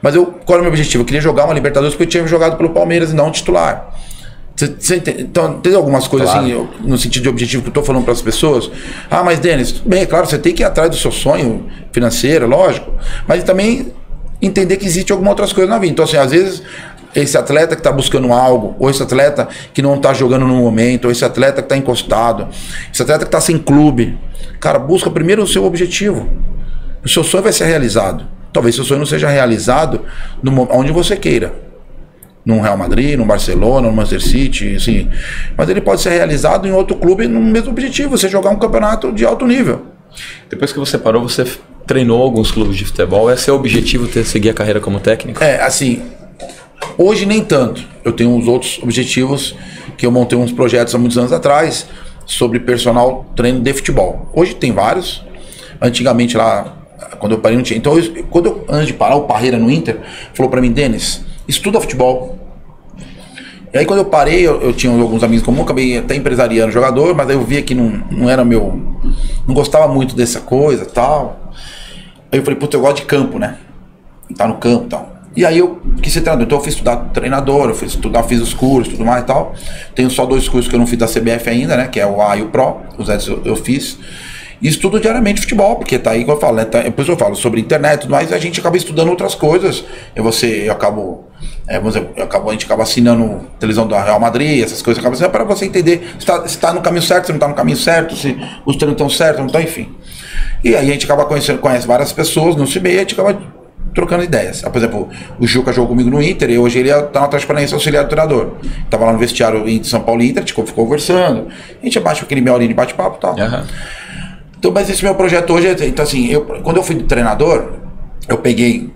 Mas qual era o meu objetivo? Eu queria jogar uma Libertadores porque eu tinha jogado pelo Palmeiras e não titular. Então, tem algumas coisas assim, no sentido de objetivo que eu estou falando para as pessoas. Mas Denis, tudo bem, é claro, você tem que ir atrás do seu sonho financeiro, lógico, mas também entender que existe algumas outras coisas na vida. Então, assim, às vezes esse atleta que está buscando algo, ou esse atleta que não está jogando no momento, ou esse atleta que está encostado, esse atleta que está sem clube, cara, busca primeiro o seu objetivo. O seu sonho vai ser realizado. Talvez seu sonho não seja realizado onde você queira. Num Real Madrid, num Barcelona, no Manchester City, assim. Mas ele pode ser realizado em outro clube no mesmo objetivo, você jogar um campeonato de alto nível. Depois que você parou, você treinou alguns clubes de futebol. Esse é o objetivo, seguir a carreira como técnico? Assim... Hoje nem tanto. Eu tenho uns outros objetivos que eu montei uns projetos há muitos anos atrás sobre personal treino de futebol. Hoje tem vários. Antigamente lá, quando eu parei não tinha. Então, antes de parar, o Parreira no Inter falou pra mim, Denis, estuda futebol. E aí quando eu parei, eu tinha alguns amigos comuns, acabei até empresariando jogador, mas aí eu via que não era meu... Não gostava muito dessa coisa e tal. Aí eu falei, puta, eu gosto de campo, né? Tá no campo e tal. E aí eu quis ser treinador, então eu fui estudar treinador, eu fiz os cursos, tudo mais e tal. Tenho só 2 cursos que eu não fiz da CBF ainda, né? Que é o A e o Pro, os Eds eu fiz. E estudo diariamente futebol, porque tá aí que eu falo, né? Depois eu falo sobre internet e tudo mais, a gente acaba estudando outras coisas. A gente acaba assinando televisão da Real Madrid, essas coisas, acaba sendo para você entender se tá no caminho certo, se não tá no caminho certo, se os treinos estão certos, não estão, enfim. E aí a gente acaba conhece várias pessoas no CBI, a gente acaba trocando ideias. Por exemplo, o Juca jogou comigo no Inter e hoje ele tá na transparência auxiliar do treinador. Tava lá no vestiário em São Paulo e Inter, a gente ficou conversando, a gente abaixa aquele meia horinha de bate-papo e tal. Então, mas esse meu projeto hoje é, então assim, quando eu fui treinador, eu peguei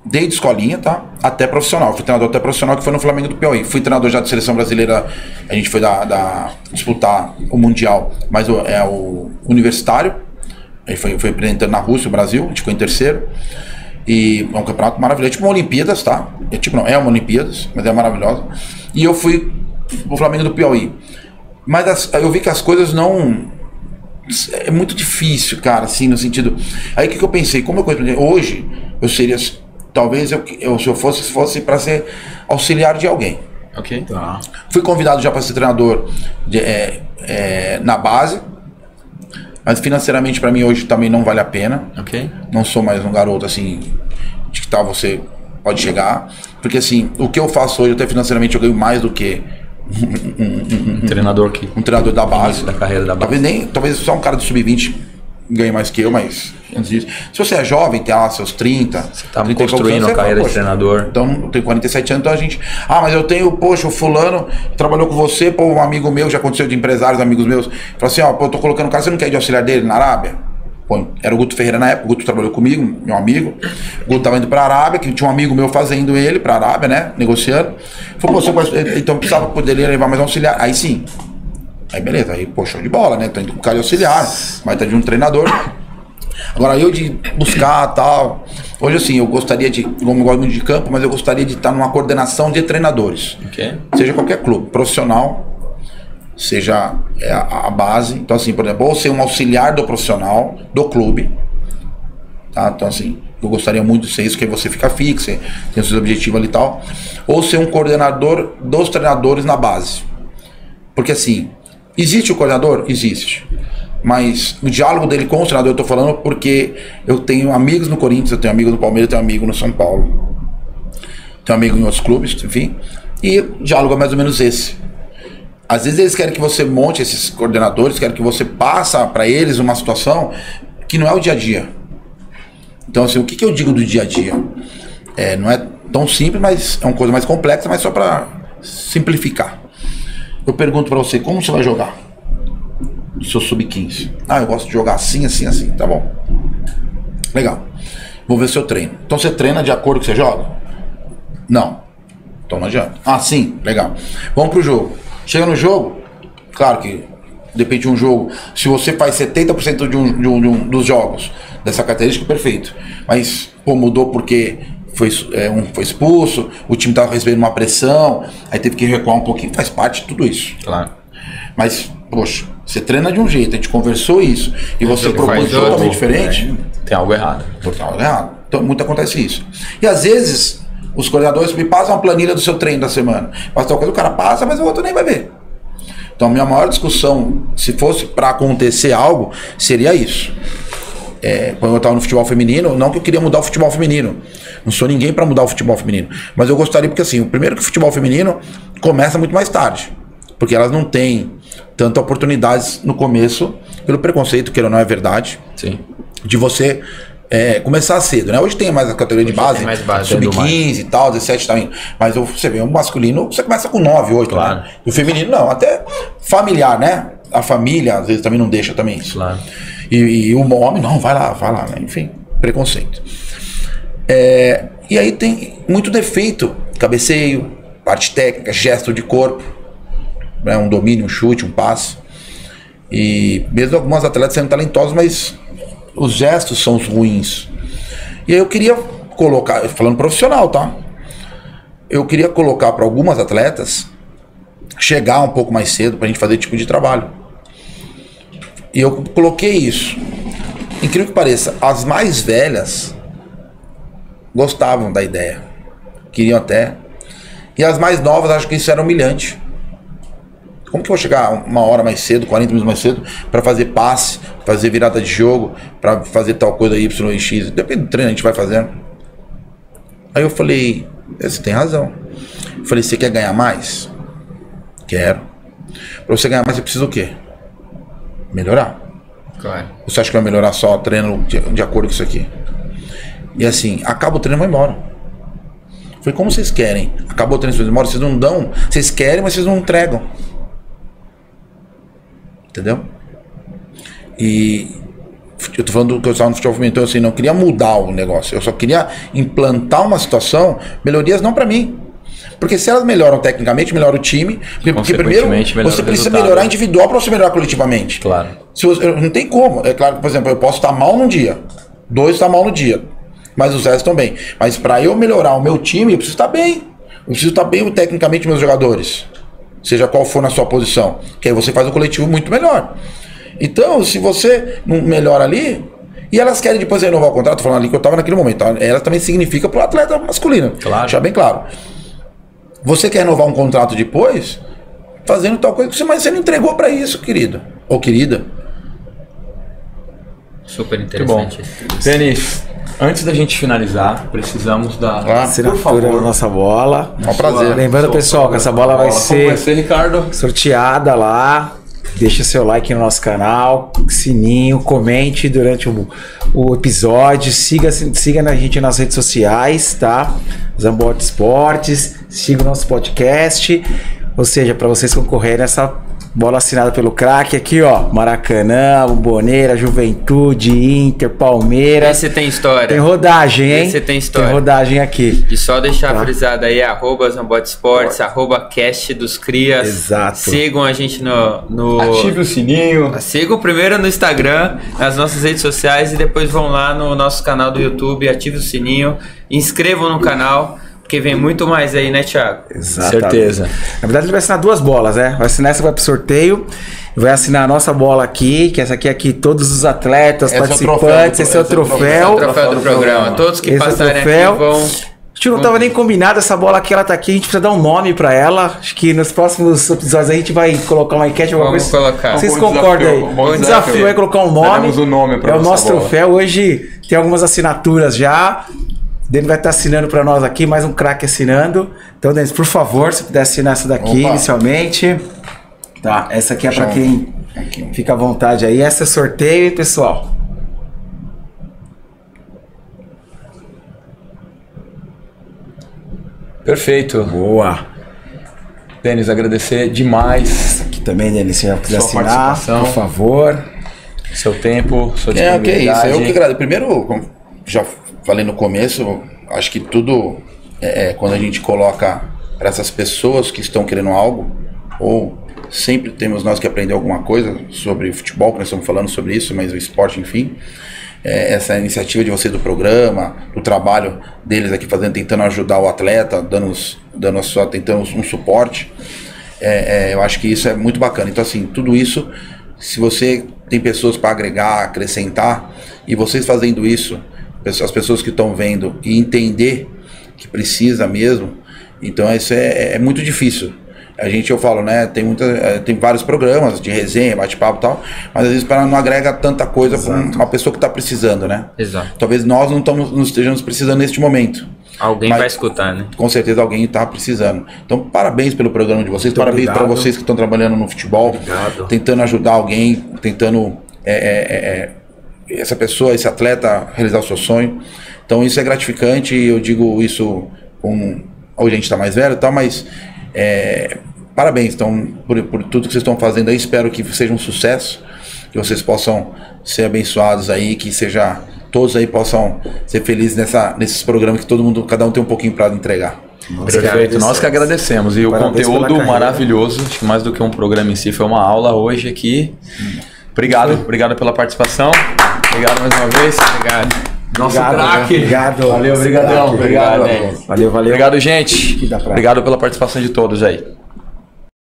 desde escolinha, tá? Até profissional. Fui treinador até profissional, que foi no Flamengo do Piauí. Fui treinador já de seleção brasileira, a gente foi disputar o Mundial, mas o universitário. Aí foi representando na Rússia, o Brasil, a gente ficou em terceiro. E é um campeonato maravilhoso, é tipo uma Olimpíadas, tá? É uma Olimpíadas, mas é maravilhosa. E eu fui pro Flamengo do Piauí. Mas eu vi que as coisas não... É muito difícil, cara, assim, no sentido... Aí o que eu pensei? Como hoje, eu seria... Talvez se eu fosse para ser auxiliar de alguém. Ok. Tá. Fui convidado já para ser treinador na base, mas financeiramente para mim hoje também não vale a pena. Ok. Não sou mais um garoto assim de que tal você pode chegar, porque assim o que eu faço hoje até financeiramente eu ganho mais do que um treinador da base, da carreira da base. Talvez só um cara do sub-20 ganhe mais que eu, mas antes disso. Se você é jovem, tem lá seus 30, você tá construindo a carreira de treinador. Então, eu tenho 47 anos, então a gente... mas eu tenho, poxa, o fulano trabalhou com você, pô, um amigo meu, já aconteceu de empresários, amigos meus, falou assim, eu tô colocando o cara, você não quer ir de auxiliar dele na Arábia? Pô, era o Guto Ferreira na época, o Guto trabalhou comigo, meu amigo, o Guto tava indo pra Arábia, que tinha um amigo meu fazendo ele pra Arábia, né, negociando. Falou, pô, então precisava poder levar mais um auxiliar. Aí sim. Aí beleza, aí, pô, show de bola, né? Tô indo com o cara de auxiliar, mas tá de um treinador. Agora, eu de buscar tal. Hoje, assim, eu gostaria de, como eu gosto muito de campo, mas eu gostaria de estar numa coordenação de treinadores. Okay. Seja qualquer clube, profissional, seja a base. Então, assim, por exemplo, ou ser um auxiliar do profissional, do clube. Tá? Então, assim, eu gostaria muito de ser isso, que você fica fixo, tem os seus objetivos ali e tal. Ou ser um coordenador dos treinadores na base. Porque, assim, existe o coordenador? Existe. Mas o diálogo dele com o treinador eu tô falando porque eu tenho amigos no Corinthians, eu tenho amigo no Palmeiras, eu tenho amigo no São Paulo. Tenho amigo em outros clubes, enfim. E o diálogo é mais ou menos esse. Às vezes eles querem que você monte esses coordenadores, querem que você passe para eles uma situação que não é o dia a dia. Então, assim, o que eu digo do dia a dia? Não é tão simples, mas é uma coisa mais complexa, mas só para simplificar. Eu pergunto para você, como você vai jogar? Do seu sub-15. Eu gosto de jogar assim, assim, assim. Tá bom. Legal. Vou ver seu treino. Então você treina de acordo com o que você joga? Não. Então não adianta. Sim, legal. Vamos pro jogo. Chega no jogo, claro que depende de um jogo. Se você faz 70% dos jogos dessa característica, perfeito. Mas, pô, mudou porque foi expulso, o time estava recebendo uma pressão, aí teve que recuar um pouquinho, faz parte de tudo isso. Claro. Mas, poxa, você treina de um jeito, a gente conversou isso, e você propõe totalmente diferente. Tem algo errado. Tem algo errado. Então, muito acontece isso. E às vezes, os coordenadores me passam uma planilha do seu treino da semana. Mas tal coisa o cara passa, mas o outro nem vai ver. Então, a minha maior discussão, se fosse para acontecer algo, seria isso. Quando eu estava no futebol feminino, não que eu queria mudar o futebol feminino. Não sou ninguém para mudar o futebol feminino. Mas eu gostaria, porque assim, o primeiro que o futebol feminino começa muito mais tarde. Porque elas não têm tanta oportunidades no começo, pelo preconceito, que não é verdade. Sim. De você começar cedo, né? Hoje tem mais a categoria de base, sub-15 e tal, 17 também. Mas você vê, um masculino, você começa com 9, 8, claro. Né? O feminino não, até familiar, né? A família às vezes também não deixa também isso. Claro. E o homem, não, vai lá, né? Enfim, preconceito. E aí tem muito defeito, cabeceio, parte técnica, gesto de corpo, né? Um domínio, um chute, um passe. E mesmo algumas atletas sendo talentosos, mas os gestos são os ruins. E aí eu queria colocar, falando profissional, tá? Eu queria colocar para algumas atletas chegar um pouco mais cedo pra gente fazer esse tipo de trabalho. E eu coloquei isso. Incrível que pareça, as mais velhas gostavam da ideia. Queriam até. E as mais novas acham que isso era humilhante. Como que eu vou chegar uma hora mais cedo, 40 minutos mais cedo, para fazer passe, fazer virada de jogo, para fazer tal coisa Y e X? Depende do treino, a gente vai fazendo. Aí eu falei, você tem razão. Eu falei, você quer ganhar mais? Quero. Para você ganhar mais, você precisa o quê? Melhorar. Claro. Você acha que vai melhorar só treino de acordo com isso aqui? E assim, acaba o treino e vai embora. Foi como vocês querem. Acabou o treino, vocês vão embora, vocês não dão. Vocês querem, mas vocês não entregam. Entendeu? E eu tô falando do que eu estava no futebol feminino, então assim, não queria mudar o negócio. Eu só queria implantar uma situação, melhorias não para mim. Porque se elas melhoram tecnicamente, melhora o time. Porque primeiro você precisa melhorar individual para você melhorar coletivamente. Claro. Se você, não tem como. É claro que, por exemplo, eu posso estar mal num dia. 2 estar mal no dia. Mas os restos estão bem. Mas para eu melhorar o meu time, eu preciso estar bem. Eu preciso estar bem tecnicamente meus jogadores. Seja qual for na sua posição. Que aí você faz o coletivo muito melhor. Então, se você não melhora ali... E elas querem depois renovar o contrato, falando ali que eu estava naquele momento. Ela também significa para o atleta masculino. Claro. Deixar bem claro. Você quer renovar um contrato depois, fazendo tal coisa, mas você não entregou para isso, querido. Ou querida. Super interessante. Bom. Denis, antes da gente finalizar, precisamos da assinatura da nossa bola. É um prazer. Lembrando, pessoal, que essa bola vai ser Ricardo? Sorteada lá. Deixa seu like no nosso canal, sininho, comente durante o episódio, siga a gente nas redes sociais, tá? Zambot Esportes, siga o nosso podcast, ou seja, para vocês concorrerem nessa bola assinada pelo craque aqui, ó, Maracanã, Bomboneira, Juventude, Inter, Palmeiras. Esse tem história. Tem rodagem, hein? Esse tem história. Tem rodagem aqui. E só deixar frisado aí, @Zambot Esportes, @Cast dos Crias. Exato. Sigam a gente no... Ative o sininho. Sigam primeiro no Instagram, nas nossas redes sociais, e depois vão lá no nosso canal do YouTube, ative o sininho, inscrevam no canal, porque vem muito mais aí, né, Thiago? Exatamente. Certeza. Na verdade, ele vai assinar 2 bolas, né? Vai assinar essa, vai pro sorteio. Vai assinar a nossa bola aqui, que essa aqui, todos os atletas, participantes. Esse é o troféu. Esse é o troféu do programa. Todos que passarem aqui vão... A gente não tava nem combinado, essa bola aqui, ela tá aqui, a gente precisa dar um nome pra ela. Acho que nos próximos episódios a gente vai colocar uma enquete, alguma coisa. Colocar. Vocês concordam aí? O desafio é colocar um nome. Teremos um nome pra é o nosso troféu. Hoje tem algumas assinaturas já. Denis vai estar assinando para nós aqui, mais um craque assinando. Então, Denis, por favor, se puder assinar essa daqui inicialmente. Tá, essa aqui é para quem fica à vontade aí. Essa é sorteio, hein, pessoal? Perfeito. Boa. Denis, agradecer demais. Essa aqui também, Denis, se já quiser sua assinar, por favor. Seu tempo, sua disponibilidade. Que é isso. Eu que agradeço. Primeiro, como já falei no começo, acho que tudo quando a gente coloca para essas pessoas que estão querendo algo, ou sempre temos nós que aprender alguma coisa sobre futebol, que nós estamos falando sobre isso, mas o esporte, enfim. Essa iniciativa de vocês do programa, do trabalho deles aqui fazendo, tentando ajudar o atleta, tentando um suporte, eu acho que isso é muito bacana. Então assim, tudo isso, se você tem pessoas para agregar, acrescentar, e vocês fazendo isso, as pessoas que estão vendo e entender que precisa mesmo, então isso é muito difícil. Eu falo, né, tem vários programas de resenha, bate-papo e tal, mas às vezes não agrega tanta coisa para uma pessoa que está precisando, né? Exato. Talvez nós não estejamos precisando neste momento. Alguém vai escutar, né? Com certeza alguém está precisando. Então, parabéns pelo programa de vocês, muito parabéns para vocês que estão trabalhando no futebol, tentando ajudar alguém, tentando essa pessoa, esse atleta a realizar o seu sonho. Então isso é gratificante, e eu digo isso hoje a gente está mais velho e tal, mas parabéns então, por tudo que vocês estão fazendo aí. Espero que seja um sucesso, que vocês possam ser abençoados aí, que todos aí possam ser felizes nesses programas, que cada um tem um pouquinho para entregar. Perfeito, nós que agradecemos. E parabéns, o conteúdo maravilhoso, acho que mais do que um programa em si, foi uma aula hoje aqui. Obrigado pela participação. Obrigado mais uma vez. Nosso craque. Obrigado. Valeu, obrigadão. Obrigado. Valeu. Obrigado, gente. Obrigado pela participação de todos aí.